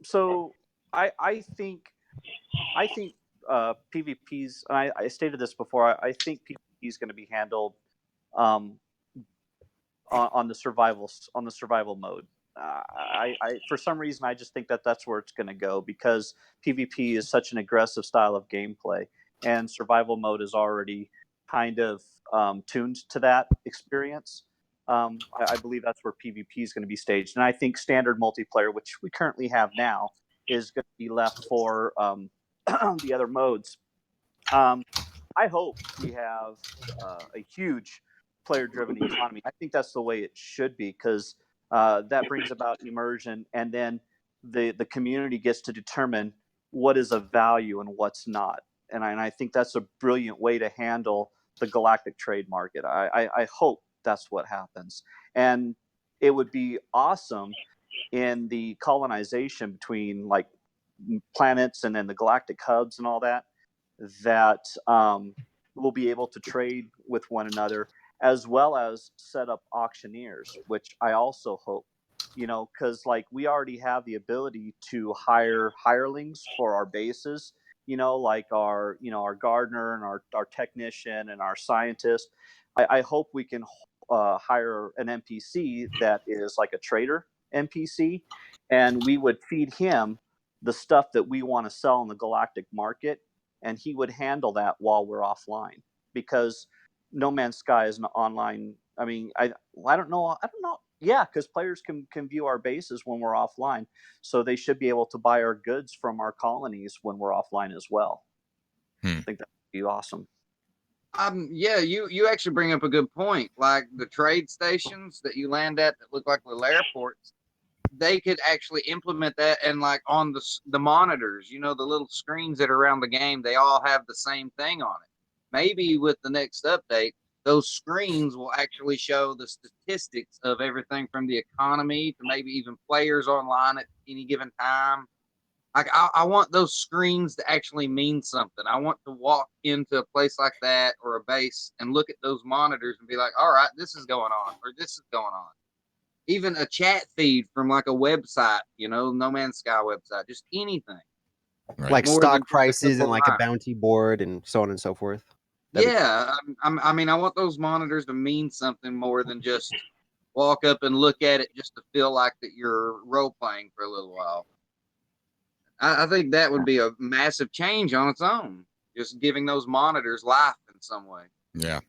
So I think PvPs, and I stated this before. I think PvP is going to be handled on the survival mode. I for some reason I just think that that's where it's going to go, because PvP is such an aggressive style of gameplay, and survival mode is already kind of tuned to that experience. I believe that's where PvP is going to be staged, and I think standard multiplayer, which we currently have now, is going to be left for the other modes. I hope we have a huge player-driven economy. I think that's the way it should be, because that brings about immersion, and then the community gets to determine what is of value and what's not. And I think that's a brilliant way to handle the galactic trade market. I hope that's what happens. And it would be awesome in the colonization between like planets and then the galactic hubs and all that, that we'll be able to trade with one another, as well as set up auctioneers, which I also hope, because like we already have the ability to hire hirelings for our bases, like our gardener and our technician and our scientist. I hope we can hire an NPC that is like a trader NPC, and we would feed him the stuff that we want to sell in the galactic market, and he would handle that while we're offline, because No Man's Sky is an online. I mean, I don't know. Yeah, because players can view our bases when we're offline, so they should be able to buy our goods from our colonies when we're offline as well. I think that would be awesome. Yeah, you actually bring up a good point. Like the trade stations that you land at that look like little airports, they could actually implement that, and like on the monitors, the little screens that are around the game, they all have the same thing on it. Maybe with the next update, those screens will actually show the statistics of everything from the economy to maybe even players online at any given time. Like I want those screens to actually mean something. I want to walk into a place like that or a base and look at those monitors and be like, all right, this is going on, or this is going on. Even a chat feed from like a website, No Man's Sky website, just anything. Right. Like more stock prices and like a bounty board and so on and so forth. Yeah, I mean, I want those monitors to mean something more than just walk up and look at it just to feel like that you're role playing for a little while. I think that would be a massive change on its own, just giving those monitors life in some way. Yeah.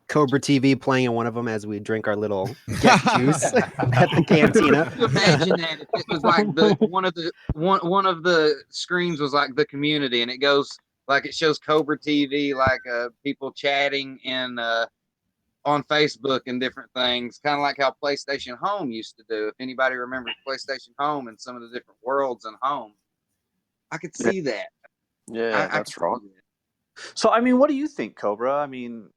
Cobra TV playing in one of them as we drink our little get juice at the cantina. Imagine that if it was like one of the screens was like the community, and it goes like it shows Cobra TV, like people chatting in on Facebook and different things, kind of like how PlayStation Home used to do. If anybody remembers PlayStation Home and some of the different worlds and home, I could see that. Yeah, that's right. So, I mean, what do you think, Cobra? I mean,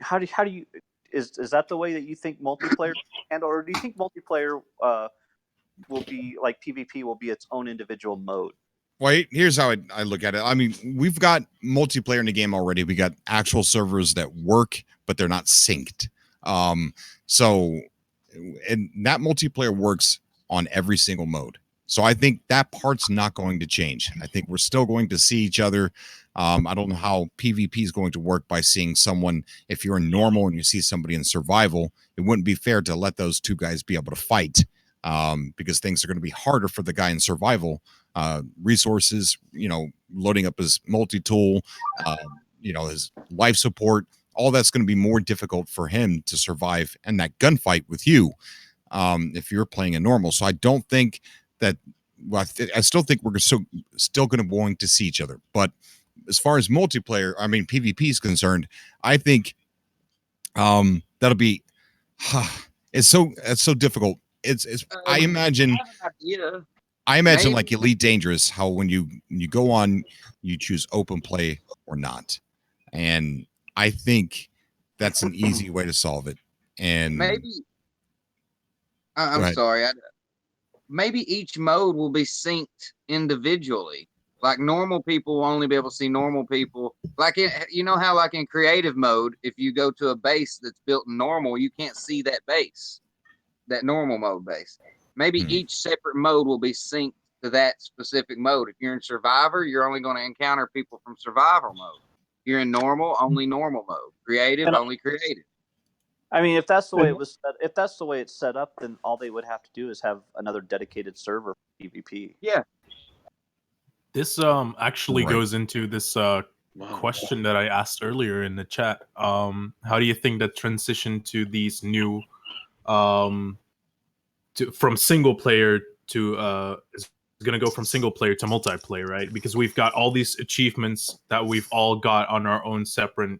how do you is that the way that you think multiplayer handle, or do you think multiplayer will be like PvP will be its own individual mode? Well, here's how I look at it. I mean, we've got multiplayer in the game already. We got actual servers that work, but they're not synced. So, and that multiplayer works on every single mode. So I think that part's not going to change. I think we're still going to see each other. I don't know how PvP is going to work by seeing someone. If you're in normal and you see somebody in survival, it wouldn't be fair to let those two guys be able to fight, because things are going to be harder for the guy in survival. Resources, loading up his multi-tool, his life support, all that's going to be more difficult for him to survive in that gunfight with you, if you're playing a normal. So I don't think that, I still think we're still going to want to see each other. But as far as multiplayer, I mean, PvP is concerned, I think that'll be, it's so difficult. I imagine Maybe. like Elite Dangerous, how when you go on, you choose open play or not. And I think that's an easy way to solve it. And I'm sorry. Maybe each mode will be synced individually. Like normal people will only be able to see normal people. Like you know how like in creative mode, if you go to a base that's built in normal, you can't see that base, that normal mode base. Maybe each separate mode will be synced to that specific mode. If you're in survivor, you're only going to encounter people from survival mode. If you're in normal, only normal mode. Creative, only creative. I mean, if that's the way it's set up, then all they would have to do is have another dedicated server for PvP. Yeah. This actually goes into this question that I asked earlier in the chat. How do you think that transition to these new from single player to is going to go from single player to multiplayer, right? Because we've got all these achievements that we've all got on our own separate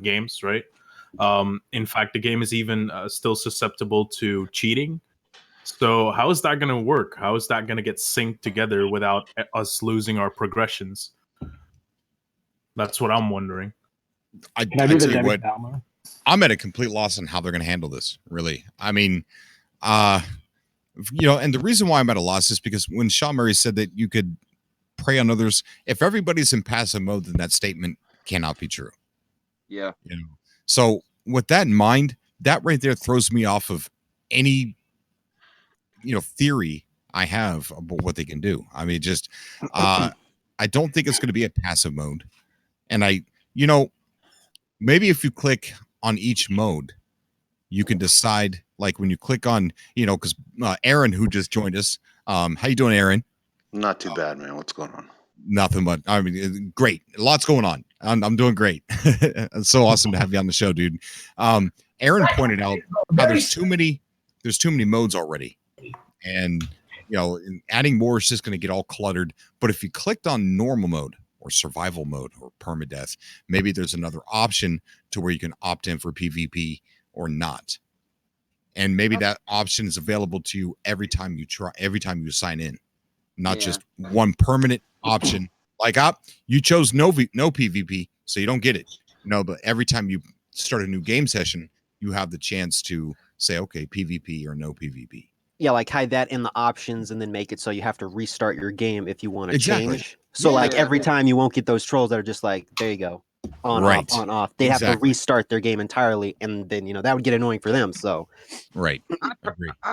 games, right? In fact, the game is even still susceptible to cheating. So how is that going to work? How is that going to get synced together without us losing our progressions? That's what I'm wondering. I tell you what, I'm at a complete loss on how they're going to handle this, really. I mean, and the reason why I'm at a loss is because when Sean Murray said that you could prey on others, if everybody's in passive mode, then that statement cannot be true. Yeah. So with that in mind, that right there throws me off of any theory I have about what they can do. I mean, just I don't think it's going to be a passive mode. And maybe if you click on each mode, you can decide, like when you click on, because Aaron, who just joined us, how you doing, Aaron? Not too bad, man. What's going on? Nothing but, I mean, great. Lots going on. I'm doing great. It's so awesome to have you on the show, dude. Aaron pointed out how there's too many modes already. And, adding more is just going to get all cluttered. But if you clicked on normal mode or survival mode or permadeath, maybe there's another option to where you can opt in for PvP or not. And maybe that option is available to you every time you sign in, not just one permanent option. Like you chose no PvP, so you don't get it. But every time you start a new game session, you have the chance to say, okay, PvP or no PvP. Yeah, like hide that in the options and then make it so you have to restart your game if you want to Exactly. change. So every time you won't get those trolls that are just like, there you go, on off. They have to restart their game entirely, and then that would get annoying for them. So I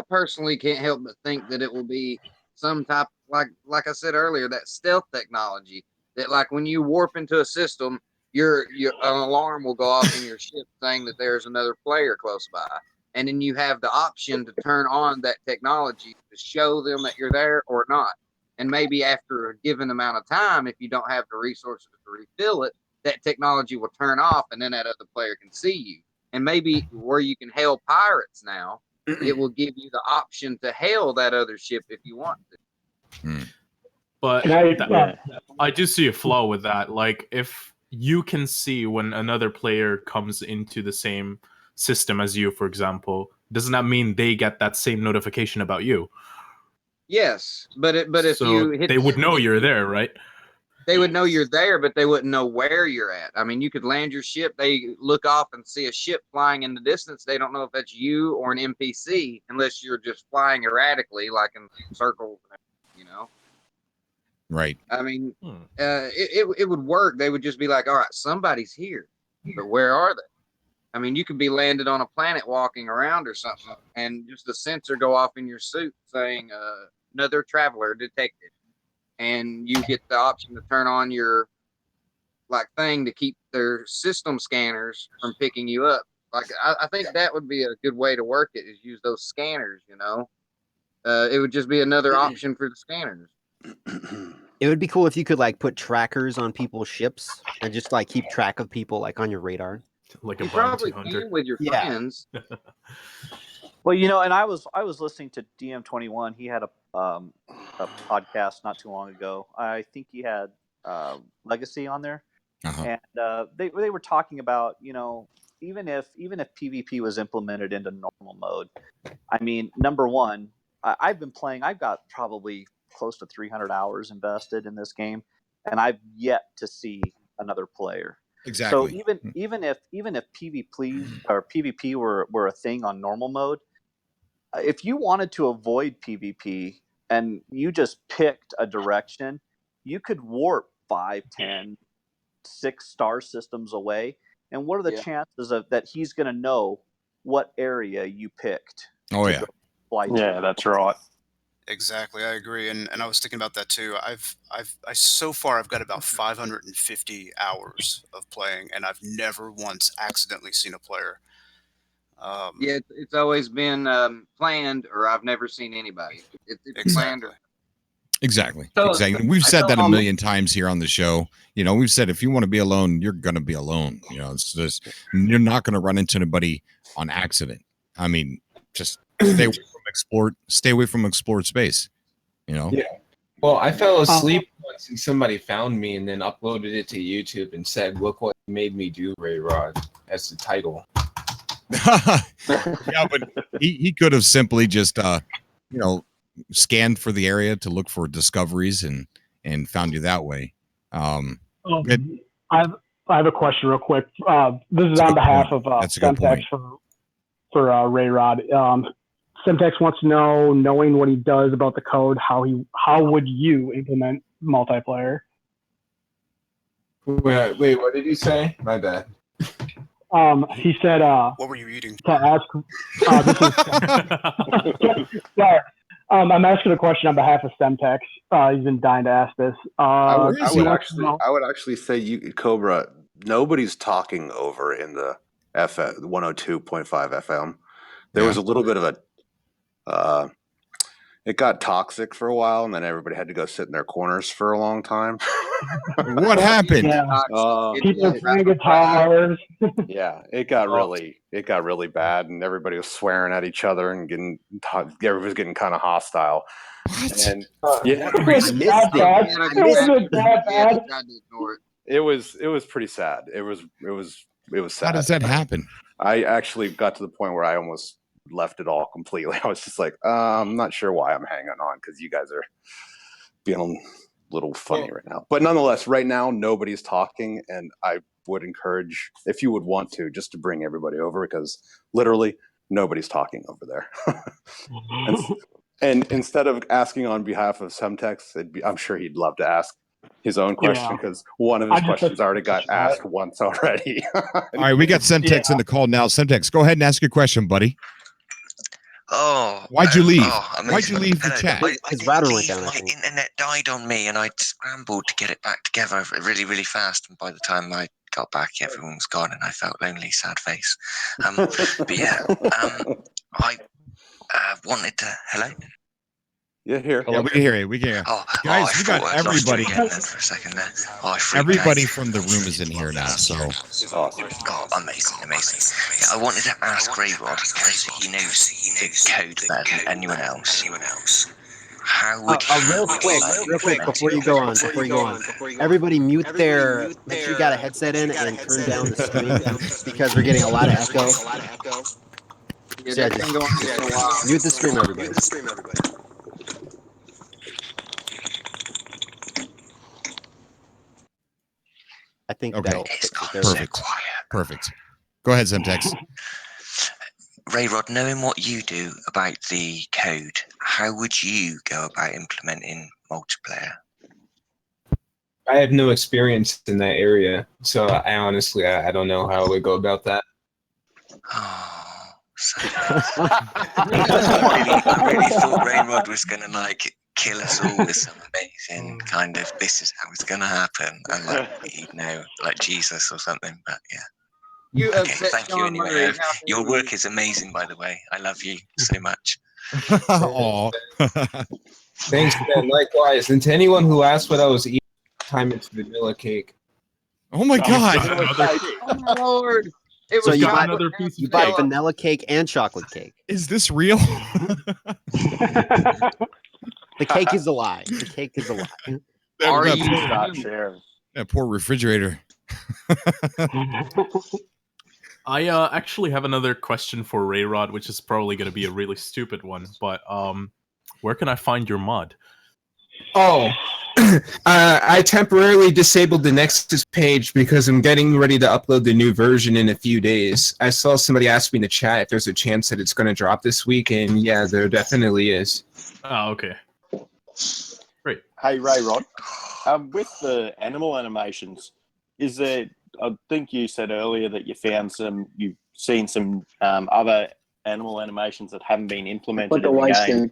personally can't help but think that it will be some type, like I said earlier, that stealth technology that, like, when you warp into a system, your an alarm will go off in your ship saying that there's another player close by. And then you have the option to turn on that technology to show them that you're there or not. And maybe after a given amount of time, if you don't have the resources to refill it, that technology will turn off and then that other player can see you. And maybe where you can hail pirates now, it will give you the option to hail that other ship if you want to. But I do see a flaw with that. Like, if you can see when another player comes into the same system as you, for example, doesn't that mean they get that same notification about you? Yes, but if they would know you're there, right? They would know you're there, but they wouldn't know where you're at. I mean, you could land your ship, they look off and see a ship flying in the distance. They don't know if that's you or an NPC unless you're just flying erratically, like in circles, Right. I mean, it would work. They would just be like, all right, somebody's here, but where are they? I mean, you could be landed on a planet walking around or something, and just a sensor go off in your suit saying another traveler detected. And you get the option to turn on your thing to keep their system scanners from picking you up. Like, I think that would be a good way to work it, is use those scanners, It would just be another option for the scanners. It would be cool if you could put trackers on people's ships and just keep track of people on your radar. Like a bounty hunter with your friends. Well, and I was listening to DM21. He had a podcast not too long ago. I think he had Legacy on there, and they were talking about even if PvP was implemented into normal mode. I mean, number one, I've been playing. I've got probably close to 300 hours invested in this game, and I've yet to see another player. Exactly. So even if PvP or PvP were a thing on normal mode, if you wanted to avoid PvP and you just picked a direction, you could warp 5, 10, 6 star systems away. And what are the chances of that he's going to know what area you picked? Oh yeah, fly to? Yeah, that's right. Exactly, I agree, and I was thinking about that too. So far I've got about 550 hours of playing, and I've never once accidentally seen a player. Yeah, it's always been planned, or I've never seen anybody. It's planned. Exactly. So- Exactly. We've I said tell that a them- million times here on the show. You know, we've said if you want to be alone, you're going to be alone. You know, it's just you're not going to run into anybody on accident. I mean, just stay away from explored space. You know. Yeah. Well, I fell asleep once and somebody found me and then uploaded it to YouTube and said, "Look what you made me do, RayRod," as the title. Yeah, but he could have simply just scanned for the area to look for discoveries and found you that way. I have a question real quick. This is on behalf of Semtex for RayRod. Semtex wants to know, knowing what he does about the code, how would you implement multiplayer? Wait, what did he say? My bad. He said, what were you eating? To ask, sorry. I'm asking a question on behalf of Semtex. He's been dying to ask this. I would actually say Cobra, nobody's talking over in the 102.5 FM. There was a little bit of a it got toxic for a while, and then everybody had to go sit in their corners for a long time. What happened? People playing guitars. Yeah, it got really bad, and everybody was swearing at each other and everybody was getting kind of hostile. And it was pretty sad. It was sad. How does that happen? I actually got to the point where I almost left it all completely. I was just like, I'm not sure why I'm hanging on, because you guys are being a little funny right now. But nonetheless, right now nobody's talking, and I would encourage, if you would want to, just to bring everybody over, because literally nobody's talking over there. and instead of asking on behalf of Semtex, I'm sure he'd love to ask his own question, because one of his questions already got asked once already. All right, we got Semtex in the call now. Semtex, go ahead and ask your question, buddy. Oh, why'd you leave? Amazing. Why'd you leave the chat? His router went down. My internet died on me, and I scrambled to get it back together really, really fast. And by the time I got back, everyone was gone, and I felt lonely, sad face. But yeah, I wanted to. Hello. Yeah, here. Yeah, we can hear you. We can hear you. Guys, we got everybody. For a second there. Everybody from the room is in here now. So, amazing. Yeah, I wanted to ask RayRod, because he knows the code better than anyone else. How would real quick before you go on, everybody make sure you got a headset in and turn down the stream, because we're getting a lot of echo. Yeah, Mute the stream, everybody. I think that'll fix it. Perfect. Go ahead, Semtex. RayRod, knowing what you do about the code, how would you go about implementing multiplayer? I have no experience in that area, so I honestly don't know how I would go about that. I really thought RayRod was gonna kill us all with some amazing kind of, this is how it's gonna happen, and he'd know, like Jesus or something. But yeah. Thank you anyway. Your work is amazing, by the way. I love you so much. Aw. Thanks, Ben. Likewise. And to anyone who asked what I was eating, time it's vanilla cake. Oh my God! Oh my Lord! It So was you bought vanilla cake and chocolate cake. Is this real? The cake is a lie. The cake is a lie. Are that, you not sharing? That poor refrigerator. I actually have another question for RayRod, which is probably going to be a really stupid one. But where can I find your mod? Oh, I temporarily disabled the Nexus page because I'm getting ready to upload the new version in a few days. I saw somebody ask me in the chat if there's a chance that it's going to drop this week, and yeah, there definitely is. Oh, okay. Great. Hey, RayRod, with the animal animations, is there? I think you said earlier that you've seen some other animal animations that haven't been implemented in the game.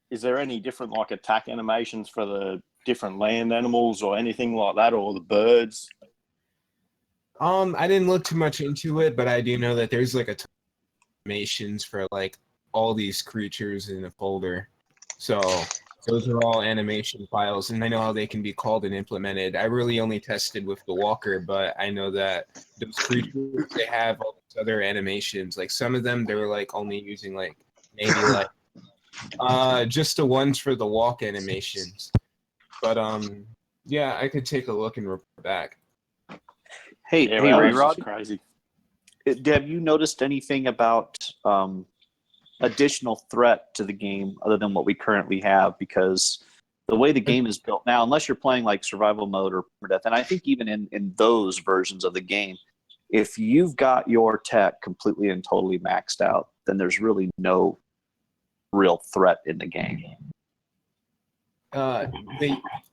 Is there any different like attack animations for the different land animals or anything like that, or the birds? I didn't look too much into it, but I do know that there's like a ton of animations for like all these creatures in a folder. So those are all animation files, and I know how they can be called and implemented. I really only tested with the walker, but I know that those creatures, they have all these other animations. Like some of them, they're like only using like maybe like just the ones for the walk animations. But yeah, I could take a look and report back. Hey, Yeah, hey, well, RayRod, that's crazy. have you noticed anything about additional threat to the game other than what we currently have? Because the way the game is built now, unless you're playing like survival mode or death, and I think even in those versions of the game, if you've got your tech completely and totally maxed out, then there's really no real threat in the game.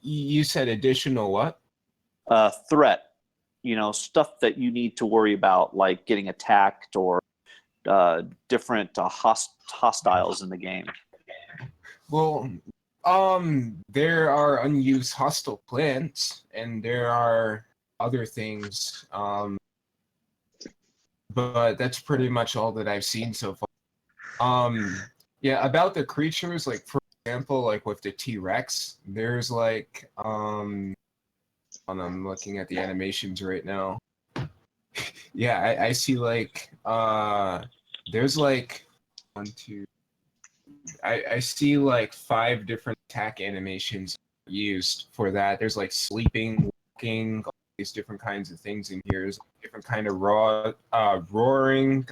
You said additional what? Threat. You know, stuff that you need to worry about, like getting attacked or different hostiles in the game. Well, there are unused hostile plants, and there are other things. But that's pretty much all that I've seen so far. Yeah, about the creatures, like for example, like with the T-Rex, there's like and I'm looking at the animations right now. Yeah, I see like there's like I see like 5 different attack animations used for that. There's like sleeping, walking, all these different kinds of things in here. There's different kind of roaring.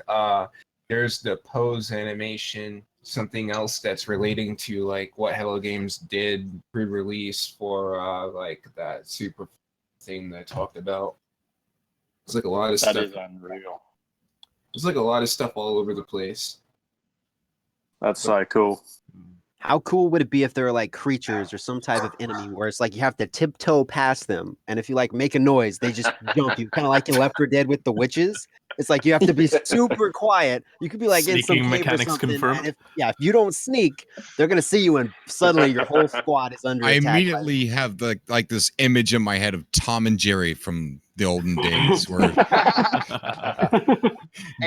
There's the pose animation. Something else that's relating to like what Hello Games did pre-release for like that super thing that I talked about. It's like a lot of stuff. That is unreal. There's like a lot of stuff all over the place. That's so cool. How cool would it be if there were like creatures or some type of enemy where it's like you have to tiptoe past them, and if you like make a noise, they just jump you, kind of like in Left 4 Dead with the witches. It's like you have to be super quiet. You could be like in some Sneaking cave or mechanics something, confirmed. and if you don't sneak, they're gonna see you, and suddenly your whole squad is under I attack. immediately have the like this image in my head of Tom and Jerry from the olden days, where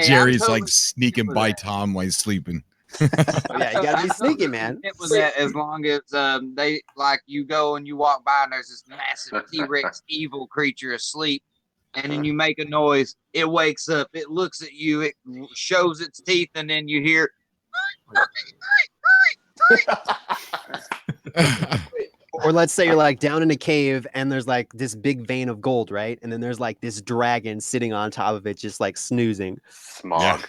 Jerry's totally like sneaking with by that. Tom while he's sleeping. Yeah, you gotta be sneaky, man. It was that as long as they like you go and you walk by and there's this massive T-Rex evil creature asleep, and then you make a noise, it wakes up, it looks at you, it shows its teeth, and then you hear. Or let's say you're like down in a cave and there's like this big vein of gold, right? And then there's like this dragon sitting on top of it, just like snoozing. Smog.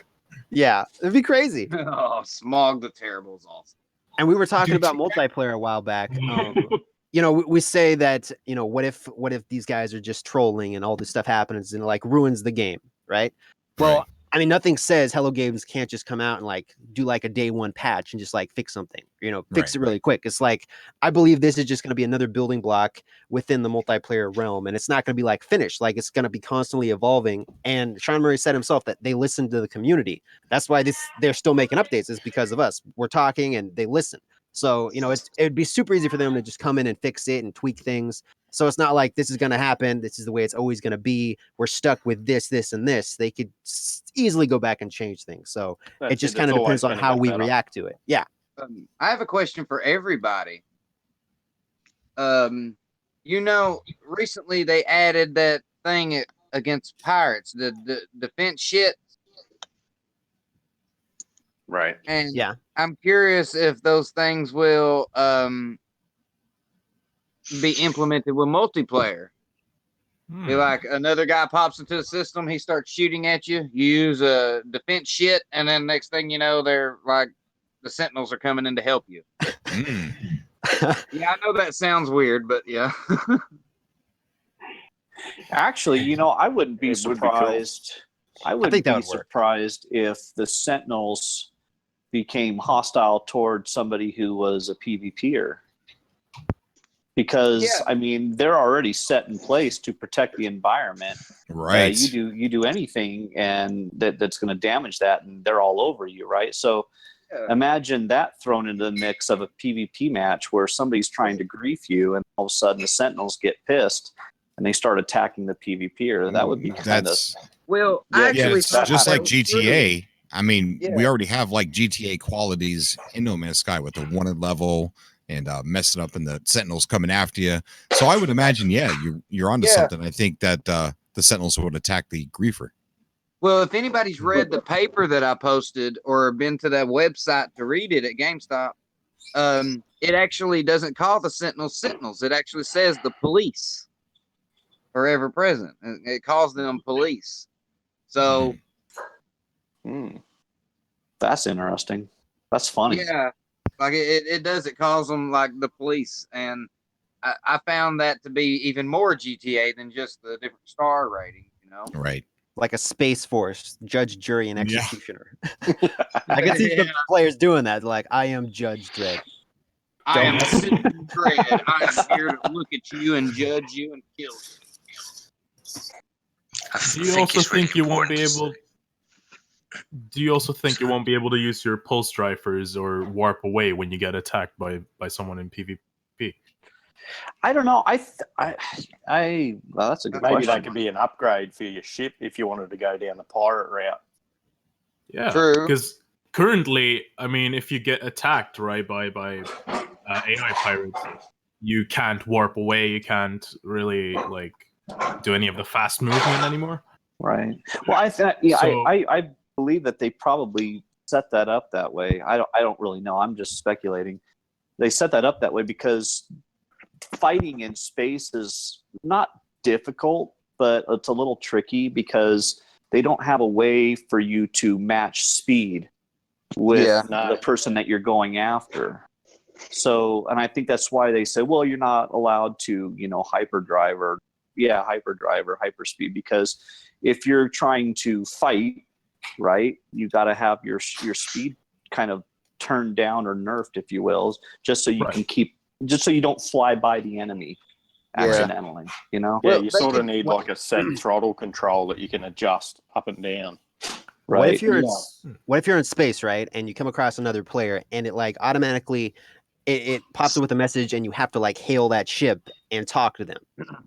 Yeah, it'd be crazy. Oh, Smog the Terrible is awesome. And we were talking about multiplayer a while back. You know, we say that, you know, what if these guys are just trolling and all this stuff happens and it like ruins the game, right? Well, I mean, nothing says Hello Games can't just come out and like do like a day 1 patch and just like fix something, you know, fix it really quick. It's like, I believe this is just going to be another building block within the multiplayer realm, and it's not going to be like finished. Like it's going to be constantly evolving. And Sean Murray said himself that they listen to the community. That's why they're still making updates, is because of us. We're talking and they listen. So, you know, it'd be super easy for them to just come in and fix it and tweak things. So it's not like this is going to happen. This is the way it's always going to be. We're stuck with this, and this. They could easily go back and change things. So it just kind of depends on how we react to it. Yeah. I have a question for everybody. You know, recently they added that thing against pirates, the defense shit. Right. And yeah, I'm curious if those things will be implemented with multiplayer. Be like another guy pops into the system, he starts shooting at you, you use a defense shit, and then next thing you know, they're like the Sentinels are coming in to help you. Mm. Yeah, I know that sounds weird, but yeah. Actually, you know, I wouldn't be It would be cool. surprised. I wouldn't think that be would work. surprised if the Sentinels became hostile towards somebody who was a PvPer. Because Yeah. I mean, they're already set in place to protect the environment. Right. You do anything, and that's going to damage that, and they're all over you, right? So imagine that thrown into the mix of a PvP match where somebody's trying to grief you, and all of a sudden the Sentinels get pissed and they start attacking the PvPer. That would be kind of well. Yeah, Actually, it's thought just that like was GTA. I mean, Yeah. we already have like GTA qualities in No Man's Sky with the wanted level and messing up and the Sentinels coming after you. So I would imagine, yeah, you're onto Yeah. something. I think that the Sentinels would attack the griefer. Well, if anybody's read the paper that I posted or been to that website to read it at GameStop, it actually doesn't call the Sentinels. It actually says the police are ever present. It calls them police. So, that's interesting. That's funny. yeah, like it does. It calls them like the police, and I found that to be even more GTA than just the different star rating. You know, Right. Like a space force, judge, jury, and Yeah. executioner. I can see some players doing that. Like, I am Judge Dredd. I am Don't- Citizen Dredd. I am here to look at you and judge you and kill you. Do you also think you won't be able? Do you also think you won't be able to use your pulse drivers or warp away when you get attacked by someone in PvP? I don't know. Well, that's a good Maybe question. that could be an upgrade for your ship if you wanted to go down the pirate route. Yeah, True. because currently, I mean, if you get attacked right by AI pirates, you can't warp away. You can't really like do any of the fast movement anymore. Right. Well, I believe that they probably set that up that way. I don't really know. I'm just speculating. They set that up that way because fighting in space is not difficult, but it's a little tricky because they don't have a way for you to match speed with the person that you're going after. So, and I think that's why they say, well, you're not allowed to, hyperdrive or hyperspeed, because if you're trying to fight, right, you got to have your speed kind of turned down or nerfed, if you will, just so you can just so you don't fly by the enemy accidentally, Yeah, Well, you sort of need like a set throttle control that you can adjust up and down. What if you're in space, right, and you come across another player and it like automatically it pops up with a message and you have to like hail that ship and talk to them,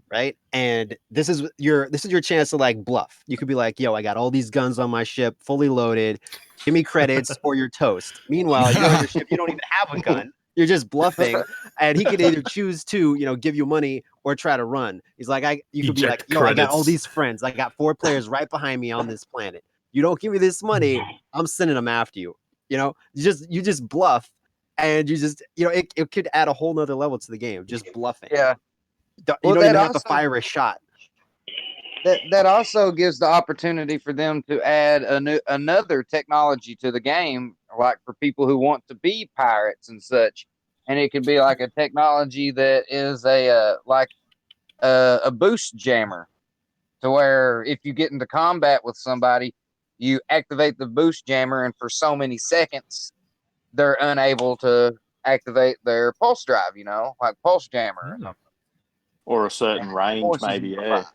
right? And this is your chance to like bluff. You could be like, yo, I got all these guns on my ship, fully loaded. Give me credits or you're toast. Meanwhile, you're on your ship, you don't even have a gun. You're just bluffing, and he could either choose to, give you money or try to run. He's like, you could be like, yo, I got all these friends. I got 4 players right behind me on this planet. You don't give me this money, I'm sending them after you. You just bluff, and you just, it could add a whole nother level to the game. Just bluffing. Yeah. You don't even have to fire a shot. That also gives the opportunity for them to add another technology to the game, like for people who want to be pirates and such. And it could be like a technology that is a boost jammer, to where if you get into combat with somebody, you activate the boost jammer, and for so many seconds, they're unable to activate their pulse drive. Like pulse jammer or something. Or a certain range, maybe. Yeah.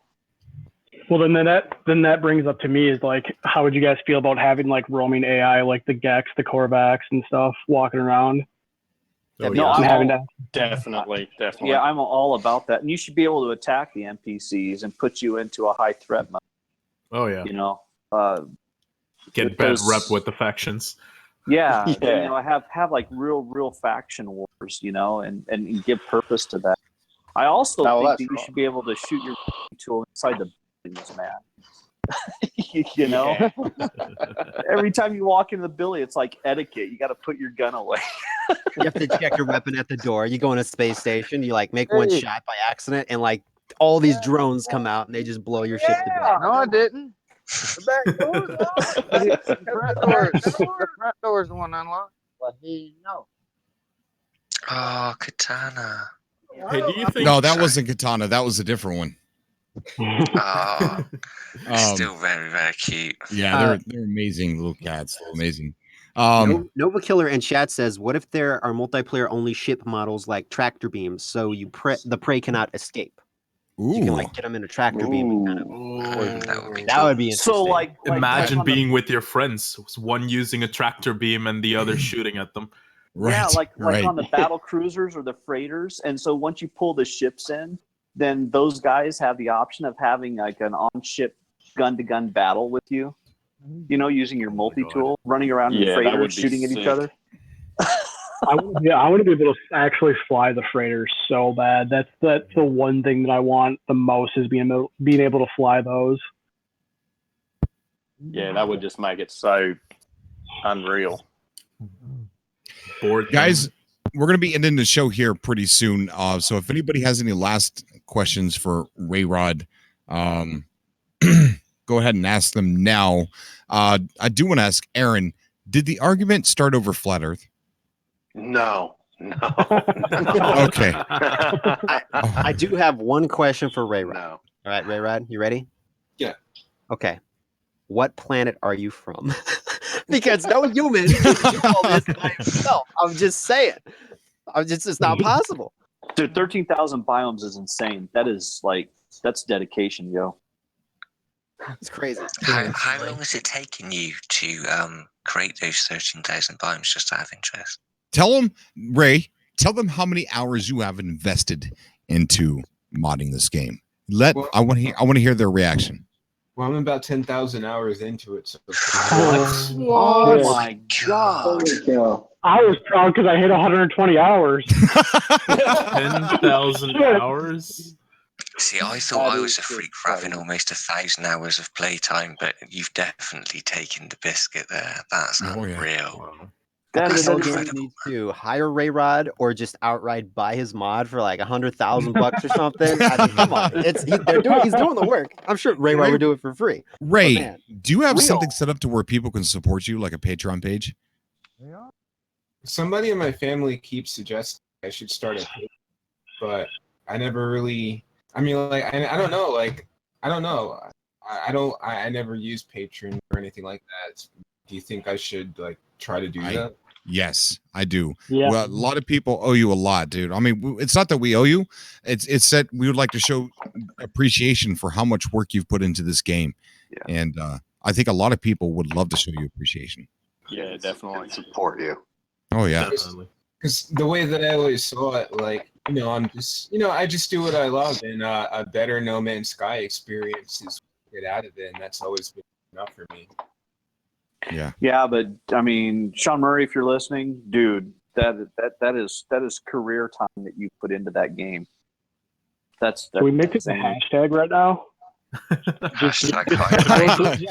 Well, then that brings up to me is like, how would you guys feel about having like roaming AI, like the Gex, the Korvax, and stuff walking around? Definitely. Yeah, I'm all about that. And you should be able to attack the NPCs and put you into a high threat mode. Oh yeah. Get bad rep with the factions. Yeah. I have like real faction wars, and give purpose to that. I also think that you should be able to shoot your tool inside the buildings, man. Every time you walk into the building, it's like etiquette. You got to put your gun away. You have to check your weapon at the door. You go in a space station, you like make one shot by accident, and like all these drones come out and they just blow your ship to bits. No, I didn't. The back door's locked. The front door's the one unlocked. no. Oh, Katana. Hey, do you think? No, that wasn't Katana. That was a different one. Oh, still very, very cute. Yeah, they're amazing little cats. They're amazing. Nova Killer in chat says, "What if there are multiplayer only ship models like tractor beams, so the prey cannot escape? So you can like get them in a tractor beam and kind of. That would be interesting. So like imagine on the- being with your friends, one using a tractor beam and the other shooting at them. Yeah, like on the battle cruisers or the freighters. And so once you pull the ships in, then those guys have the option of having like an on-ship gun-to-gun battle with you. You know, using your multi-tool, running around in freighters, shooting at each other. I want to be able to actually fly the freighters so bad. That's the one thing that I want the most is being able to fly those. Yeah, that would just make it so unreal. Guys, we're going to be ending the show here pretty soon. So if anybody has any last questions for RayRod, go ahead and ask them now. I do want to ask Aaron, did the argument start over Flat Earth? No. Okay. I do have one question for RayRod. No. All right, RayRod, you ready? Yeah. Okay. What planet are you from? Because no human can do all this by himself. I'm just saying. It's not possible. Dude, 13,000 biomes is insane. That's dedication, yo. It's crazy. How long has it taken you to create those 13,000 biomes, just out of interest? Tell them, Ray, tell them how many hours you have invested into modding this game. I want to hear their reaction. Well, I'm about 10,000 hours into it. So Oh my god! I was proud because I hit 120 hours. 10,000 hours. See, I thought I was a freak for having almost 1,000 hours of playtime, but you've definitely taken the biscuit there. That's unreal. I think Elgamer needs to hire RayRod or just outright buy his mod for like $100,000 or something. I mean, come on, he's doing the work. I'm sure RayRod would do it for free. Ray, do you have something set up to where people can support you, like a Patreon page? Somebody in my family keeps suggesting I should start a page, but I never really. I mean, like, I don't know. Like, I don't know. I never use Patreon or anything like that. Do you think I should like try to do that? Yes, I do. Yeah. Well, a lot of people owe you a lot, dude. I mean, it's not that we owe you. It's that we would like to show appreciation for how much work you've put into this game. Yeah. And I think a lot of people would love to show you appreciation. Yeah, definitely support you. Oh yeah. Because the way that I always saw it, like, I'm just, I just do what I love, and a better No Man's Sky experience is what I get out of it, and that's always been enough for me. Yeah. Yeah, but I mean, Sean Murray, if you're listening, dude, that is career time that you put into that game. That's Can we make this a hashtag right now?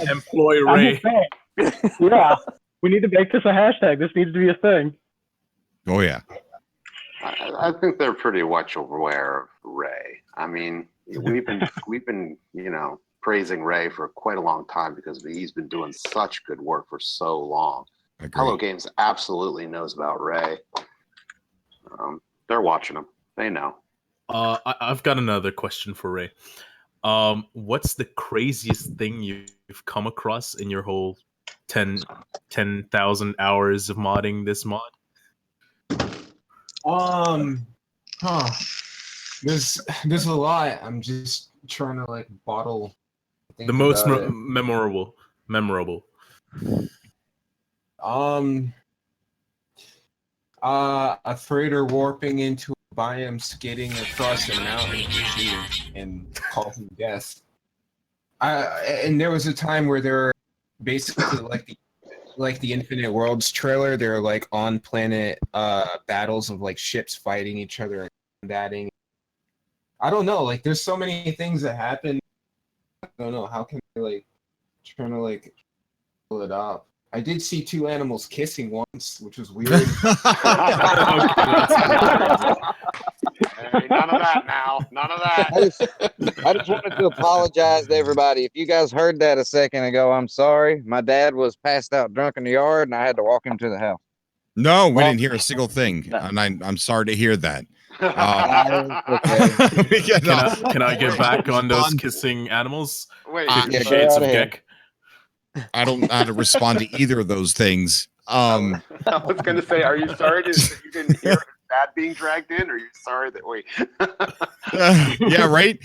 Employ Ray. Yeah, we need to make this a hashtag. This needs to be a thing. Oh yeah. I think they're pretty much aware of Ray. I mean, we've been praising Ray for quite a long time because he's been doing such good work for so long. Hello Games absolutely knows about Ray. They're watching him. They know. I've got another question for Ray. What's the craziest thing you've come across in your whole 10,000 hours of modding this mod? There's a lot. I'm just trying to like bottle the most memorable. A freighter warping into a biome, skidding across a mountain and causing death. And there was a time where there were basically like the Infinite Worlds trailer. They're like on planet battles of like ships fighting each other and combating. I don't know. Like, there's so many things that happen. I don't know. How can I like trying to like pull it up? I did see two animals kissing once, which was weird. Hey, none of that now. None of that. I just wanted to apologize to everybody. If you guys heard that a second ago, I'm sorry. My dad was passed out drunk in the yard, and I had to walk him to the house. No, we didn't hear a single thing, and I'm sorry to hear that. Can I get back on those kissing animals? Wait, 50 Shades of Geck. I don't know how to respond to either of those things. I was going to say, are you sorry that you didn't hear that being dragged in, or are you sorry that wait? Yeah, right.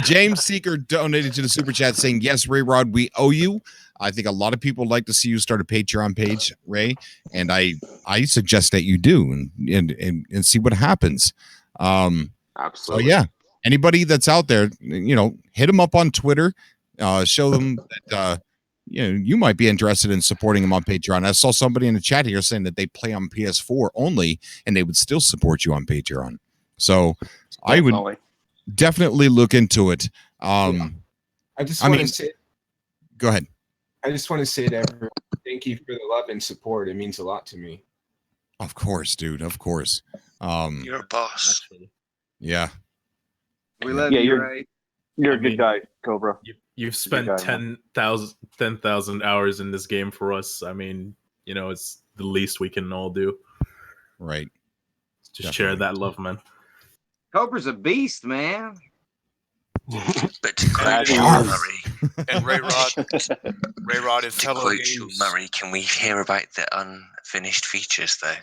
James Seeker donated to the super chat saying, "Yes, RayRod, we owe you." I think a lot of people like to see you start a Patreon page, Ray, and I suggest that you do and see what happens. Absolutely. So yeah, anybody that's out there, hit them up on Twitter, show them that you might be interested in supporting them on Patreon. I saw somebody in the chat here saying that they play on PS4 only, and they would still support you on Patreon. So I would definitely look into it. I just want to say, go ahead. I just want to say to everyone, thank you for the love and support. It means a lot to me. Of course, dude. Of course. You're a boss. Yeah. We love you, Ray. You're a good guy, Cobra. You've spent 10,000 hours in this game for us. I mean, it's the least we can all do. Right. Just share that love, man. Cobra's a beast, man. But to quote Sean Murray, and RayRod is to fellow quote games. Sean Murray, can we hear about the unfinished features though?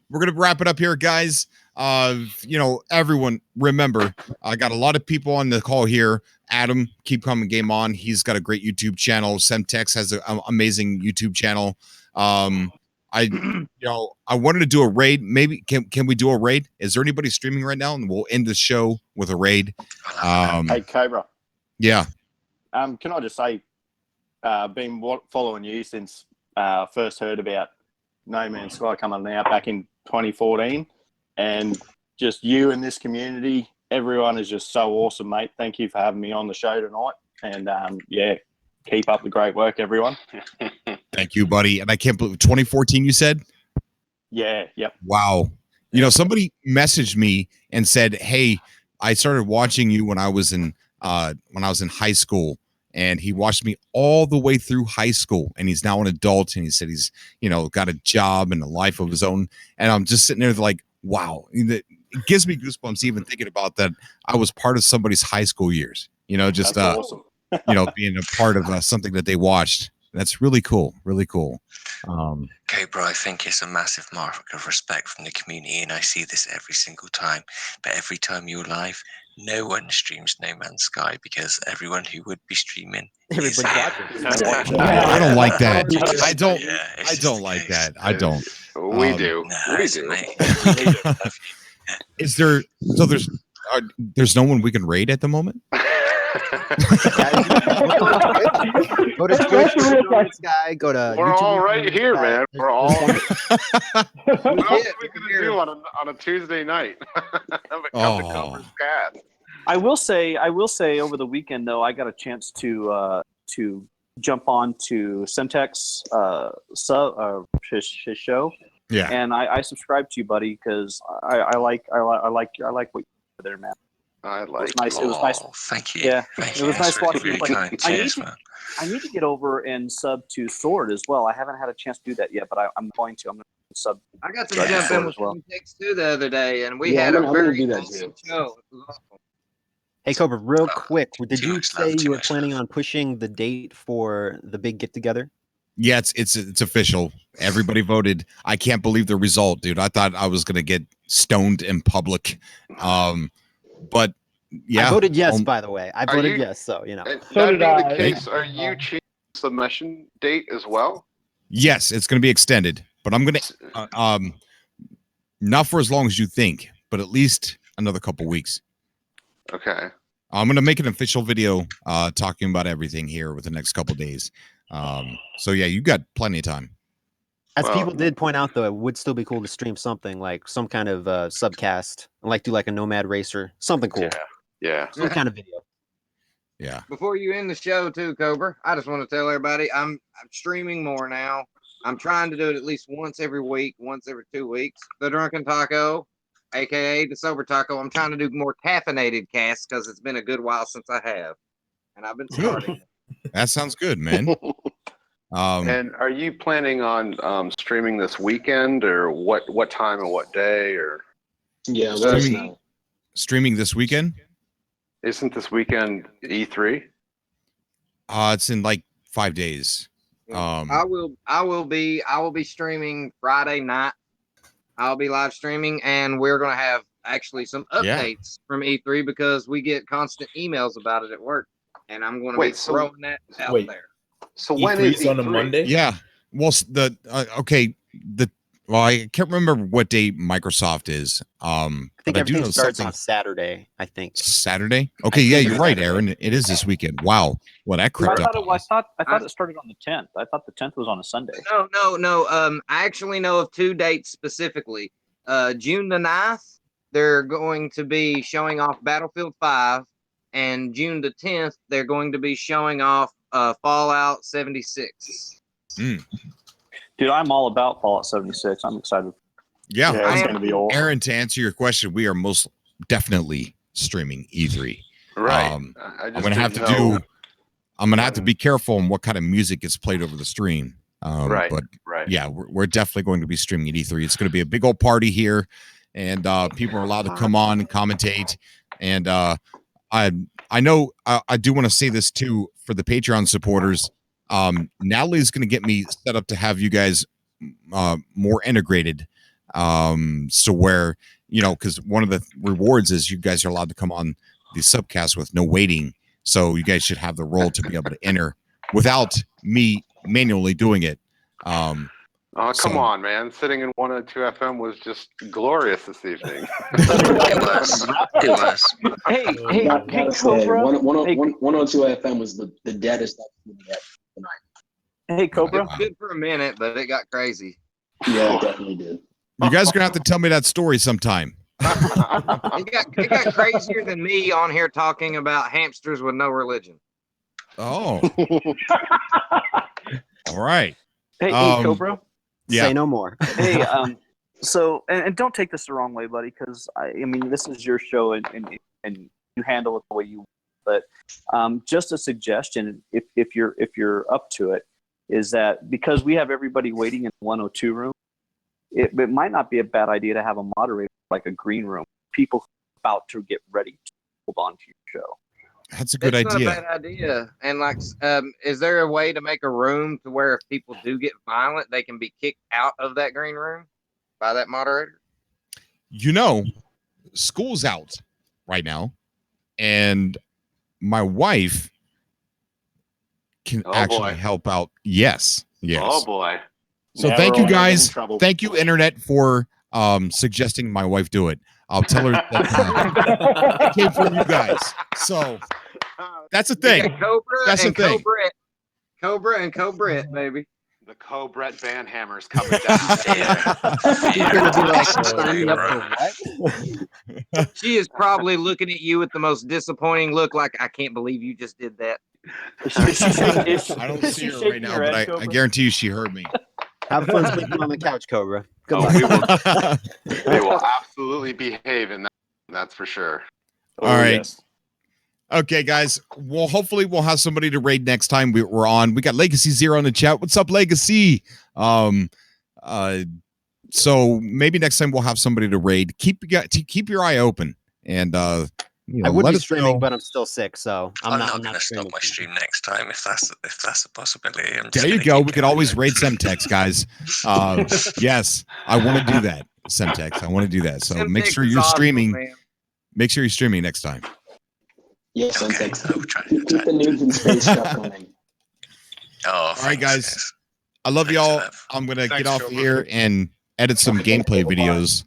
We're gonna wrap it up here, guys. Everyone, remember, I got a lot of people on the call here. Adam, keep coming, game on. He's got a great YouTube channel. Semtex has an amazing YouTube channel. I wanted to do a raid. Maybe can we do a raid? Is there anybody streaming right now? And we'll end the show with a raid. Hey, Cobra. Yeah. Can I just say, been following you since first heard about No Man's Sky coming out back in 2014, and just you and this community, everyone is just so awesome, mate. Thank you for having me on the show tonight, and keep up the great work, everyone. Thank you, buddy. And I can't believe 2014. You said? Yeah. Yep. Wow. Somebody messaged me and said, "Hey, I started watching you when I was in high school." And he watched me all the way through high school, and he's now an adult, and he said he's, got a job and a life of his own. And I'm just sitting there like, wow, it gives me goosebumps even thinking about that. I was part of somebody's high school years, just, That's awesome. being a part of something that they watched. That's really cool. Really cool. Cobra, I think it's a massive mark of respect from the community, and I see this every single time. But every time you're live, no one streams No Man's Sky because everyone who would be streaming is watching. I don't like that. I don't. I don't like that. I don't. We do. No, We do. Is there? So there's no one we can raid at the moment. Go to Twitch, guy. Go to. We're YouTube, all right here, man. We're all. What else are we Yeah, gonna do on a Tuesday night? Come to Cobra's Cast. I will say over the weekend though, I got a chance to jump on to Semtex his show. Yeah. And I subscribe to you, buddy, because I like what you do there, man. I like. It was nice. Thank you. Yeah, Thank it you. was That's nice watching. really Like, kind. Cheers, man. I need to get over and sub to Sword as well. I haven't had a chance to do that yet, but I'm going to. I'm going to sub. I got to Right, jump in Sword with as well. Semtex too the other day, and we Yeah, had I'm a gonna very do that awesome too. show. It was awesome. Hey Cobra, real quick, did too you much love, say too you were much planning love. on pushing the date for the big get together? Yeah, it's official. Everybody voted. I can't believe the result, dude. I thought I was gonna get stoned in public. But yeah, I voted yes. By the way, I Are voted you- yes. So And So that did being the I. case, are you changing the submission date as well? yes, it's gonna be extended. But I'm gonna not for as long as you think, but at least another couple weeks. Okay. I'm gonna make an official video talking about everything here with the next couple days. So yeah, you got plenty of time. As Well- people did point out, though, it would still be cool to stream something like some kind of subcast, and like do like a Nomad Racer, something cool, Yeah. some kind of video. Yeah. Before you end the show, too, Cobra, I just want to tell everybody I'm streaming more now. I'm trying to do it at least once every week, once every 2 weeks. The Drunken Taco, aka the Sober Taco. I'm trying to do more caffeinated casts because it's been a good while since I have, and I've been starting. That sounds good, man. And are you planning on streaming this weekend, or what time and what day, or? Yeah, let us know. Streaming this weekend? Isn't this weekend E3? It's in like 5 days. I will be streaming Friday night. I'll be live streaming, and we're gonna have actually some updates from E3 because we get constant emails about it at work, and I'm gonna be throwing that out there. So when is E3? on a Monday? Yeah. Well, I can't remember what day Microsoft is. I think but I do everything know starts something. on Saturday. I think Saturday. Okay, yeah, you're right, Aaron. It is this weekend. Wow. Well, that I crept up. thought it started on the 10th. I thought the 10th was on a Sunday. No. I actually know of 2 dates specifically. June the 9th, they're going to be showing off Battlefield 5, and June the 10th, they're going to be showing off Fallout 76. Dude, I'm all about Fallout 76. I'm excited. Yeah, it's going to be awesome. Aaron, to answer your question, we are most definitely streaming E3. Right. I'm gonna have to be careful on what kind of music is played over the stream. Right. But right. yeah, we're definitely going to be streaming at E3. It's going to be a big old party here, and people are allowed to come on and commentate. And I know I do want to say this too for the Patreon supporters. Natalie's going to get me set up to have you guys more integrated. So where, because one of the rewards is you guys are allowed to come on the subcast with no waiting. So you guys should have the role to be able to enter without me manually doing it. Come on, man. Sitting in 102 FM was just glorious this evening. It was. Hey, Cobra. 102 Hey, FM was the deadest I've seen yet tonight. Hey, Cobra. It was good for a minute, but it got crazy. Yeah, it definitely did. You guys are gonna have to tell me that story sometime. It got crazier than me on here talking about hamsters with no religion. Oh. All right. Hey, Cobra. Yeah. Say no more. Hey, so and don't take this the wrong way, buddy, because I mean this is your show and you handle it the way you. But just a suggestion, if you're up to it, is that because we have everybody waiting in the 102 room, it might not be a bad idea to have a moderator like a green room. People about to get ready to hold on to your show. That's a good It's idea. not a bad idea. And is there a way to make a room to where if people do get violent, they can be kicked out of that green room by that moderator? School's out right now, and my wife can actually help out. Yes. Oh boy. So thank you guys. Thank you, internet, for suggesting my wife do it. I'll tell her that it came from you guys. So that's the thing. That's the thing. Cobra and Cobra, baby. The Cobra Van Hammer's coming down. She is probably looking at you with the most disappointing look, like I can't believe you just did that. I don't see her right now, but I guarantee you she heard me. Have fun sleeping on the couch, Cobra. Good luck. They will absolutely behave in that. That's for sure. All right. Yes. Okay, guys. Well, hopefully we'll have somebody to raid next time we're on. We got Legacy Zero in the chat. What's up, Legacy? So maybe next time we'll have somebody to raid. Keep your eye open, and I would be streaming, but I'm still sick, so I'm not going to stop my stream next time if that's a possibility. There you go. We could always raid Semtex, guys. Yes, I want to do that. Semtex, I want to do that. So make sure you're streaming. Make sure you're streaming next time. Yes, okay. Keep the nudes in space stuff going. All right, guys. I love y'all. I'm gonna get off here and edit some gameplay videos.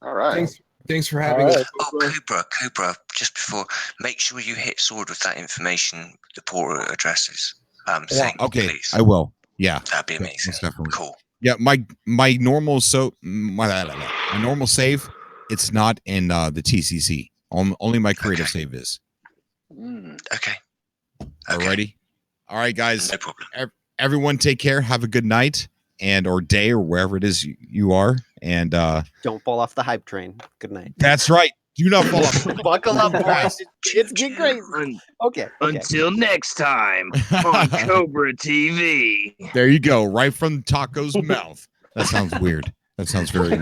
All right. Thanks for having us. Oh, Cobra, just before, make sure you hit sword with that information, the portal addresses. Okay, please. I will. Yeah. That'd be amazing. Cool. Yeah, my normal my normal save, it's not in the TCC. Only my creative save is. Okay. Alrighty. All right, guys. No problem. Everyone take care. Have a good night or day or wherever it is you are. And don't fall off the hype train. Good night. That's right. Do not fall off. Buckle up, boys. It's getting crazy. Okay. Until next time on Cobra TV. There you go, right from Taco's mouth. That sounds weird. That sounds very weird.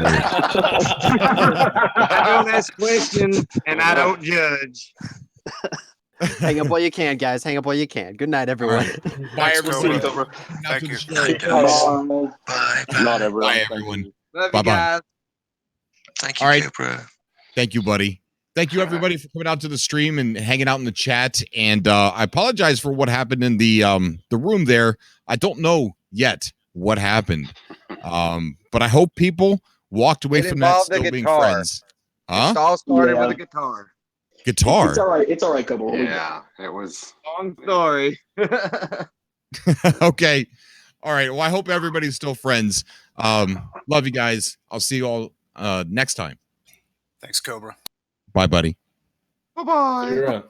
I don't ask questions and I don't judge. Hang up while you can, guys. Hang up while you can. Good night, everyone. Bye, everyone. Thank you. Bye. Not everyone. Bye, everyone. Love Bye-bye. you guys. Thank you, All right. Cobra. Thank you, buddy. Thank you, everybody, for coming out to the stream and hanging out in the chat. And I apologize for what happened in the room there. I don't know yet what happened, but I hope people walked away It from that involved a still being guitar. friends. Huh? It all started Yeah. with a guitar. Guitar. It's all right. It's all right, Cobra. Yeah, it was. Long story. Okay. All right. Well, I hope everybody's still friends. Love you guys. I'll see you all next time. Thanks, Cobra. Bye, buddy. Bye-bye.